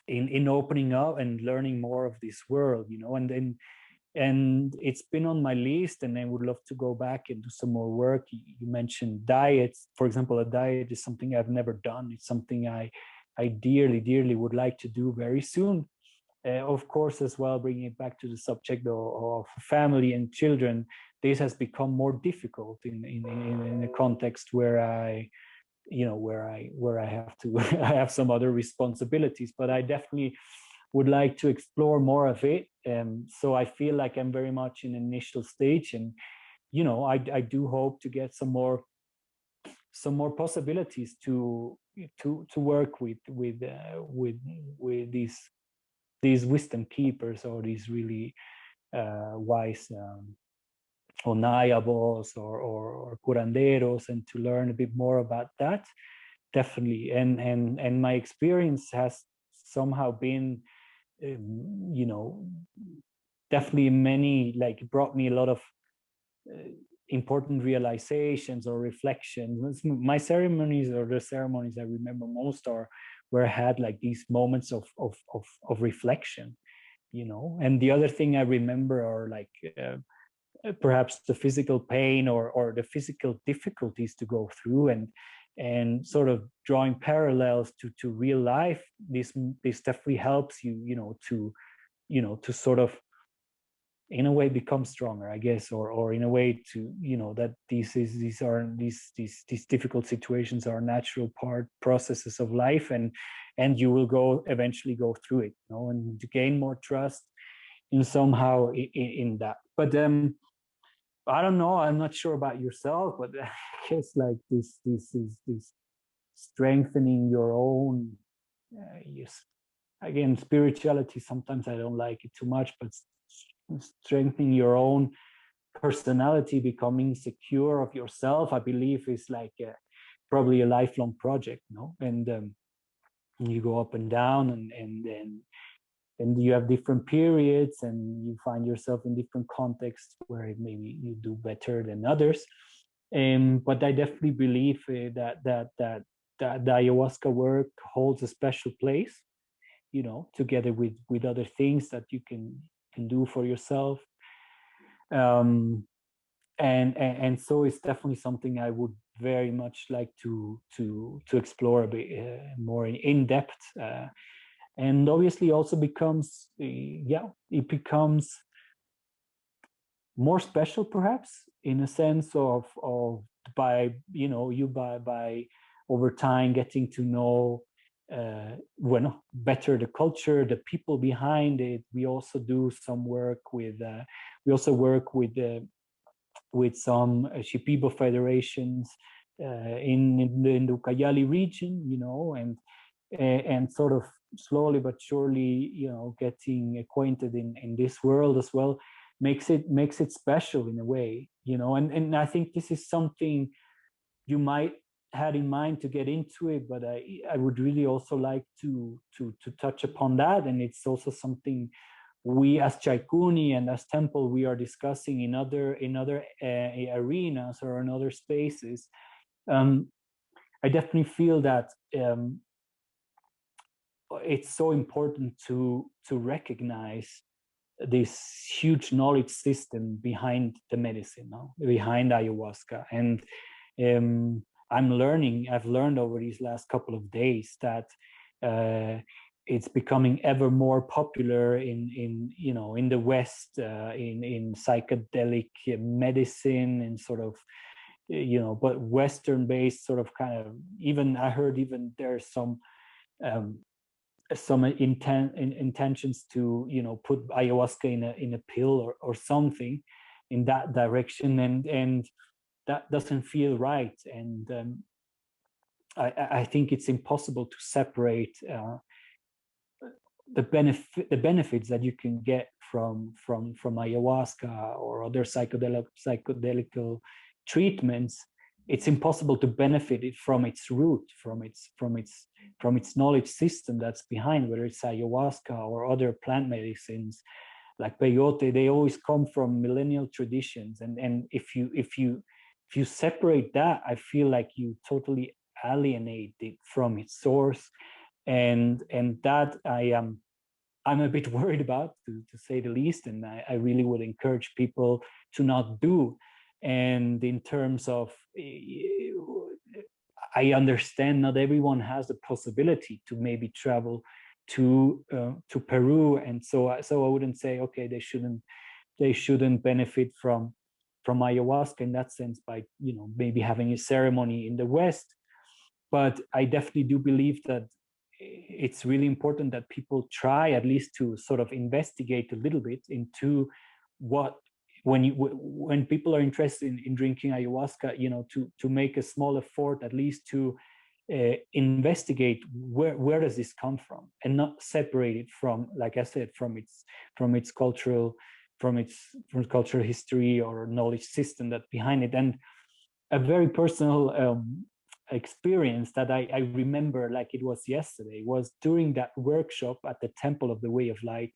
S2: in opening up and learning more of this world, you know, and it's been on my list, and I would love to go back and do some more work. You mentioned diets, for example. A diet is something I've never done. It's something I dearly would like to do very soon. Of course, as well, bringing it back to the subject of family and children, this has become more difficult in a context where I, you know, where I have to I have some other responsibilities, but I definitely would like to explore more of it. So I feel like I'm very much in initial stage, and you know, I do hope to get some more possibilities to work with these wisdom keepers, or these really wise onayabos or curanderos, and to learn a bit more about that. Definitely. And my experience has somehow been, you know, definitely like brought me a lot of important realizations or reflections. My ceremonies, or the ceremonies I remember most, are where I had like these moments of reflection, you know. And the other thing I remember are like perhaps the physical pain or the physical difficulties to go through, and sort of drawing parallels to real life. This definitely helps you, you know, to sort of in a way become stronger, I guess, or in a way to, you know, that these difficult situations are natural processes of life, and you will eventually go through it, you know, and to gain more trust in somehow in that. But I don't know, I'm not sure about yourself, but I guess like this strengthening your own, yes, again, spirituality, sometimes I don't like it too much, but strengthening your own personality, becoming secure of yourself, I believe is like probably a lifelong project, no? And you go up and down, and you have different periods, and you find yourself in different contexts where maybe you do better than others. But I definitely believe that the ayahuasca work holds a special place, you know, together with other things that you can do for yourself. And so it's definitely something I would very much like to explore a bit more in depth. And obviously also becomes, it becomes more special, perhaps, in a sense of by, you know, by over time getting to know well, better the culture, the people behind it. We also do some work with with some Shipibo federations in the Ucayali region, you know, and sort of slowly but surely, you know, getting acquainted in this world as well makes it special in a way, you know. And I think this is something you might had in mind to get into it, but I would really also like to touch upon that. And it's also something we as Chaikuni and as Temple, we are discussing in other arenas or in other spaces. I definitely feel that it's so important to recognize this huge knowledge system behind the medicine, no? Behind ayahuasca, and I've learned over these last couple of days that it's becoming ever more popular in the West, in psychedelic medicine and sort of, but Western based sort of kind of, even I heard even there's some intentions to put ayahuasca in a pill or something in that direction, and that doesn't feel right. And I think it's impossible to separate the benefits that you can get from ayahuasca or other psychedelic treatments. It's impossible to benefit it from its root, from its knowledge system that's behind, whether it's ayahuasca or other plant medicines like peyote. They always come from millennial traditions, and if you separate that, I feel like you totally alienate it from its source, and that I'm a bit worried about, to say the least, and I really would encourage people to not do. And in terms of, I understand not everyone has the possibility to maybe travel to Peru, and so I wouldn't say okay, they shouldn't benefit from ayahuasca in that sense by maybe having a ceremony in the West. But I definitely do believe that it's really important that people try at least to sort of investigate a little bit into what, when people are interested in drinking ayahuasca, to make a small effort at least to investigate where does this come from, and not separate it from, like I said, from its cultural history or knowledge system that behind it. And a very personal experience that I remember like it was yesterday was during that workshop at the Temple of the Way of Light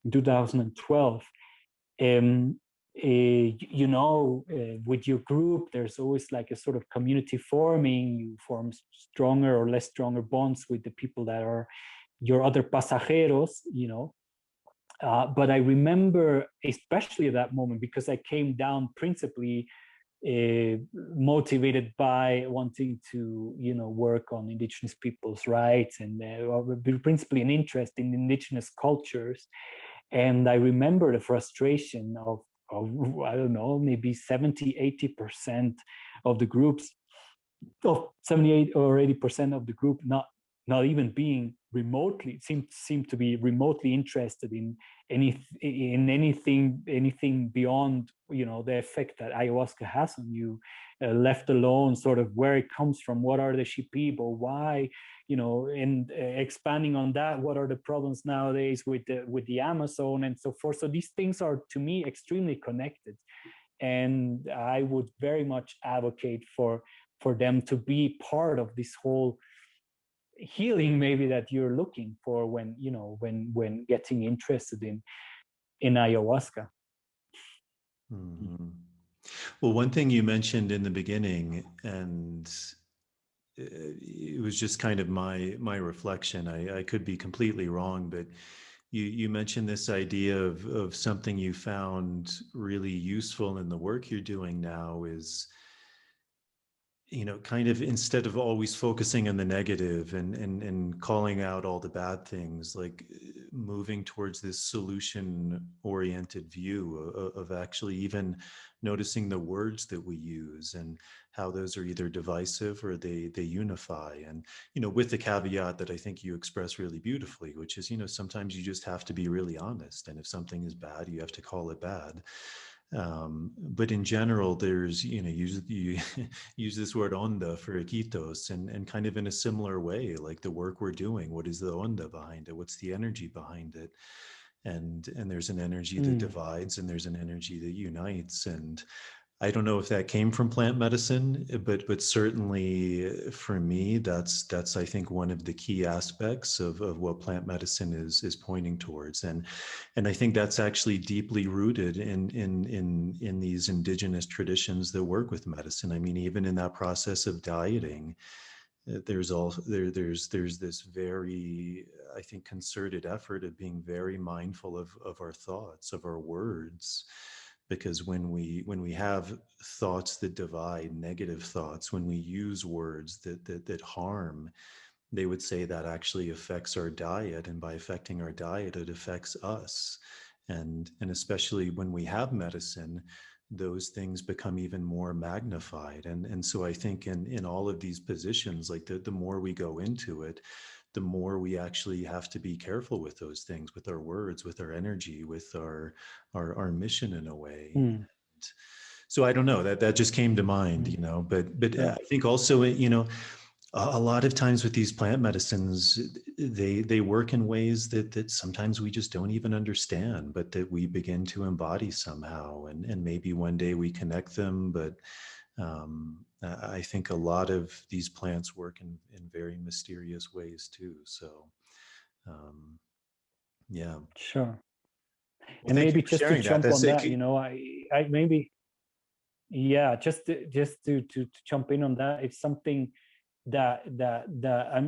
S2: in 2012. With your group, there's always like a sort of community forming. You form stronger or less stronger bonds with the people that are your other pasajeros, but I remember especially that moment because I came down principally motivated by wanting to work on indigenous people's rights, and principally an interest in indigenous cultures. And I remember the frustration of I don't know, maybe 70-80% of the groups, of 78 or 80% of the group not even being remotely seemed to be remotely interested in anything beyond the effect that ayahuasca has on you, left alone sort of where it comes from, what are the Shipibo, why, and expanding on that, what are the problems nowadays with the Amazon and so forth. So these things are to me extremely connected, and I would very much advocate for them to be part of this whole healing maybe that you're looking for when getting interested in ayahuasca.
S3: Mm-hmm. Well, one thing you mentioned in the beginning, and it was just kind of my reflection. I could be completely wrong, but you mentioned this idea of something you found really useful in the work you're doing now is, kind of instead of always focusing on the negative and calling out all the bad things, like moving towards this solution oriented view of actually even noticing the words that we use and how those are either divisive or they unify. And, with the caveat that I think you express really beautifully, which is, sometimes you just have to be really honest. And if something is bad, you have to call it bad. But in general, there's, you use this word onda for Iquitos, and kind of in a similar way, like the work we're doing, what is the onda behind it? What's the energy behind it? And there's an energy that divides and there's an energy that unites. And I don't know if that came from plant medicine, but certainly for me, that's I think one of the key aspects of what plant medicine is pointing towards, and I think that's actually deeply rooted in these indigenous traditions that work with medicine. I mean, even in that process of dieting, there's this very, I think, concerted effort of being very mindful of our thoughts, of our words, because when we have thoughts that divide, negative thoughts, when we use words that harm, they would say that actually affects our diet, and by affecting our diet, it affects us. And especially when we have medicine, those things become even more magnified. And so I think in all of these positions, like the more we go into it, the more we actually have to be careful with those things, with our words, with our energy, with our mission in a way.
S2: Mm.
S3: So I don't know, that just came to mind, you know, but
S2: Yeah.
S3: I think also, you know, a lot of times with these plant medicines, they work in ways that sometimes we just don't even understand, but that we begin to embody somehow, and maybe one day we connect them. But I think a lot of these plants work in very mysterious ways too. So um, yeah.
S2: Sure.
S3: Well,
S2: And
S3: thank you
S2: maybe
S3: for
S2: just to
S3: sharing that.
S2: jump
S3: That's
S2: on
S3: it.
S2: that, you know, I maybe, yeah, just to jump in on that, it's something that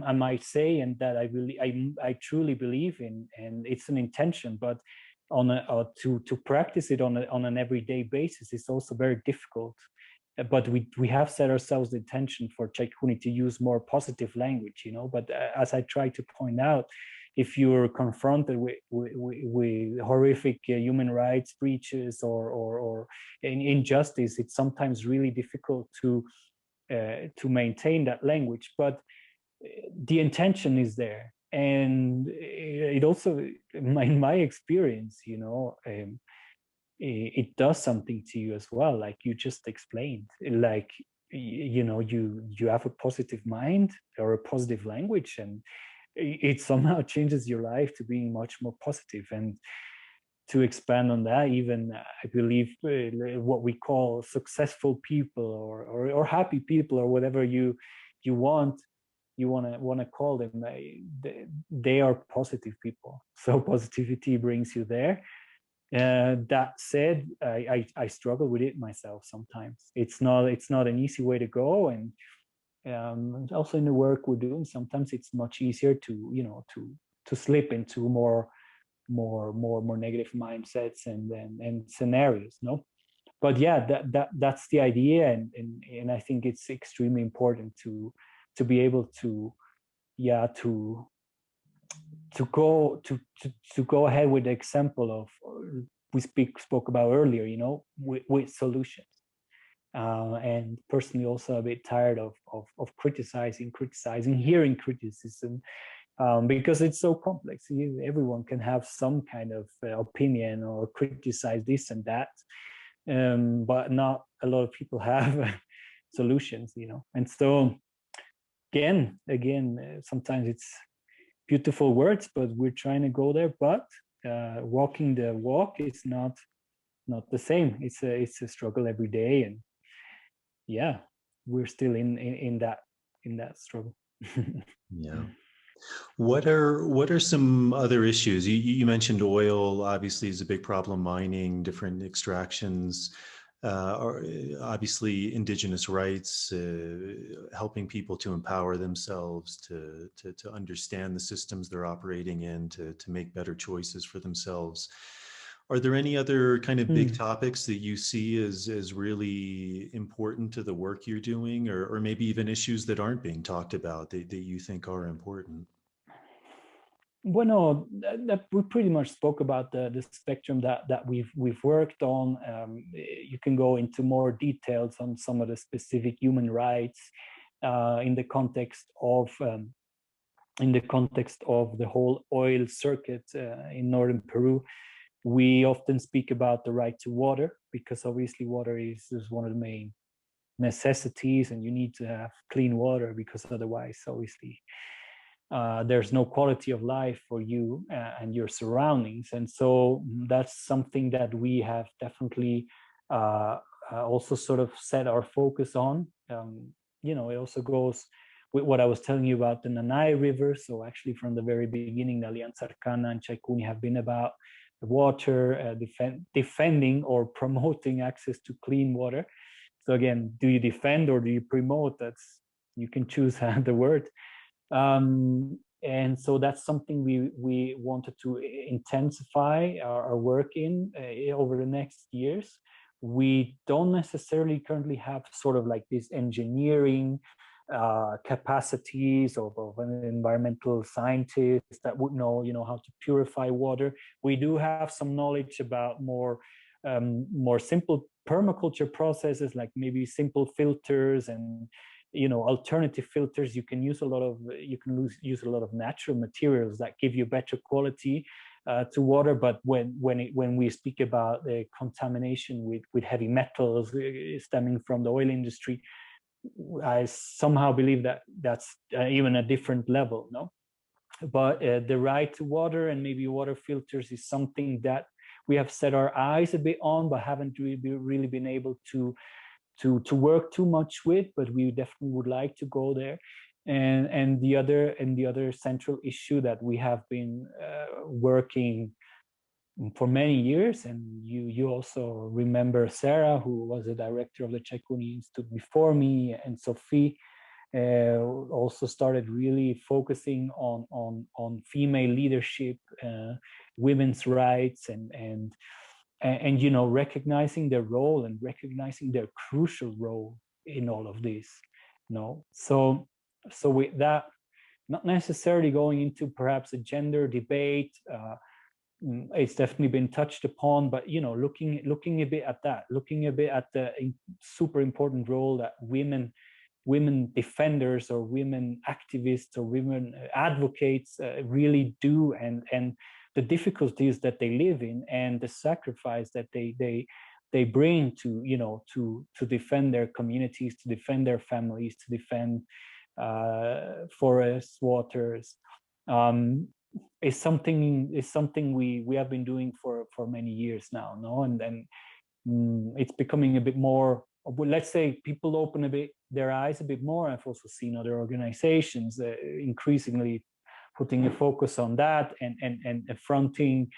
S2: I might say, and that I really I truly believe in, and it's an intention, but to practice it on an everyday basis is also very difficult. But we have set ourselves the intention for Chaikuni to use more positive language, you know. But as I try to point out, if you're confronted with horrific human rights breaches or injustice, it's sometimes really difficult to maintain that language. But the intention is there, and it also, in my experience, you know, it does something to you as well, like you just explained. Like, you know, you have a positive mind or a positive language, and it somehow changes your life to being much more positive. And to expand on that, even I believe what we call successful people or happy people, or whatever you want to call them, they are positive people. So positivity brings you there. That said, I struggle with it myself sometimes. It's not an easy way to go, and also in the work we're doing, sometimes it's much easier to, you know, to slip into more negative mindsets and scenarios, no. But yeah, that's the idea, and I think it's extremely important to be able to, yeah, to go ahead with the example of we spoke about earlier, you know, with solutions. And personally also a bit tired of criticizing, hearing criticism, because it's so complex. Everyone can have some kind of opinion or criticize this and that, but not a lot of people have solutions, you know. And so again, sometimes it's beautiful words, but we're trying to go there. But walking the walk is not the same. It's a struggle every day, and yeah, we're still in that struggle.
S3: Yeah. What are some other issues? You mentioned oil obviously is a big problem, mining, different extractions, obviously indigenous rights, helping people to empower themselves, to understand the systems they're operating in, to make better choices for themselves. Are there any other kind of big topics that you see as really important to the work you're doing, or maybe even issues that aren't being talked about that you think are important?
S2: Well, no, we pretty much spoke about the spectrum that we've worked on. You can go into more details on some of the specific human rights in the context of the whole oil circuit in northern Peru. We often speak about the right to water, because obviously water is one of the main necessities, and you need to have clean water, because otherwise, obviously, there's no quality of life for you and your surroundings. And so that's something that we have definitely also sort of set our focus on. You know, it also goes with what I was telling you about the Nanay River. So actually from the very beginning, the Alianza Arkana and Chaikuni have been about the water, defending or promoting access to clean water. So again, do you defend or do you promote? You can choose the word. And so that's something we wanted to intensify our work in over the next years. We don't necessarily currently have sort of like this engineering capacities of an environmental scientist that would know, how to purify water. We do have some knowledge about more simple permaculture processes, like maybe simple filters and alternative filters. You can use a lot of natural materials that give you better quality to water. But when we speak about contamination with heavy metals stemming from the oil industry, I somehow believe that that's even a different level, no? But the right to water and maybe water filters is something that we have set our eyes a bit on, but haven't really been able to work too much with. But we definitely would like to go there. And the other central issue that we have been working for many years, and you also remember Sarah, who was the director of the Chaikuni Institute before me, and Sophie also started really focusing on female leadership, women's rights, and recognizing their role and recognizing their crucial role in all of this. So with that, not necessarily going into perhaps a gender debate. It's definitely been touched upon, but looking a bit at that, looking a bit at the super important role that women defenders or women activists or women advocates really do, and the difficulties that they live in, and the sacrifice that they bring to defend their communities, to defend their families, to defend forests, waters. Is something we have been doing for many years now, no? And then it's becoming a bit more, let's say, people open their eyes a bit more. I've also seen other organizations increasingly putting a focus on that and affronting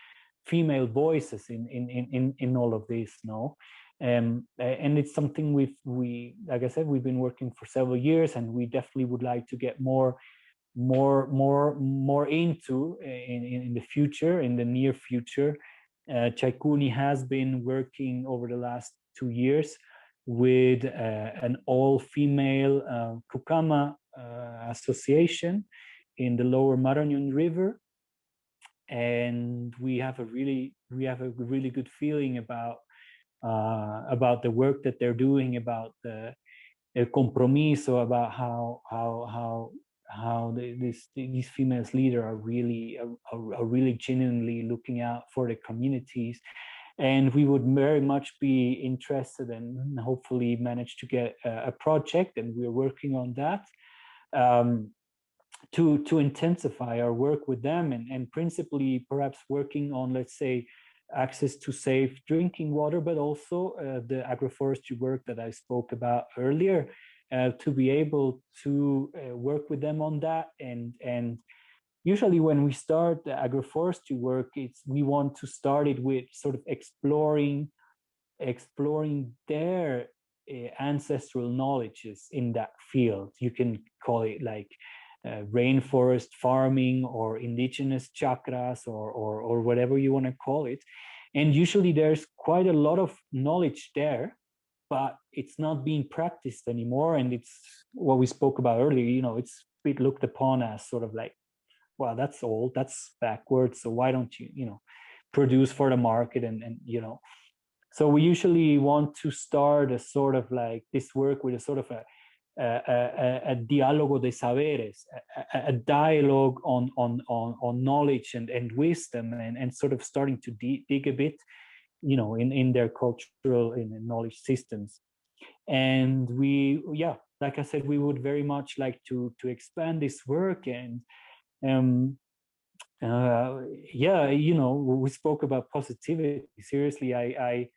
S2: female voices in all of this, no? And it's something we like I said, we've been working for several years, and we definitely would like to get more into in the future, in the near future. Chaikuni has been working over the last 2 years with an all-female Kukama association in the lower Marañón River, and we have a really good feeling about the work that they're doing, about the el compromiso, about how these female leaders are really genuinely looking out for the communities. And we would very much be interested and hopefully manage to get a project, and we're working on that, to intensify our work with them, and principally perhaps working on, let's say, access to safe drinking water, but also the agroforestry work that I spoke about earlier, to be able to work with them on that. And usually when we start the agroforestry work, we want to start it with sort of exploring their ancestral knowledges in that field. You can call it like rainforest farming or indigenous chakras or whatever you want to call it. And usually there's quite a lot of knowledge there, but it's not being practiced anymore. And it's what we spoke about earlier, it's a bit looked upon as sort of like, well, that's old, that's backwards, so why don't you produce for the market? And so we usually want to start a sort of like this work with a sort of a diálogo de saberes, a dialogue on knowledge and wisdom, and sort of starting to dig a bit, in their cultural and knowledge systems. And like I said, we would very much like to expand this work. And we spoke about positivity. Seriously, I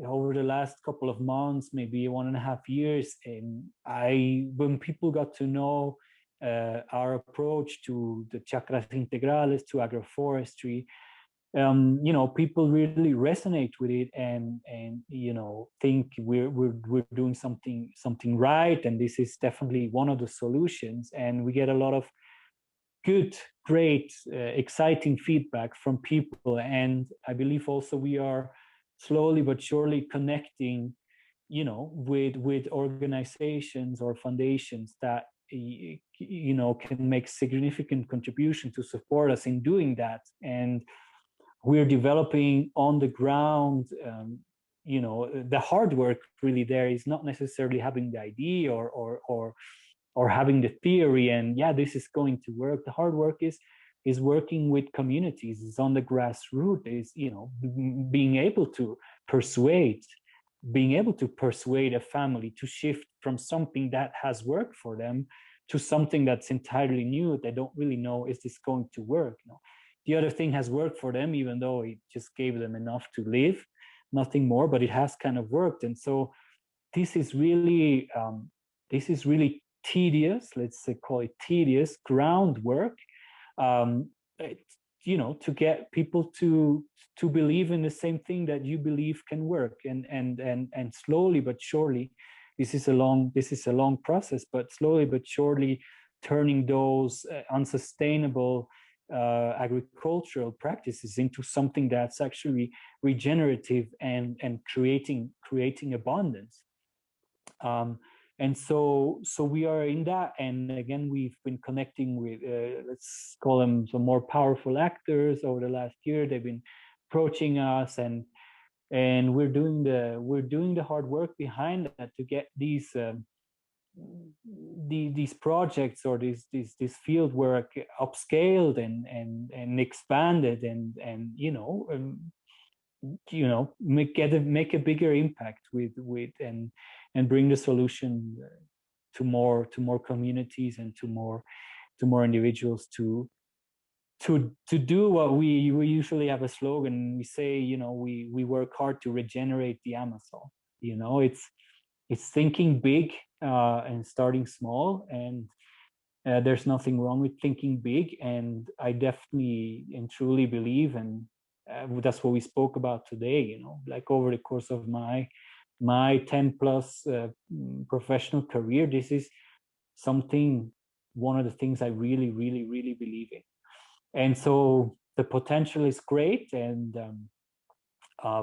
S2: over the last couple of months, maybe 1.5 years, and when people got to know our approach to the chakras integrales, to agroforestry, people really resonate with it, and think we're doing something right, and this is definitely one of the solutions. And we get a lot of good, great, exciting feedback from people. And I believe also we are slowly but surely connecting, with organizations or foundations that can make significant contribution to support us in doing that. And we're developing on the ground. The hard work really there is not necessarily having the idea or having the theory and this is going to work. The hard work is working with communities, is on the grassroots, is being able to persuade a family to shift from something that has worked for them to something that's entirely new. They don't really know, is this going to work? The other thing has worked for them, even though it just gave them enough to live, nothing more, but it has kind of worked. And so this is really tedious, let's say, call it tedious groundwork, to get people to believe in the same thing that you believe can work. And slowly but surely, this is a long process, but slowly but surely turning those unsustainable agricultural practices into something that's actually regenerative and creating abundance. And so we are in that. And again, we've been connecting with, let's call them some more powerful actors over the last year. They've been approaching us, and we're doing the hard work behind that to get these projects or this field work upscaled and expanded and make a bigger impact with and bring the solution to more communities and to more individuals to do what we usually have a slogan. We say, we work hard to regenerate the Amazon. It's thinking big and starting small, and there's nothing wrong with thinking big. And I definitely and truly believe, and that's what we spoke about today, like over the course of my 10 plus professional career, this is one of the things I really, really, really believe in. And so the potential is great, and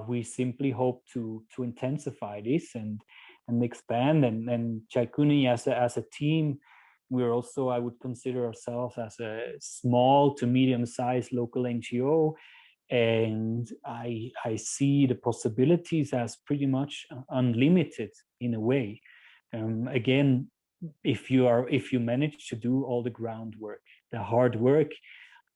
S2: we simply hope to intensify this and expand. And Chaikuni as a team, we're also, I would consider ourselves as a small to medium-sized local NGO, and I see the possibilities as pretty much unlimited in a way. Again, if you manage to do all the groundwork, the hard work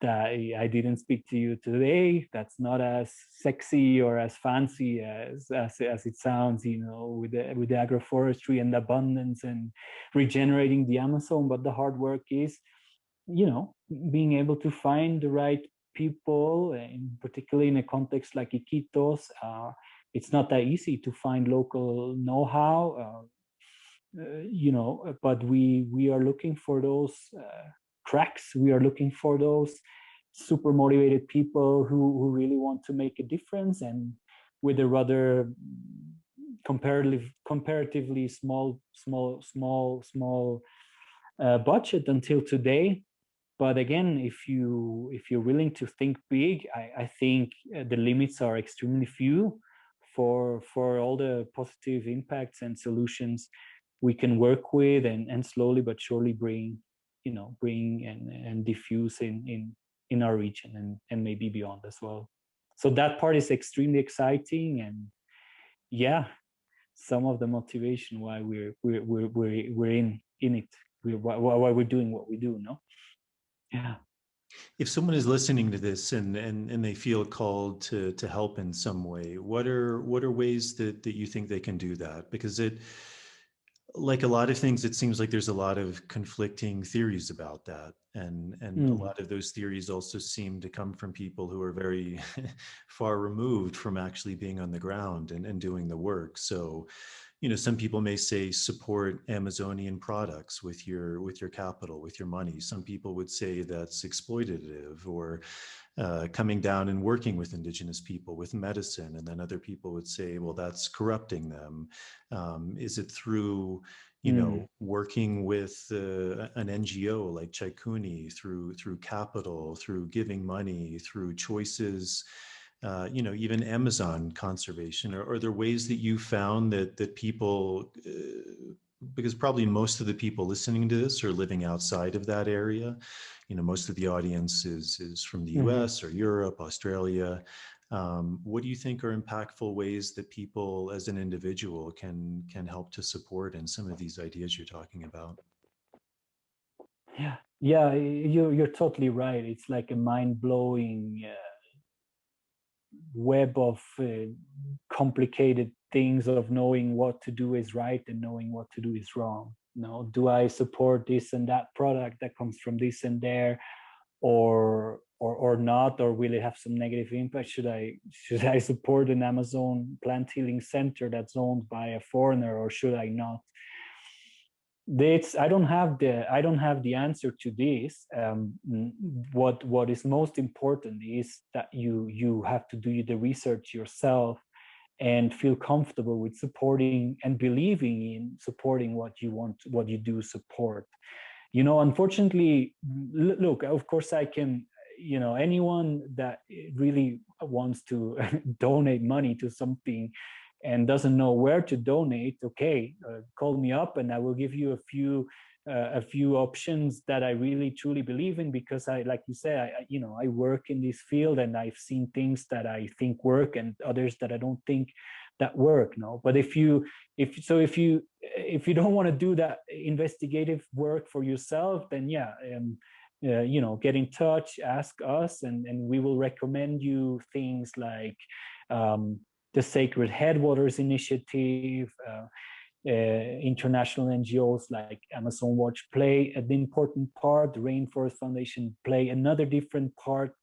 S2: that I didn't speak to you today, that's not as sexy or as fancy as it sounds, with the agroforestry and the abundance and regenerating the Amazon. But the hard work is, being able to find the right people, and particularly in a context like Iquitos, it's not that easy to find local know-how, but we are looking for those cracks. We are looking for those super motivated people who really want to make a difference, and with a rather comparatively small budget until today. But again, if you're willing to think big, I think the limits are extremely few for all the positive impacts and solutions we can work with and slowly but surely bring and diffuse in our region and maybe beyond as well. So that part is extremely exciting, and some of the motivation why we're in it, why we're doing what we do. Yeah.
S3: If someone is listening to this and they feel called to help in some way, what are ways that you think they can do that? Because like a lot of things, it seems like there's a lot of conflicting theories about that. And a lot of those theories also seem to come from people who are very far removed from actually being on the ground and doing the work. So, some people may say support Amazonian products with your capital, with your money. Some people would say that's exploitative, or coming down and working with indigenous people with medicine, and then other people would say, well, that's corrupting them. Is it through, you know, working with an NGO like Chaikuni, through capital, through giving money, through choices, you know, even Amazon conservation? Or are there ways that you found that people, because probably most of the people listening to this are living outside of that area. You know, most of the audience is from the US or Europe, Australia. What do you think are impactful ways that people as an individual can help to support in some of these ideas you're talking about?
S2: Yeah, you're totally right. It's like a mind-blowing web of complicated things of knowing what to do is right and knowing what to do is wrong. You know, do I support this and that product that comes from this and there, or not, or will it have some negative impact? Should I support an Amazon plant healing center that's owned by a foreigner, or should I not? I don't have the answer to this. What is most important is that you have to do the research yourself and feel comfortable with supporting and believing in supporting what you do support. You know, unfortunately, look, of course I can, you know, anyone that really wants to donate money to something and doesn't know where to donate, okay, call me up and I will give you a few options that I really truly believe in, because I, like you say, you know, I work in this field and I've seen things that I think work and others that I don't think that work. No, but if you don't want to do that investigative work for yourself, then yeah, you know, get in touch, ask us, and we will recommend you things like the Sacred Headwaters Initiative. International NGOs like Amazon Watch play an important part. The Rainforest Foundation play another different part.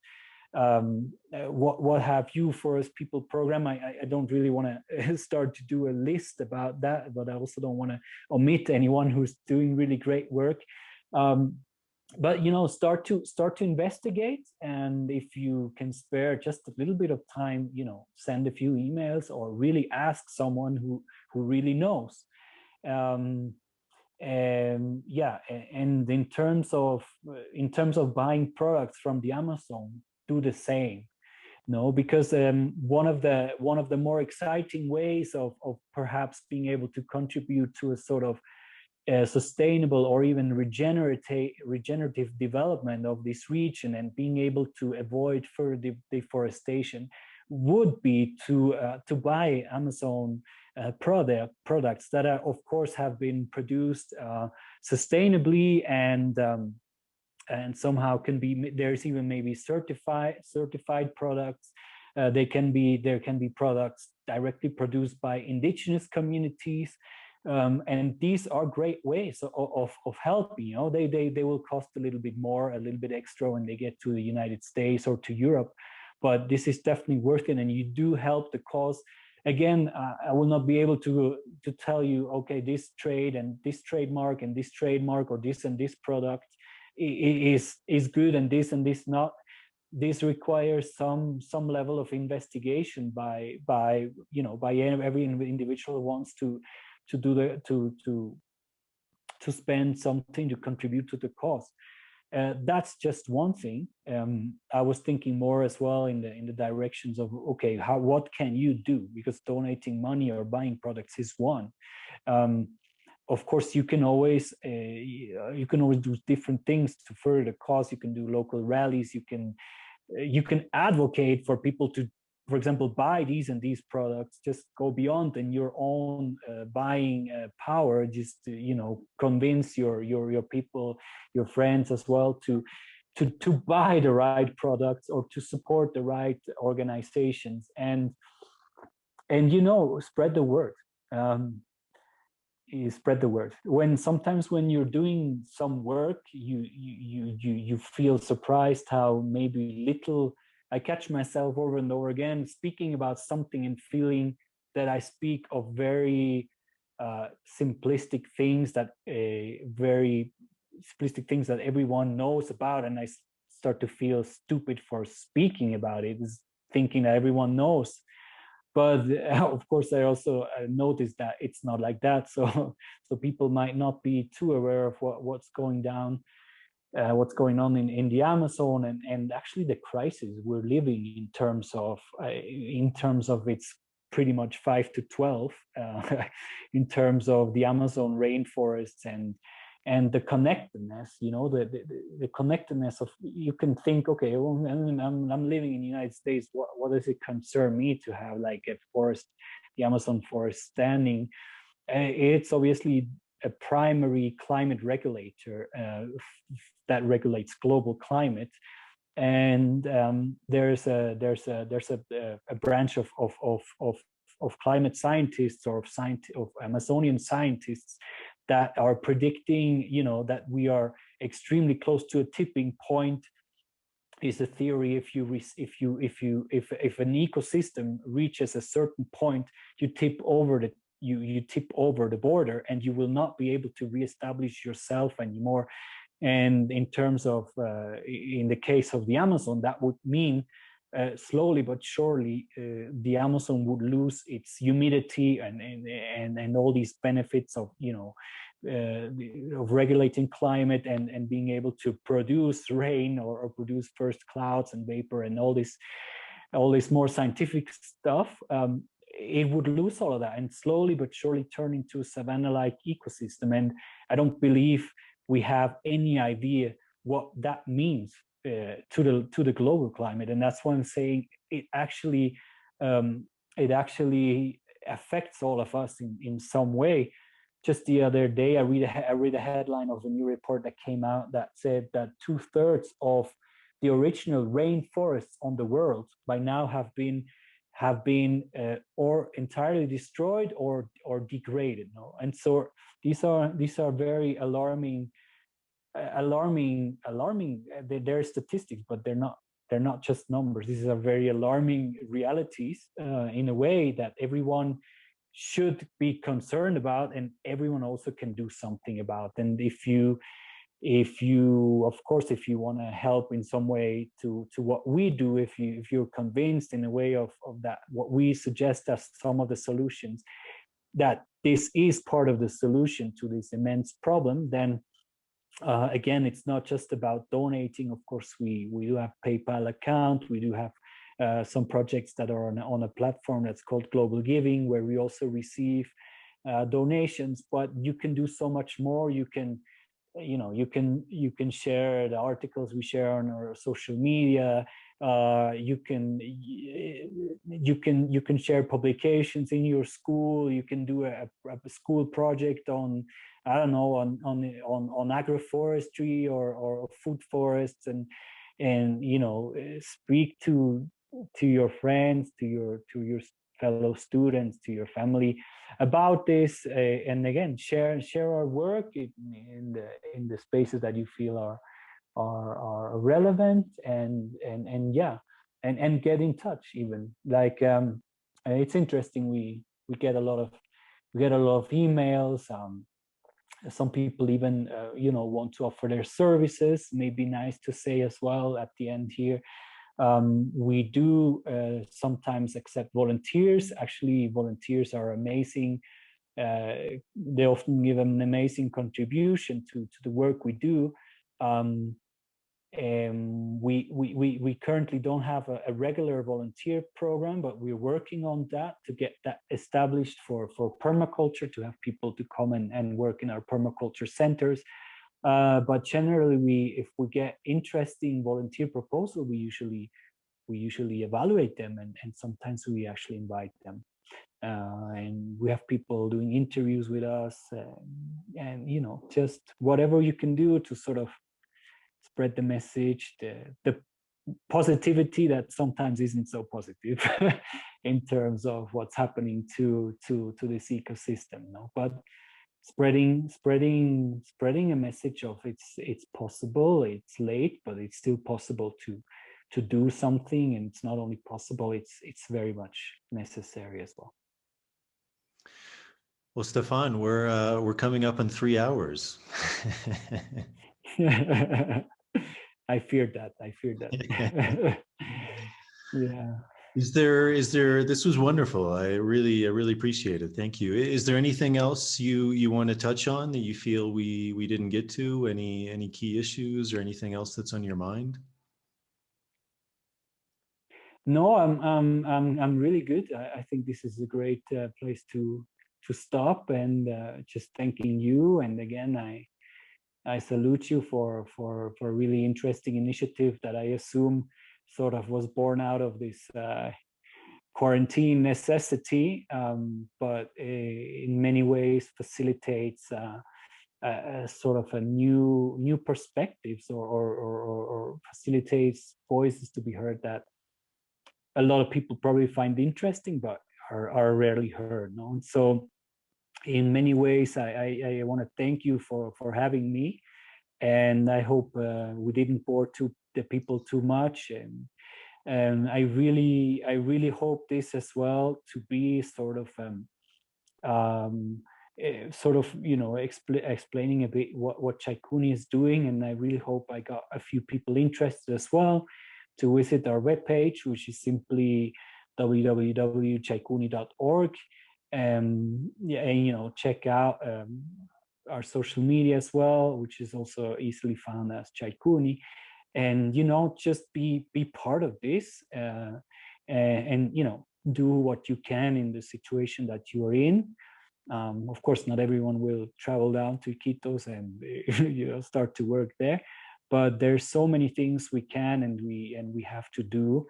S2: What have you for us people program? I don't really want to start to do a list about that, but I also don't want to omit anyone who's doing really great work. But you know, start to investigate, and if you can spare just a little bit of time, you know, send a few emails or really ask someone who really knows. And yeah, and in terms of buying products from the Amazon, do the same. No, because one of the more exciting ways of perhaps being able to contribute to a sort of sustainable or even regenerative development of this region and being able to avoid further deforestation would be to buy Amazon products that are, of course, have been produced sustainably and somehow can be, there's even maybe certified products. There can be products directly produced by indigenous communities. And these are great ways of helping. You know, they will cost a little bit more, a little bit extra when they get to the United States or to Europe, but this is definitely worth it, and you do help the cause. Again, I will not be able to tell you, okay, this trade and this trademark and this trademark or this and this product is good and this not. This requires some level of investigation by you know, by every individual who wants to spend something to contribute to the cause. That's just one thing. I was thinking more as well in the directions of, okay, what can you do? Because donating money or buying products is one. Of course, you can always do different things to further the cause. You can do local rallies. You can advocate for people to, for example, buy these and these products. Just go beyond in your own buying power. Just to, you know, convince your people, your friends as well, to buy the right products or to support the right organizations, and you know, spread the word. Spread the word. Sometimes when you're doing some work, you feel surprised how maybe little. I catch myself over and over again speaking about something and feeling that I speak of very simplistic things that everyone knows about, and I start to feel stupid for speaking about it, is thinking that everyone knows. But of course, I also noticed that it's not like that. So people might not be too aware of what's going on in the Amazon, and actually the crisis we're living in terms of its pretty much 5 to 12 in terms of the Amazon rainforests and the connectedness, the connectedness of, you can think, okay, well, I'm living in the United States. What does it concern me to have like a forest, the Amazon forest standing? It's obviously a primary climate regulator that regulates global climate, and there's a branch of climate scientists or of Amazonian scientists that are predicting, that we are extremely close to a tipping point. Is a theory, if an ecosystem reaches a certain point, you tip over the border, and you will not be able to reestablish yourself anymore. And in terms of in the case of the Amazon, that would mean slowly but surely the Amazon would lose its humidity and all these benefits of of regulating climate and being able to produce rain or produce first clouds and vapor and all this more scientific stuff. It would lose all of that and slowly but surely turn into a savanna-like ecosystem. And I don't believe we have any idea what that means to the global climate. And that's why I'm saying it actually affects all of us in some way. Just the other day, I read a headline of a new report that came out that said that 2/3 of the original rainforests on the world by now have been or entirely destroyed or degraded. No? And so these are very alarming. They're statistics, but they're not just numbers. These are very alarming realities in a way that everyone should be concerned about, and everyone also can do something about. And if you want to help in some way to what we do, if you're convinced in a way of that, what we suggest as some of the solutions, that this is part of the solution to this immense problem, then again, it's not just about donating. Of course, we do have PayPal account. We do have some projects that are on a platform that's called Global Giving, where we also receive donations. But you can do so much more. You can share the articles we share on our social media. You can share publications in your school. You can do a school project on, I don't know, on agroforestry or food forests, and speak to your friends, to your fellow students, to your family about this, and again, share our work in the spaces that you feel are relevant, and get in touch. Even like it's interesting. We get a lot of emails. Some people even want to offer their services. Maybe nice to say as well at the end here. We do sometimes accept volunteers. Actually, volunteers are amazing. They often give an amazing contribution to the work we do. We currently don't have a regular volunteer program, but we're working on that to get that established for permaculture, to have people to come and work in our permaculture centers. But generally, if we get interesting volunteer proposals, we usually evaluate them, and sometimes we actually invite them. And we have people doing interviews with us, and just whatever you can do to sort of spread the message, the positivity that sometimes isn't so positive in terms of what's happening to this ecosystem. But spreading a message of it's possible, it's late, but it's still possible to do something, and it's not only possible, it's very much necessary as well.
S3: Well, Stefan, we're coming up in 3 hours.
S2: I feared that. Yeah.
S3: Is there, this was wonderful. I really appreciate it. Thank you. Is there anything else you want to touch on that you feel we didn't get to? Any key issues or anything else that's on your mind?
S2: No, I'm really good. I think this is a great place to stop, and just thanking you. And again, I salute you for a really interesting initiative that I assume sort of was born out of this quarantine necessity, but in many ways facilitates a sort of a new perspectives, or facilitates voices to be heard that a lot of people probably find interesting, but are rarely heard. No, and so in many ways, I want to thank you for having me, and I hope we didn't bore the people too much, and I really hope this as well to be sort of explaining a bit what Chaikuni is doing, and I really hope I got a few people interested as well to visit our webpage, which is simply www.chaikuni.org, and check out our social media as well, which is also easily found as Chaikuni, and just be part of this, and do what you can in the situation that you are in. Of course, not everyone will travel down to Iquitos and start to work there, but there's so many things we can and we have to do,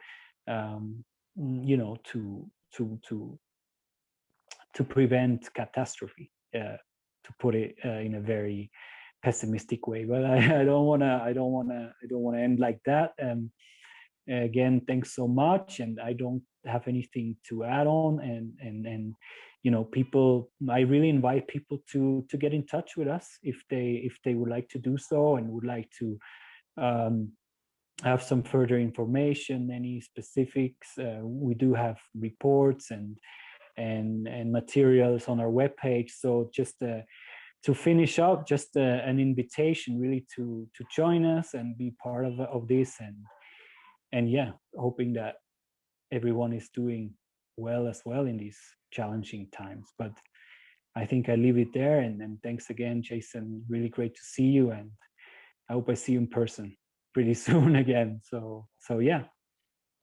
S2: to prevent catastrophe. To put it in a very pessimistic way, but I don't wanna end like that. Again, thanks so much, and I don't have anything to add on. And people, I really invite people to get in touch with us if they would like to do so, and would like to have some further information, any specifics. We do have reports and materials on our webpage. So just to finish up, just an invitation really to join us and be part of this, and yeah, hoping that everyone is doing well as well in these challenging times. But I think I leave it there, and thanks again, Jason. Really great to see you, and I hope I see you in person pretty soon again. So yeah,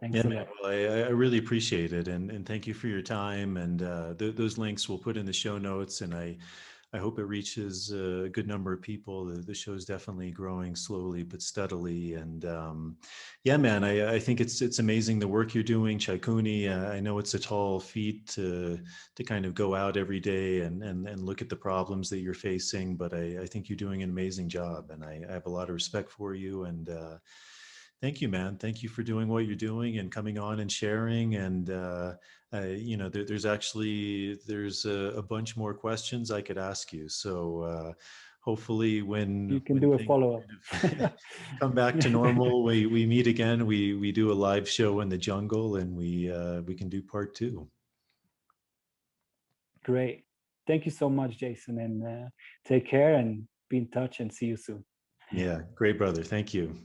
S2: thanks
S3: Yeah,
S2: a
S3: man,
S2: lot.
S3: well, I really appreciate it, and thank you for your time. And those links we'll put in the show notes, and I hope it reaches a good number of people. The show is definitely growing slowly but steadily, and yeah, man, I think it's amazing the work you're doing, Chaikuni. I know it's a tall feat to kind of go out every day and look at the problems that you're facing, but I think you're doing an amazing job, and I have a lot of respect for you. And thank you, man. Thank you for doing what you're doing and coming on and sharing. And there's a bunch more questions I could ask you. So hopefully,
S2: You can
S3: when
S2: do a
S3: things
S2: follow-up.
S3: kind of come back to normal, we meet again. We do a live show in the jungle, and we can do part 2.
S2: Great. Thank you so much, Jason, and take care and be in touch, and see you soon.
S3: Yeah, great, brother. Thank you.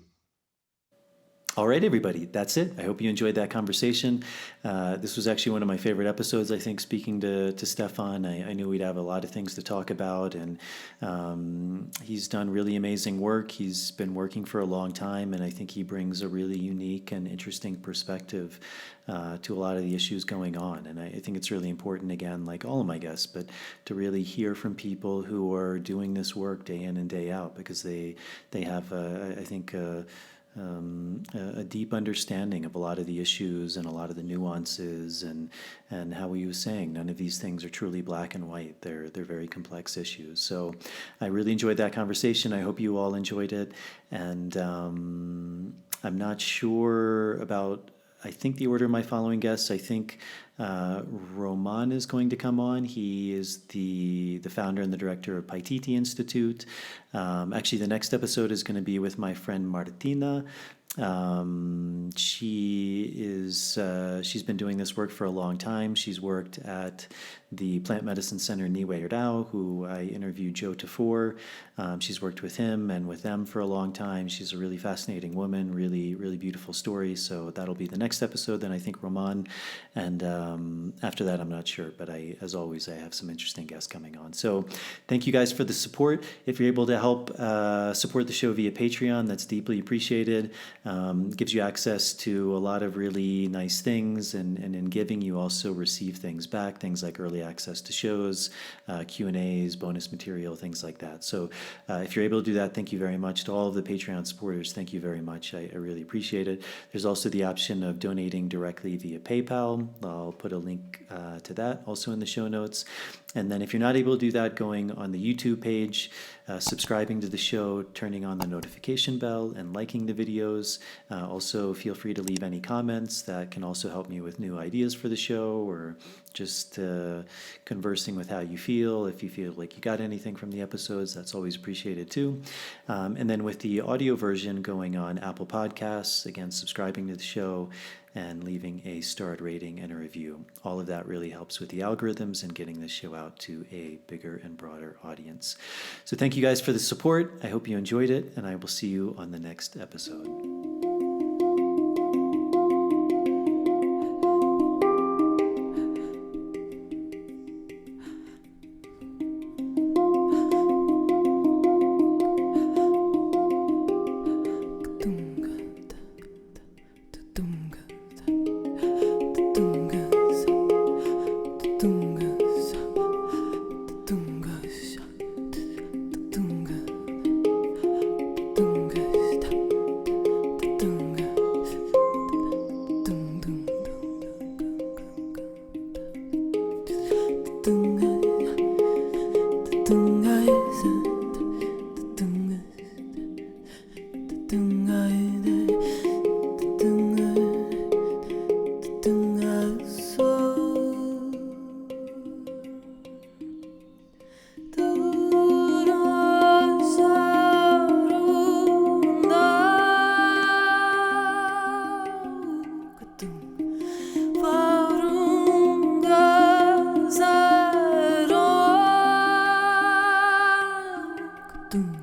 S1: All right, everybody, that's it. I hope you enjoyed that conversation. This was actually one of my favorite episodes, I think, speaking to Stefan. I knew we'd have a lot of things to talk about, and he's done really amazing work. He's been working for a long time, and I think he brings a really unique and interesting perspective to a lot of the issues going on. And I think it's really important, again, like all of my guests, but to really hear from people who are doing this work day in and day out, because they have, I think, a deep understanding of a lot of the issues and a lot of the nuances, and how he was saying, none of these things are truly black and white. They're very complex issues. So I really enjoyed that conversation. I hope you all enjoyed it. And I'm not sure about, I think, the order of my following guests. I think Roman is going to come on. He is the founder and the director of Paititi Institute. Actually, the next episode is going to be with my friend Martina. She's been doing this work for a long time. She's worked at the Plant Medicine Center Niue Rao, who I interviewed Joe Tafour. She's worked with him and with them for a long time. She's a really fascinating woman, really, really beautiful story. So that'll be the next episode. Then I think Roman. And after that, I'm not sure. But as always, I have some interesting guests coming on. So thank you guys for the support. If you're able to help support the show via Patreon, that's deeply appreciated. Gives you access to a lot of really nice things. And in giving, you also receive things back, things like early access to shows, Q&As, bonus material, things like that. So if you're able to do that, thank you very much. To all of the Patreon supporters, thank you very much. I really appreciate it. There's also the option of donating directly via PayPal. I'll put a link to that also in the show notes. And then if you're not able to do that, going on the YouTube page, subscribing to the show, turning on the notification bell, and liking the videos. Also, feel free to leave any comments. That can also help me with new ideas for the show, or just conversing with how you feel. If you feel like you got anything from the episodes, that's always appreciated too. And then with the audio version going on Apple Podcasts, again, subscribing to the show and leaving a starred rating and a review. All of that really helps with the algorithms and getting this show out to a bigger and broader audience. So thank you guys for the support. I hope you enjoyed it, and I will see you on the next episode.
S4: Doom.